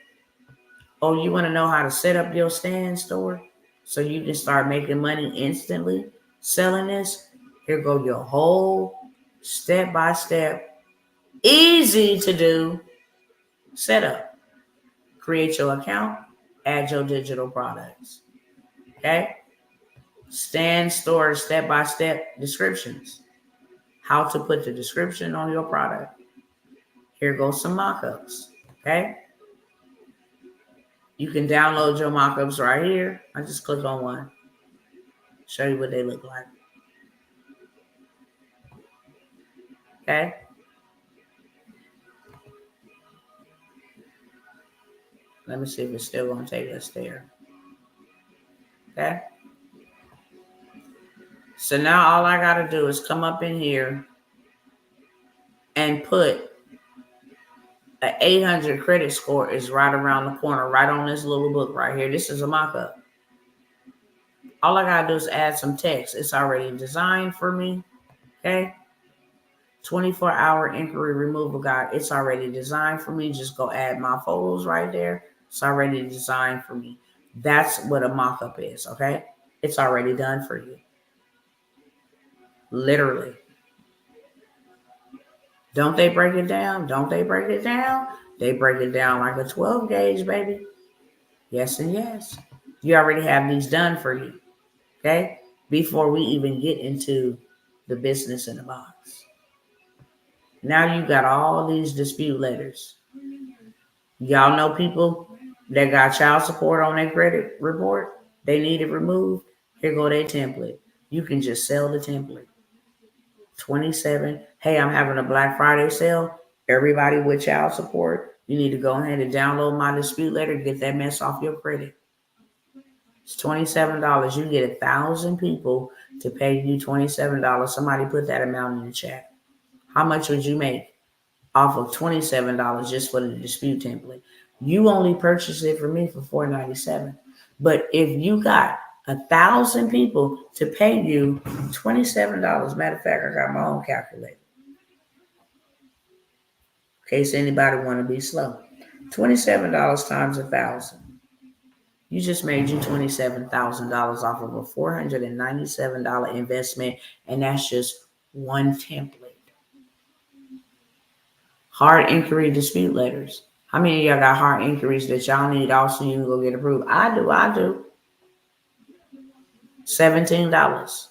Oh, you want to know how to set up your stand store so you can start making money instantly selling this? Here go your whole step-by-step, easy to do setup. Create your account, add your digital products. Okay? Stand store step-by-step descriptions. How to put the description on your product. Here goes some mock-ups. Okay? You can download your mock-ups right here. I just click on one. Show you what they look like. Okay? Let me see if it's still going to take us there. Okay? So now all I got to do is come up in here and put an 800 credit score is right around the corner, right on this little book right here. This is a mock-up. All I got to do is add some text. It's already designed for me. Okay? 24-hour inquiry removal guide. It's already designed for me. Just go add my photos right there. It's already designed for me. That's what a mock-up is, okay? It's already done for you. Literally. Don't they break it down? Don't they break it down? They break it down like a 12 gauge, baby. Yes and yes. You already have these done for you, okay? Before we even get into the business in the box. Now you got all these dispute letters. Y'all know people that got child support on their credit report. They need it removed. Here go their template. You can just sell the template. 27. Hey, I'm having a Black Friday sale. Everybody with child support, you need to go ahead and download my dispute letter. Get that mess off your credit. It's $27. You get 1,000 people to pay you $27. Somebody put that amount in the chat. How much would you make off of $27 just for the dispute template? You only purchased it for me for $4.97. But if you got 1,000 people to pay you $27, matter of fact, I got my own calculator. In case anybody want to be slow. $27 times 1,000. You just made you $27,000 off of a $497 investment, and that's just one template. Hard inquiry dispute letters. How many of y'all got hard inquiries that y'all need also you can go get approved? I do. $17.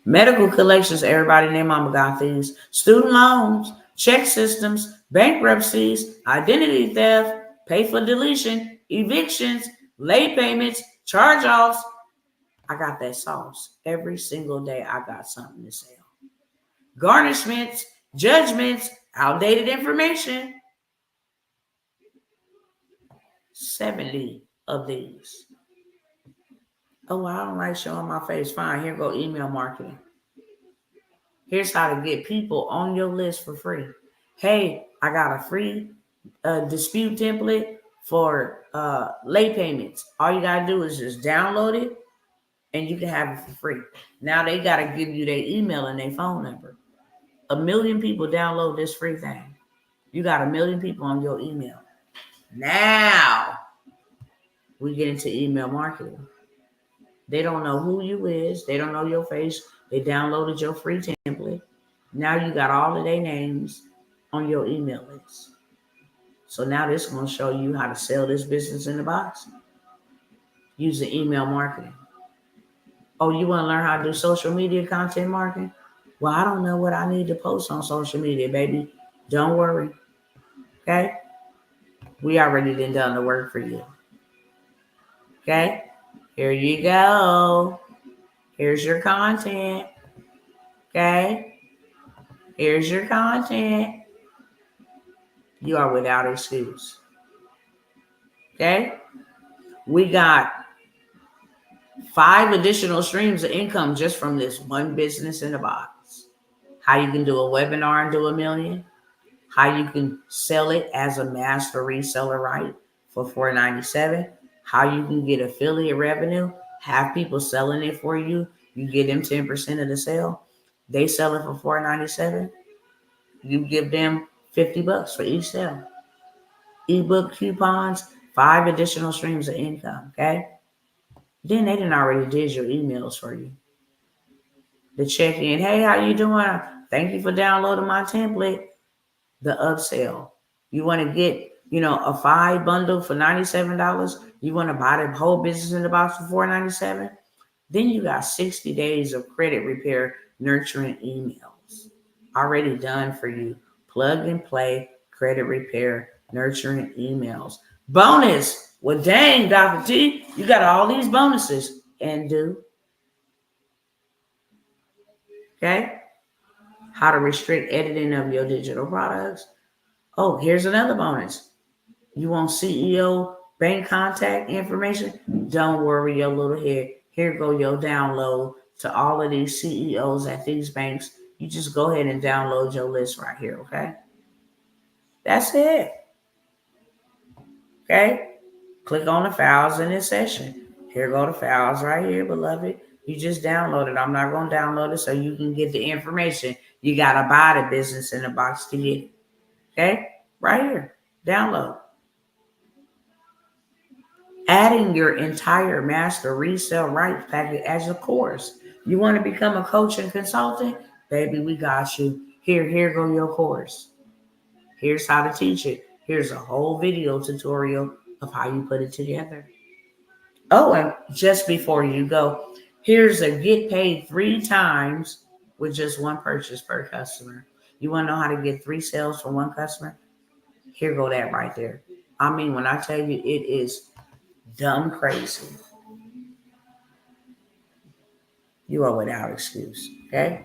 Medical collections, everybody and their mama got these. Student loans, check systems, bankruptcies, identity theft, pay for deletion, evictions, late payments, charge-offs. I got that sauce. Every single day I got something to sell. Garnishments, judgments, outdated information. 70 of these. Oh, I don't like showing my face. Fine, here go email marketing. Here's how to get people on your list for free. Hey, I got a free dispute template for late payments. All you got to do is just download it and you can have it for free. Now they got to give you their email and their phone number. 1 million people download this free thing. You got 1 million people on your email. Now we get into email marketing. They don't know who you is. They don't know your face. They downloaded your free template. Now you got all of their names. on your email list. So now this is going to show you how to sell this business in the box using email marketing. Oh, you want to learn how to do social media content marketing? Well, I don't know what I need to post on social media, baby. Don't worry. Okay? We already done the work for you. Okay? Here you go. Here's your content. Okay? Here's your content. You are without excuse. Okay? We got 5 additional streams of income just from this one business in a box. How you can do a webinar and do $1 million. How you can sell it as a master reseller, right? For $4.97. How you can get affiliate revenue. Have people selling it for you. You get them 10% of the sale. They sell it for $4.97. You give them $50 for each sale. Ebook coupons, 5 additional streams of income. Okay. Then they done already did your emails for you. The check-in, hey, how you doing? Thank you for downloading my template. The upsell. You want to get, a 5 bundle for $97. You want to buy the whole business in the box for $4.97. Then you got 60 days of credit repair nurturing emails already done for you. Plug and play credit repair nurturing emails. Bonus. Well, dang, Dr. T, you got all these bonuses and do. Okay? How to restrict editing of your digital products. Oh, here's another bonus. You want CEO bank contact information? Don't worry your little head. Here go your download to all of these CEOs at these banks. You just go ahead and download your list right here, okay? That's it. Okay? Click on the files in this session. Here go the files right here, beloved. You just download it. I'm not going to download it so you can get the information. You got to buy the business in the box to get it. Okay? Right here. Download. Adding your entire master resell rights packet as a course. You want to become a coach and consultant? Baby, we got you. Here go your course. Here's how to teach it. Here's a whole video tutorial of how you put it together. Oh, and just before you go, here's a get paid 3 times with just 1 purchase per customer. You want to know how to get 3 sales from 1 customer? Here go that right there. I mean, when I tell you it is dumb crazy. You are without excuse, okay?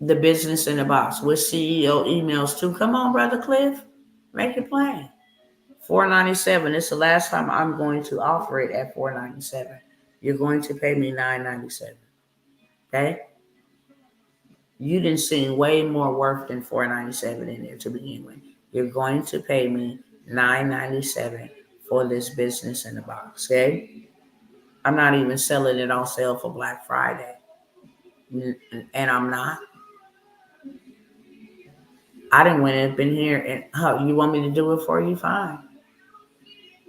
The business in the box with CEO emails too. Come on, Brother Cliff. Make it plain. $4.97. It's the last time I'm going to offer it at $4.97. You're going to pay me $9.97. Okay? You didn't see way more worth than $4.97 in there to begin with. You're going to pay me $9.97 for this business in the box. Okay? I'm not even selling it on sale for Black Friday. And I'm not. I didn't went up in here and you want me to do it for you? Fine.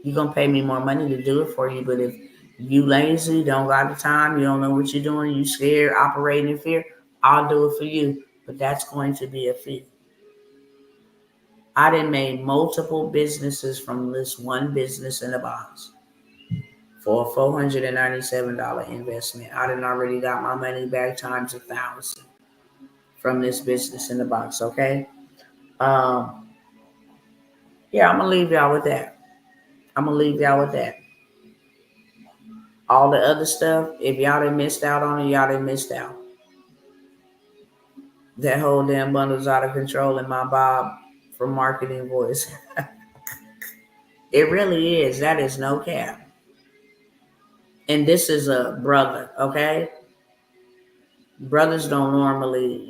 You're going to pay me more money to do it for you. But if you lazy, don't got the time, you don't know what you're doing, you scared, operating in fear, I'll do it for you. But that's going to be a fee. I done made multiple businesses from this one business in a box for a $497 investment. I done already got my money back times 1,000 from this business in the box, okay? Yeah, I'm going to leave y'all with that. All the other stuff, if y'all done missed out on it, y'all done missed out. That whole damn bundle's out of control in my Bob from Marketing voice. It really is. That is no cap. And this is a brother, okay? Brothers don't normally,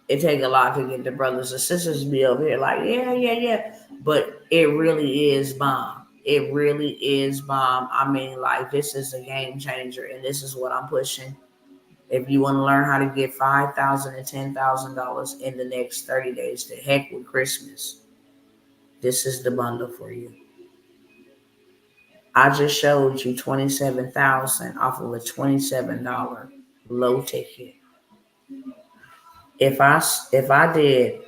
it take a lot to get the brothers and sisters to be over here like, yeah. But it really is bomb. It really is bomb. I mean, like, this is a game changer, and this is what I'm pushing. If you want to learn how to get $5,000 and $10,000 in the next 30 days, to heck with Christmas, this is the bundle for you. I just showed you $27,000 off of a $27 low ticket. If I did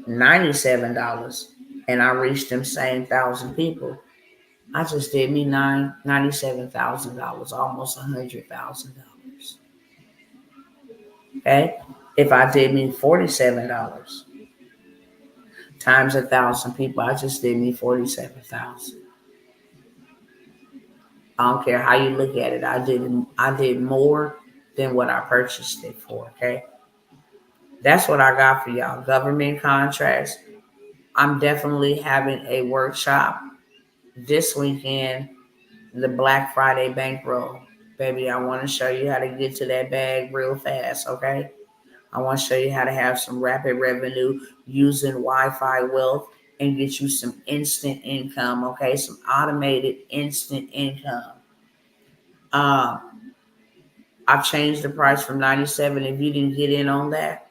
$97 and I reached them same 1,000 people, I just did me $97,000, almost $100,000. Okay, if I did me $47 times 1,000 people, I just did me 47,000. I don't care how you look at it. I did more than what I purchased it for. Okay, that's what I got for y'all. Government contracts. I'm definitely having a workshop this weekend. The Black Friday bankroll, baby. I want to show you how to get to that bag real fast. Okay, I want to show you how to have some rapid revenue using Wi-Fi wealth and get you some instant income. Okay, some automated instant income. Um, I've changed the price from 97. If you didn't get in on that,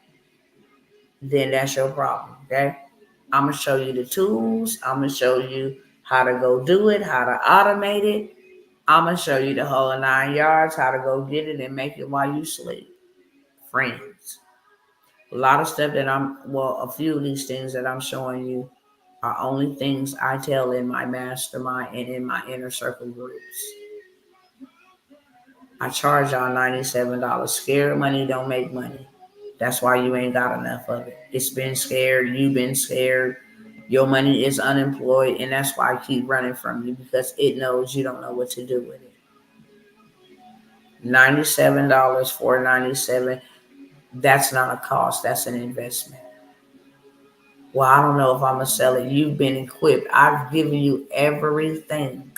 then that's your problem. Okay. I'm gonna show you the tools. I'm gonna show you how to go do it, how to automate it. I'm gonna show you the whole 9 yards, how to go get it and make it while you sleep. Friends. A lot of stuff a few of these things that I'm showing you are only things I tell in my mastermind and in my inner circle groups. I charge y'all $97. Scared money don't make money. That's why you ain't got enough of it. It's been scared. You've been scared. Your money is unemployed. And that's why I keep running from you, because it knows you don't know what to do with it. $97 for 97. That's not a cost. That's an investment. Well, I don't know if I'm going to sell it. You've been equipped. I've given you everything.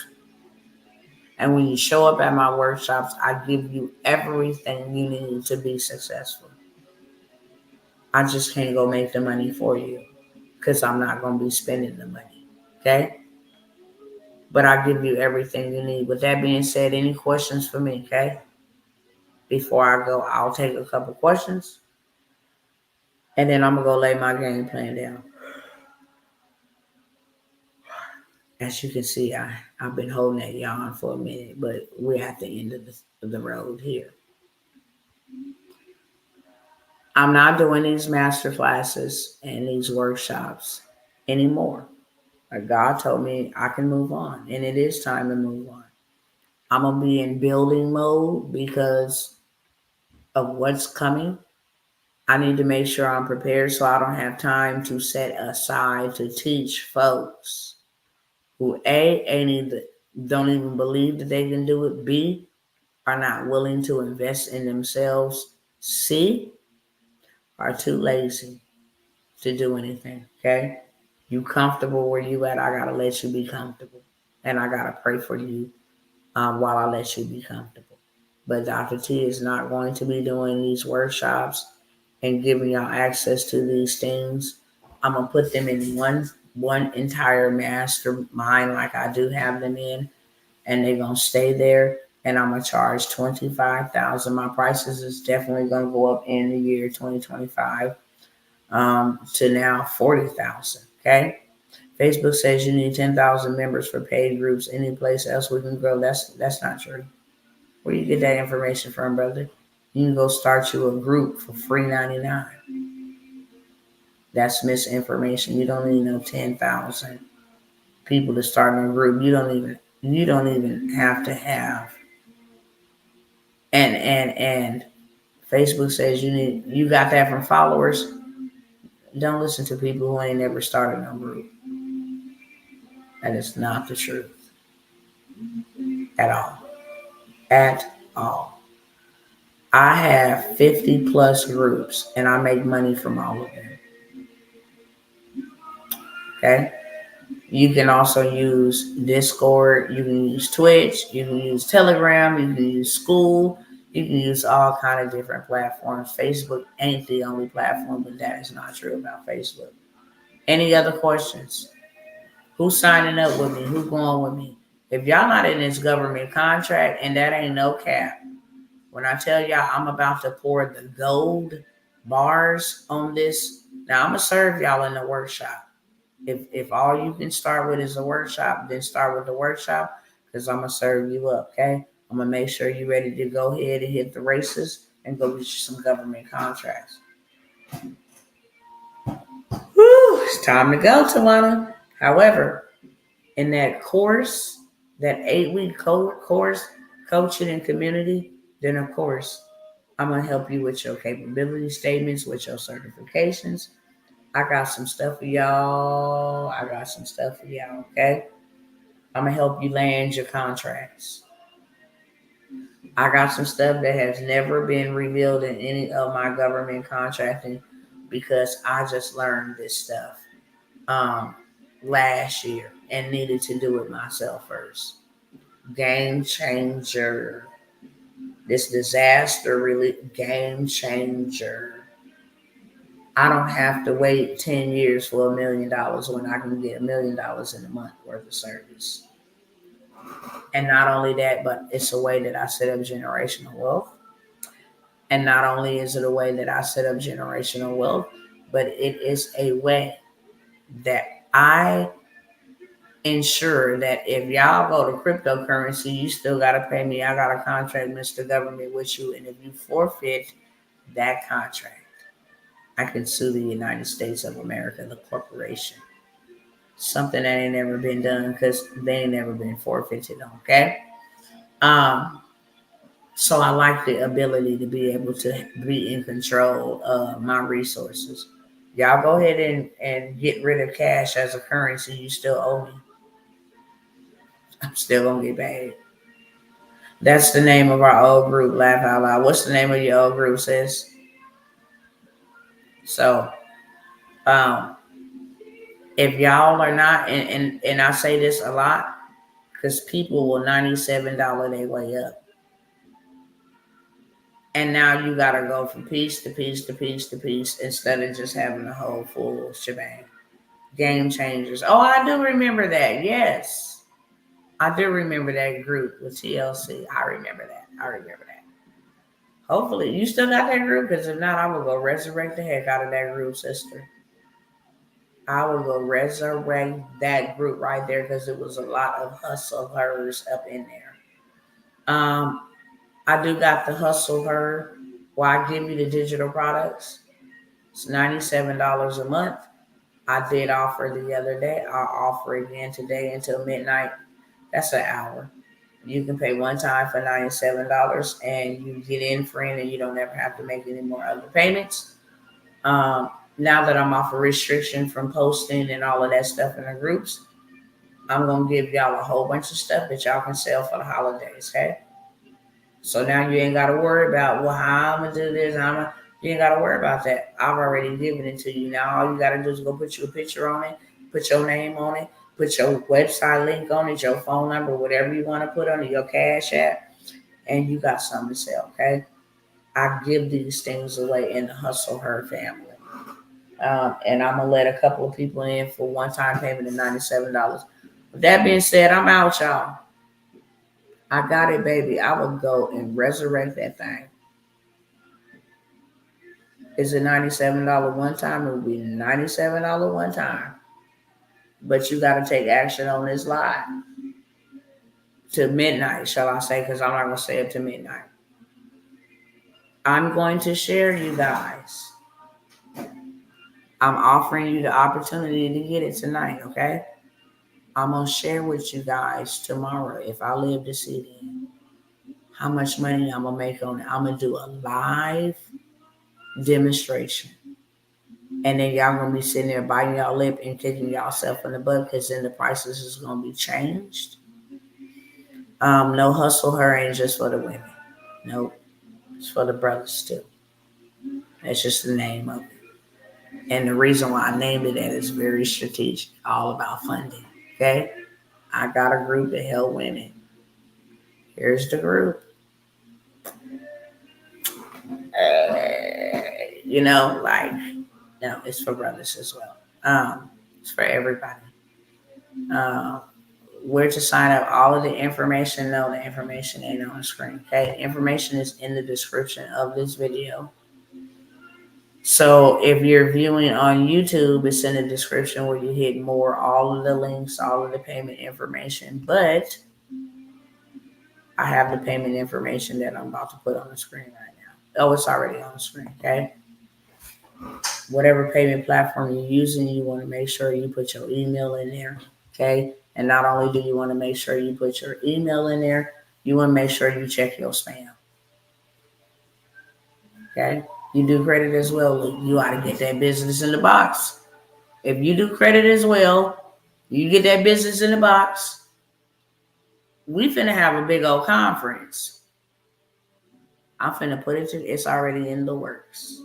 And when you show up at my workshops, I give you everything you need to be successful. I just can't go make the money for you because I'm not going to be spending the money. Okay? But I give you everything you need. With that being said, any questions for me? Okay? Before I go, I'll take a couple questions. And then I'm going to go lay my game plan down. As you can see, I've been holding that yawn for a minute, but we're at the end of the road here. I'm not doing these master classes and these workshops anymore. Like God told me I can move on, and it is time to move on. I'm going to be in building mode because of what's coming. I need to make sure I'm prepared so I don't have time to set aside to teach folks who don't even believe that they can do it, B, are not willing to invest in themselves, C, are too lazy to do anything. Okay? You comfortable where you at, I gotta let you be comfortable. And I gotta pray for you while I let you be comfortable. But Dr. T is not going to be doing these workshops and giving y'all access to these things. I'm gonna put them in one entire mastermind like I do have them in, and they're gonna stay there. And I'm gonna charge $25,000. My prices is definitely gonna go up in the year 2025 to now $40,000. Okay. Facebook says you need 10,000 members for paid groups. Any place else we can grow? That's not true. Where you get that information from, brother? You can go start you a group for free 99. That's misinformation. You don't need no 10,000 people to start a group. You don't even have to have. And Facebook says you got that from followers. Don't listen to people who ain't never started no group. That is not the truth. At all. At all. I have 50 plus groups and I make money from all of them. Okay? You can also use Discord, you can use Twitch, you can use Telegram, you can use School, you can use all kind of different platforms. Facebook ain't the only platform, but that is not true about Facebook. Any other questions? Who's signing up with me? Who's going with me? If y'all not in this government contract, and that ain't no cap, when I tell y'all I'm about to pour the gold bars on this, now I'm going to serve y'all in the workshop. If all you can start with is a workshop, then start with the workshop, because I'm going to serve you up, okay? I'm going to make sure you're ready to go ahead and hit the races and go get you some government contracts. Whew, it's time to go, Tawana. However, in that course, that 8-week course, coaching and community, then of course, I'm going to help you with your capability statements, with your certifications. I got some stuff for y'all. Okay? I'm going to help you land your contracts. I got some stuff that has never been revealed in any of my government contracting because I just learned this stuff last year and needed to do it myself first. Game changer. This disaster relief, game changer. I don't have to wait 10 years for $1 million when I can get $1 million in a month worth of service. And not only that, but it's a way that I set up generational wealth. And not only is it a way that I set up generational wealth, but it is a way that I ensure that if y'all go to cryptocurrency, you still got to pay me. I got a contract, Mr. Government, with you. And if you forfeit that contract, I can sue the United States of America, the corporation. Something that ain't never been done because they ain't never been forfeited, okay? So I like the ability to be able to be in control of my resources. Y'all go ahead and get rid of cash as a currency. You still owe me. I'm still going to get paid. That's the name of our old group, Laugh Out Loud. What's the name of your old group, sis? So, if y'all are not, and I say this a lot, because people will $97 their way up. And now you got to go from piece to piece to piece to piece instead of just having a whole full shebang. Game changers. Oh, I do remember that. Yes. I do remember that group with TLC. I remember that. Hopefully, you still got that group, because if not, I will go resurrect the heck out of that group, sister. I will go resurrect that group right there because it was a lot of hustlers up in there. I do got the HustleHer where I give you the digital products. It's $97 a month. I did offer the other day. I'll offer again today until midnight. That's an hour. You can pay one time for $97 and you get in free and you don't ever have to make any more other payments. Now that I'm off a restriction from posting and all of that stuff in the groups, I'm going to give y'all a whole bunch of stuff that y'all can sell for the holidays, okay? So now you ain't got to worry about, well, how I'm going to do this. You ain't got to worry about that. I've already given it to you. Now all you got to do is go put your picture on it, put your name on it, put your website link on it, your phone number, whatever you want to put on it, your Cash App, and you got something to sell, okay? I give these things away in the HustleHer family. And I'm going to let a couple of people in for one-time payment of $97. With that being said, I'm out, y'all. I got it, baby. I would go and resurrect that thing. Is it $97 one time? It would be $97 one time. But you got to take action on this live to midnight, shall I say, because I'm not going to stay up to midnight. I'm going to share, you guys. I'm offering you the opportunity to get it tonight, okay? I'm going to share with you guys tomorrow, if I live to see it, how much money I'm going to make on it. I'm going to do a live demonstration. And then y'all going to be sitting there biting y'all lip and kicking y'allself in the butt because then the prices is going to be changed. No HustleHer ain't just for the women. Nope. It's for the brothers too. That's just the name of it. And the reason why I named it that is very strategic, all about funding. Okay? I got a group to help women. Here's the group. No, it's for brothers as well. It's for everybody. Where to sign up, all of the information. No, the information ain't on the screen. Okay? The information is in the description of this video. So if you're viewing on YouTube, it's in the description where you hit more, all of the links, all of the payment information. But I have the payment information that I'm about to put on the screen right now. Oh, it's already on the screen, okay? Whatever payment platform you're using, you want to make sure you put your email in there. Okay. And not only do you want to make sure you put your email in there, you want to make sure you check your spam. Okay. You do credit as well. You ought to get that business in the box. If you do credit as well, you get that business in the box. We finna have a big old conference. I'm finna put it to, it's already in the works.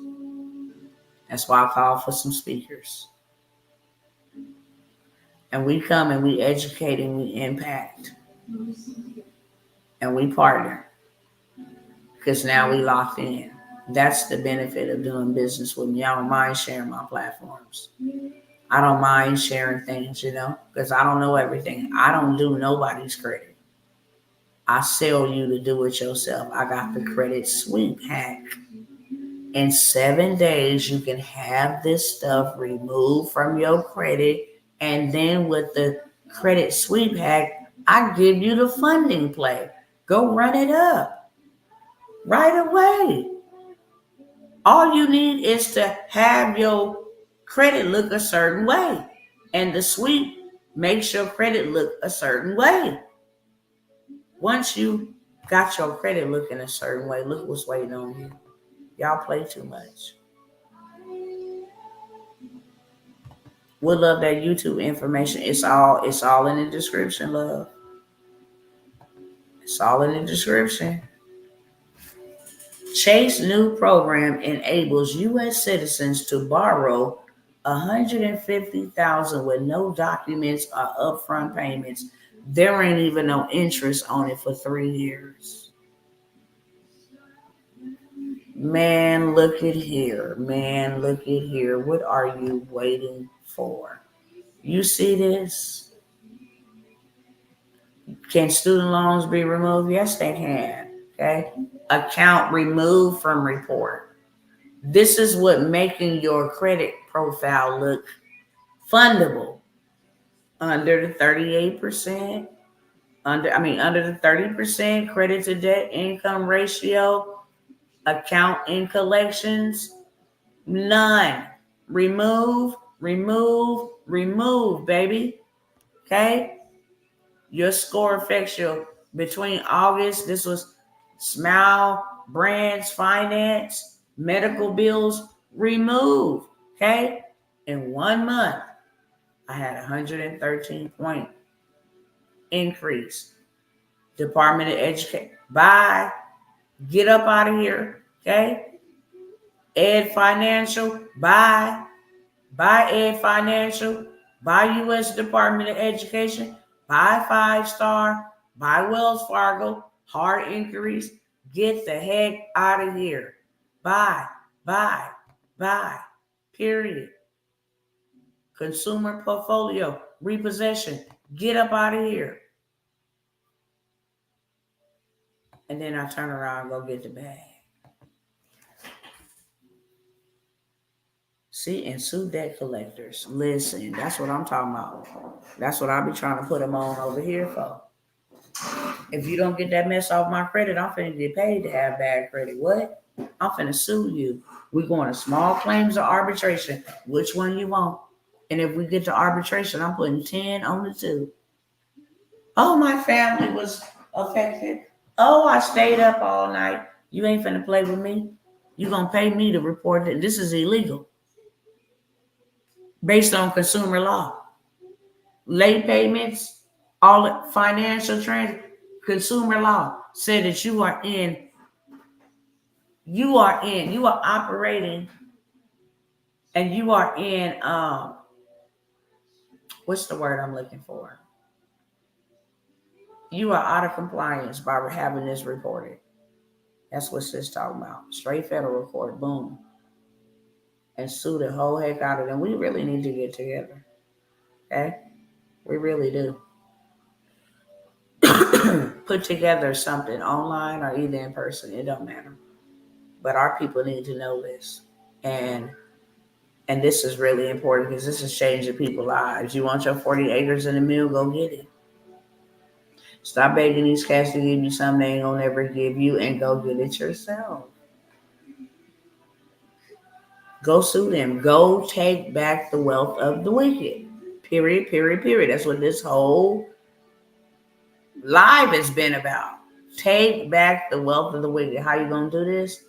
That's why I call for some speakers. And we come and we educate and we impact. And we partner. Because now we locked in. That's the benefit of doing business with me. I don't mind sharing my platforms. I don't mind sharing things, because I don't know everything. I don't do nobody's credit. I sell you to do it yourself. I got the credit sweep hack. In 7 days, you can have this stuff removed from your credit. And then with the credit sweep hack, I give you the funding play. Go run it up right away. All you need is to have your credit look a certain way. And the sweep makes your credit look a certain way. Once you got your credit looking a certain way, look what's waiting on you. Y'all play too much. We'll love that YouTube information. It's all in the description, love. It's all in the description. Chase new program enables U.S. citizens to borrow $150,000 with no documents or upfront payments. There ain't even no interest on it for 3 years. Man, look at here. Man, look at here. What are you waiting for? You see this? Can student loans be removed? Yes, they can. Okay. Account removed from report. This is what making your credit profile look fundable. Under the 38%, under the 30% credit to debt income ratio, account in collections, none. Remove, baby. Okay? Your score affects you between August. This was Smile, Brands, Finance, medical bills, remove. Okay? In 1 month, I had 113 point increase. Department of Education. Bye. Get up out of here. Okay? Ed Financial. Bye. Buy Ed Financial. Buy U.S. Department of Education. Buy 5-Star. Buy Wells Fargo. Hard increase. Get the heck out of here. Buy. Period. Consumer portfolio. Repossession. Get up out of here. And then I turn around and go get the bag. See, and sue debt collectors. Listen, that's what I'm talking about. That's what I'll be trying to put them on over here for. If you don't get that mess off my credit, I'm finna get paid to have bad credit. What? I'm finna sue you. We're going to small claims or arbitration. Which one you want? And if we get to arbitration, I'm putting 10 on the 2. Oh, my family was affected. Oh, I stayed up all night. You ain't finna play with me. You gonna pay me to report that this is illegal. Based on consumer law. Late payments, all financial consumer law said that you are operating, and you are in, what's the word I'm looking for? You are out of compliance by having this reported. That's what this talking about. Straight federal court, boom. And sue the whole heck out of them. We really need to get together. Okay? We really do. Put together something online or either in person. It don't matter. But our people need to know this. And this is really important because this is changing people's lives. You want your 40 acres and a mule, go get it. Stop begging these cats to give you something they ain't gonna ever give you, and go get it yourself. Go sue them. Go take back the wealth of the wicked. Period, period, period. That's what this whole live has been about. Take back the wealth of the wicked. How you going to do this?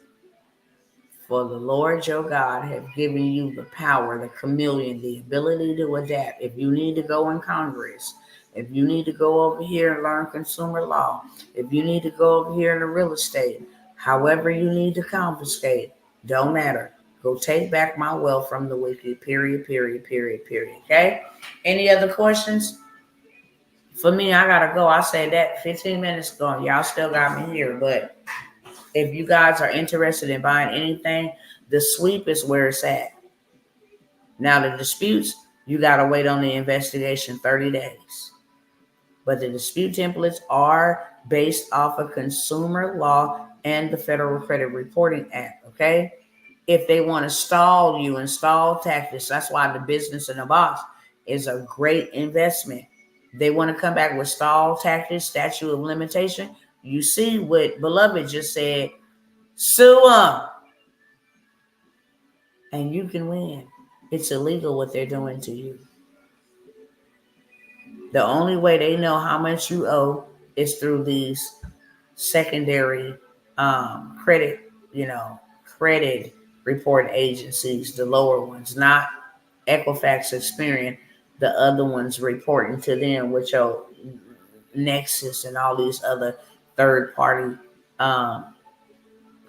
For the Lord your God have given you the power, the chameleon, the ability to adapt. If you need to go in Congress, if you need to go over here and learn consumer law, if you need to go over here in the real estate, however you need to confiscate, don't matter. Go take back my wealth from the wicked. Period, period, period, period. Okay? Any other questions? For me, I gotta go. I said that 15 minutes ago. Y'all still got me here, but if you guys are interested in buying anything, the sweep is where it's at. Now, the disputes, you got to wait on the investigation 30 days. But the dispute templates are based off of consumer law and the Federal Credit Reporting Act, okay? If they want to stall you and stall tactics, that's why the business in the box is a great investment. They want to come back with stall tactics, statute of limitation. You see what Beloved just said, sue them, and you can win. It's illegal what they're doing to you. The only way they know how much you owe is through these secondary credit, credit report agencies, the lower ones, not Equifax, Experian, the other ones reporting to them with your Nexus and all these other third party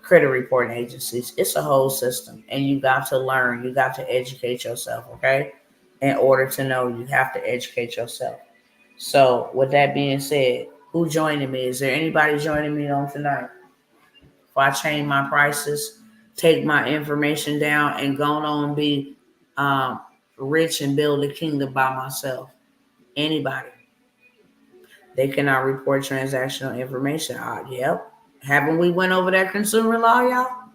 credit reporting agencies. It's a whole system, and you got to learn. You got to educate yourself, okay? In order to know, you have to educate yourself. So, with that being said, who joining me? Is there anybody joining me on tonight? If I change my prices, take my information down, and go on and be rich and build a kingdom by myself? Anybody? They cannot report transactional information. Yep. Haven't we went over that consumer law, y'all?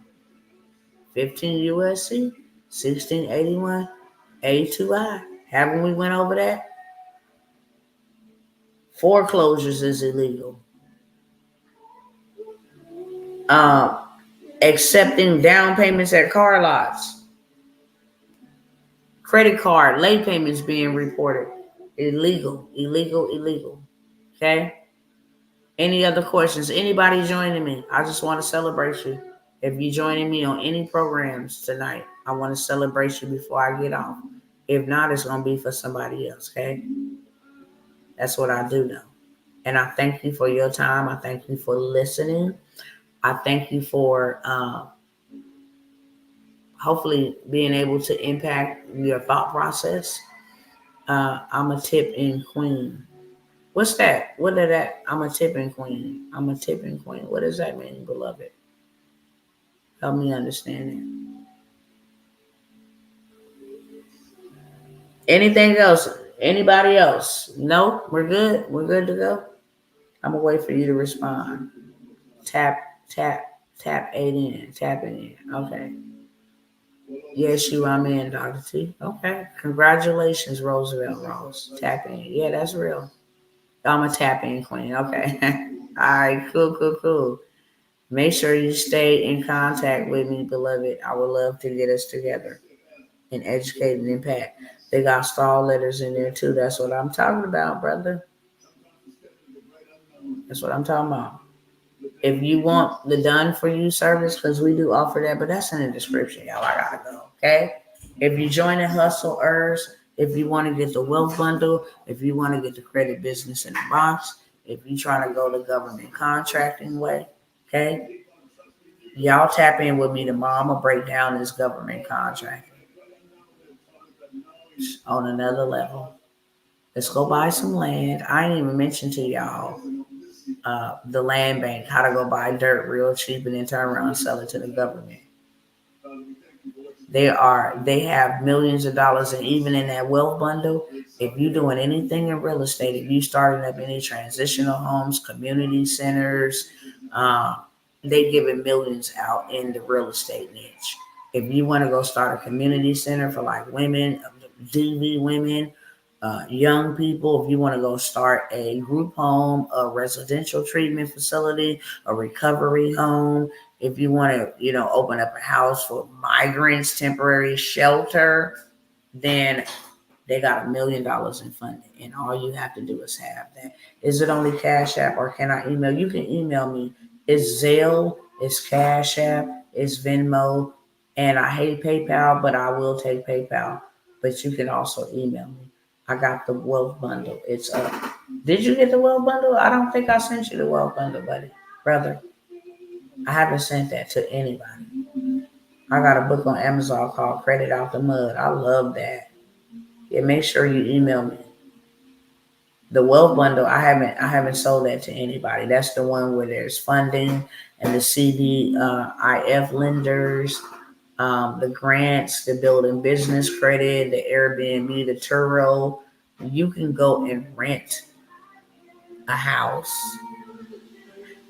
15 USC, 1681, A2I. Haven't we went over that? Foreclosures is illegal. Accepting down payments at car lots. Credit card, late payments being reported. Illegal, illegal, illegal. Okay? Any other questions? Anybody joining me? I just want to celebrate you. If you're joining me on any programs tonight, I want to celebrate you before I get off. If not, it's going to be for somebody else, okay? That's what I do know. And I thank you for your time. I thank you for listening. I thank you for hopefully being able to impact your thought process. I'm a tipping queen. What's that? What is that? I'm a tipping queen. I'm a tipping queen. What does that mean, beloved? Help me understand it. Anything else? Anybody else? No? We're good? We're good to go? I'm going to wait for you to respond. Tap 8 in. Tap it in. Okay. Yes, I'm in, Dr. T. Okay. Congratulations, Roosevelt Ross. Tap in. Yeah, that's real. I'm a tap in queen. Okay. All right. Cool. Make sure you stay in contact with me, beloved. I would love to get us together and educate and impact. They got stall letters in there too. That's what I'm talking about, brother. That's what I'm talking about. If you want the done for you service, because we do offer that, but that's in the description, y'all. I gotta go. Okay. If you join the Hustlers, if you want to get the wealth bundle, if you want to get the credit business in the box, if you trying to go the government contracting way, okay, y'all tap in with me tomorrow. I'm gonna break down this government contracting on another level. Let's go buy some land. I ain't even mentioned to y'all the land bank, how to go buy dirt real cheap and then turn around and sell it to the government. They have millions of dollars, and even in that wealth bundle, if you're doing anything in real estate, if you starting up any transitional homes, community centers, they giving millions out in the real estate niche. If you want to go start a community center for like women, DV women, young people, if you want to go start a group home, a residential treatment facility, a recovery home, If you want to, open up a house for migrants, temporary shelter, then they got $1 million in funding, and all you have to do is have that. Is it only Cash App, or can I email? You can email me. It's Zelle, it's Cash App, it's Venmo, and I hate PayPal, but I will take PayPal. But you can also email me. I got the Wealth Bundle. It's up. Did you get the Wealth Bundle? I don't think I sent you the Wealth Bundle, brother. I haven't sent that to anybody. I got a book on Amazon called Credit Out the Mud. I love that. Yeah, make sure you email me. The Wealth Bundle, I haven't sold that to anybody. That's the one where there's funding and the CDIF lenders, the grants, the building business credit, the Airbnb, the Turo. You can go and rent a house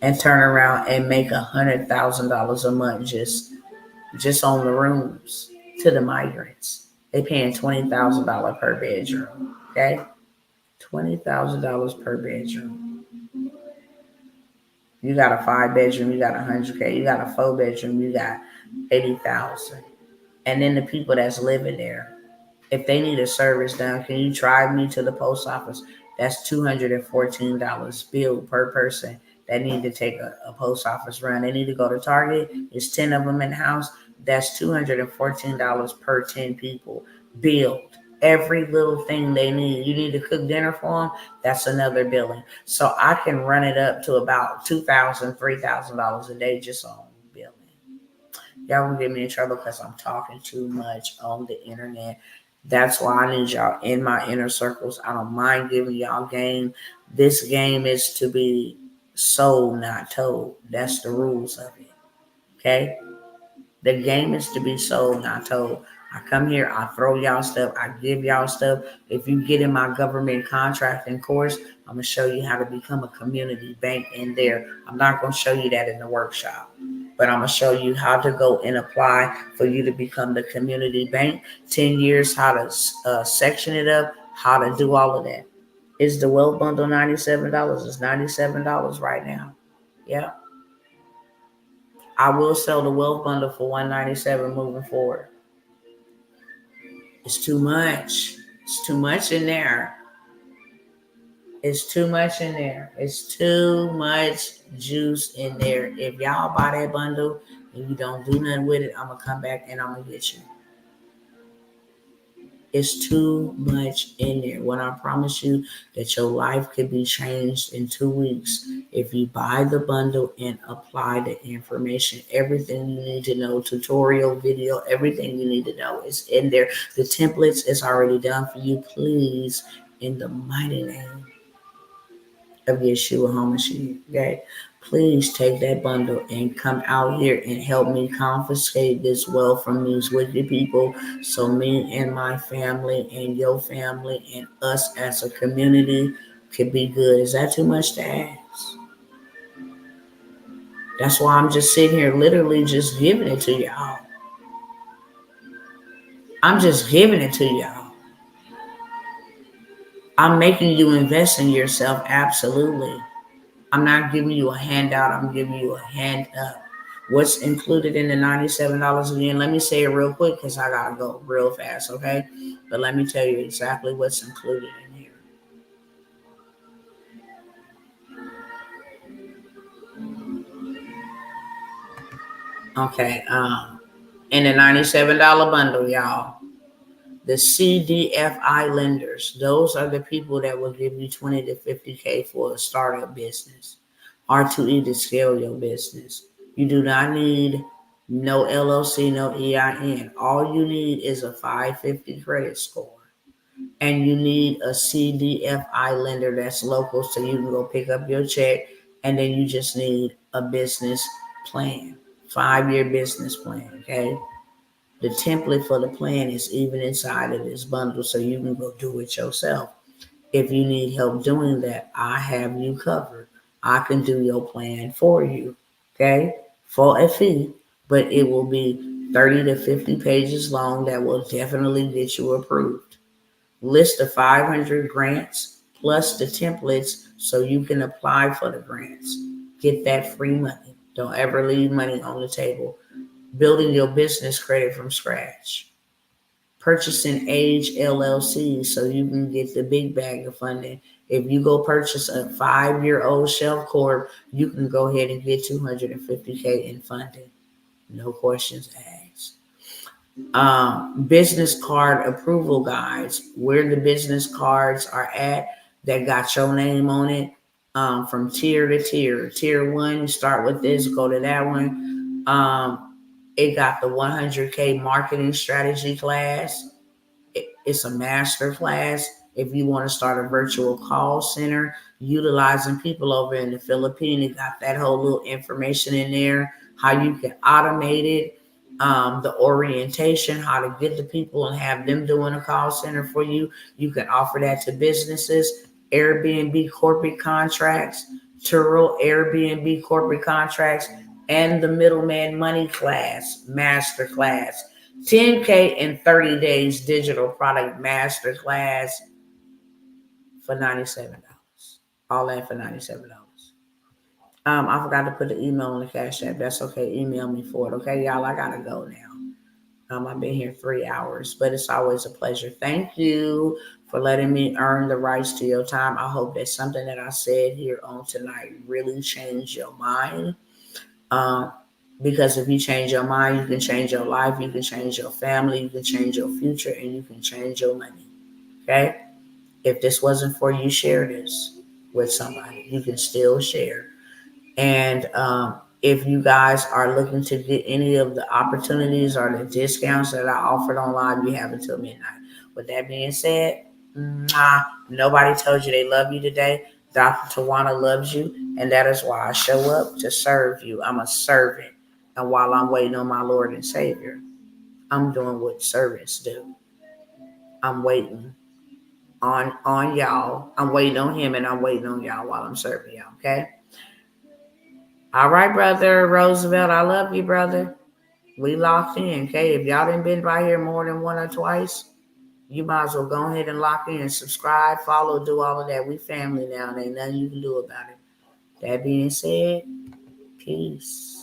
and turn around and make $100,000 a month just on the rooms to the migrants. They paying $20,000 per bedroom. Okay, $20,000 per bedroom. You got a 5-bedroom, you got 100K. You got a 4-bedroom, you got 80,000. And then the people that's living there, if they need a service done, can you drive me to the post office? That's $214 bill per person that need to take a post office run. They need to go to Target. It's 10 of them in the house. That's $214 per 10 people billed. Every little thing they need. You need to cook dinner for them. That's another billing. So I can run it up to about $2,000, $3,000 a day just on billing. Y'all gonna get me in trouble because I'm talking too much on the internet. That's why I need y'all in my inner circles. I don't mind giving y'all game. This game is to be sold, not told. That's the rules of it. Okay? The game is to be sold, not told. I come here, I throw y'all stuff, I give y'all stuff. If you get in my government contracting course, I'm going to show you how to become a community bank in there. I'm not going to show you that in the workshop, but I'm going to show you how to go and apply for you to become the community bank. 10 years, how to section it up, how to do all of that. Is the Wealth Bundle $97? It's $97 right now. Yeah. I will sell the Wealth Bundle for $197 moving forward. It's too much. It's too much in there. It's too much in there. It's too much juice in there. If y'all buy that bundle and you don't do nothing with it, I'm going to come back and I'm going to get you. It's too much in there. When I promise you that your life could be changed in 2 weeks if you buy the bundle and apply the information. Everything you need to know, tutorial, video, everything you need to know is in there. The templates is already done for you. Please, in the mighty name of Yeshua HaMashiach, okay? Please take that bundle and come out here and help me confiscate this wealth from these wicked people so me and my family and your family and us as a community could be good. Is that too much to ask? That's why I'm just sitting here literally just giving it to y'all. I'm just giving it to y'all. I'm making you invest in yourself, absolutely. I'm not giving you a handout. I'm giving you a hand up. What's included in the $97 again? Let me say it real quick because I got to go real fast, okay? But let me tell you exactly what's included in here. Okay, in the $97 bundle, y'all, the CDFI lenders, those are the people that will give you 20 to 50K for a startup business. R2E to scale your business. You do not need no LLC, no EIN. All you need is a 550 credit score. And you need a CDFI lender that's local so you can go pick up your check. And then you just need a business plan, 5-year business plan, okay? The template for the plan is even inside of this bundle so you can go do it yourself. If you need help doing that, I have you covered. I can do your plan for you, okay, for a fee, but it will be 30 to 50 pages long that will definitely get you approved. List of 500 grants plus the templates so you can apply for the grants. Get that free money. Don't ever leave money on the table. Building your business credit from scratch. Purchasing Age LLC so you can get the big bag of funding. If you go purchase a 5-year-old Shelf Corp, you can go ahead and get $250K in funding. No questions asked. Business card approval guides, where the business cards are at that got your name on it, from tier to tier. Tier 1, you start with this, go to that one. It got the 100K marketing strategy class. It's a master class. If you want to start a virtual call center, utilizing people over in the Philippines, it got that whole little information in there, how you can automate it, the orientation, how to get the people and have them doing a call center for you. You can offer that to businesses. Airbnb corporate contracts, Turo Airbnb corporate contracts, and the middleman money class, master class. 10K in 30 days digital product master class for $97. All that for $97. I forgot to put the email on the Cash App. That's okay. Email me for it. Okay, y'all, I gotta go now. I've been here 3 hours, but it's always a pleasure. Thank you for letting me earn the rights to your time. I hope that something that I said here on tonight really changed your mind. Because if you change your mind, you can change your life, you can change your family, you can change your future, and you can change your money. Okay? If this wasn't for you, share this with somebody. You can still share. And if you guys are looking to get any of the opportunities or the discounts that I offered online, you have until midnight. With that being said, nobody told you they love you today. Dr. Tawana loves you, and that is why I show up to serve you. I'm a servant. And while I'm waiting on my Lord and Savior, I'm doing what servants do. I'm waiting on y'all. I'm waiting on him, and I'm waiting on y'all while I'm serving y'all, okay? All right, brother Roosevelt, I love you, brother. We locked in, okay? If y'all didn't been by here more than one or twice, you might as well go ahead and lock in, subscribe, follow, do all of that. We family now, and ain't nothing you can do about it. That being said, peace.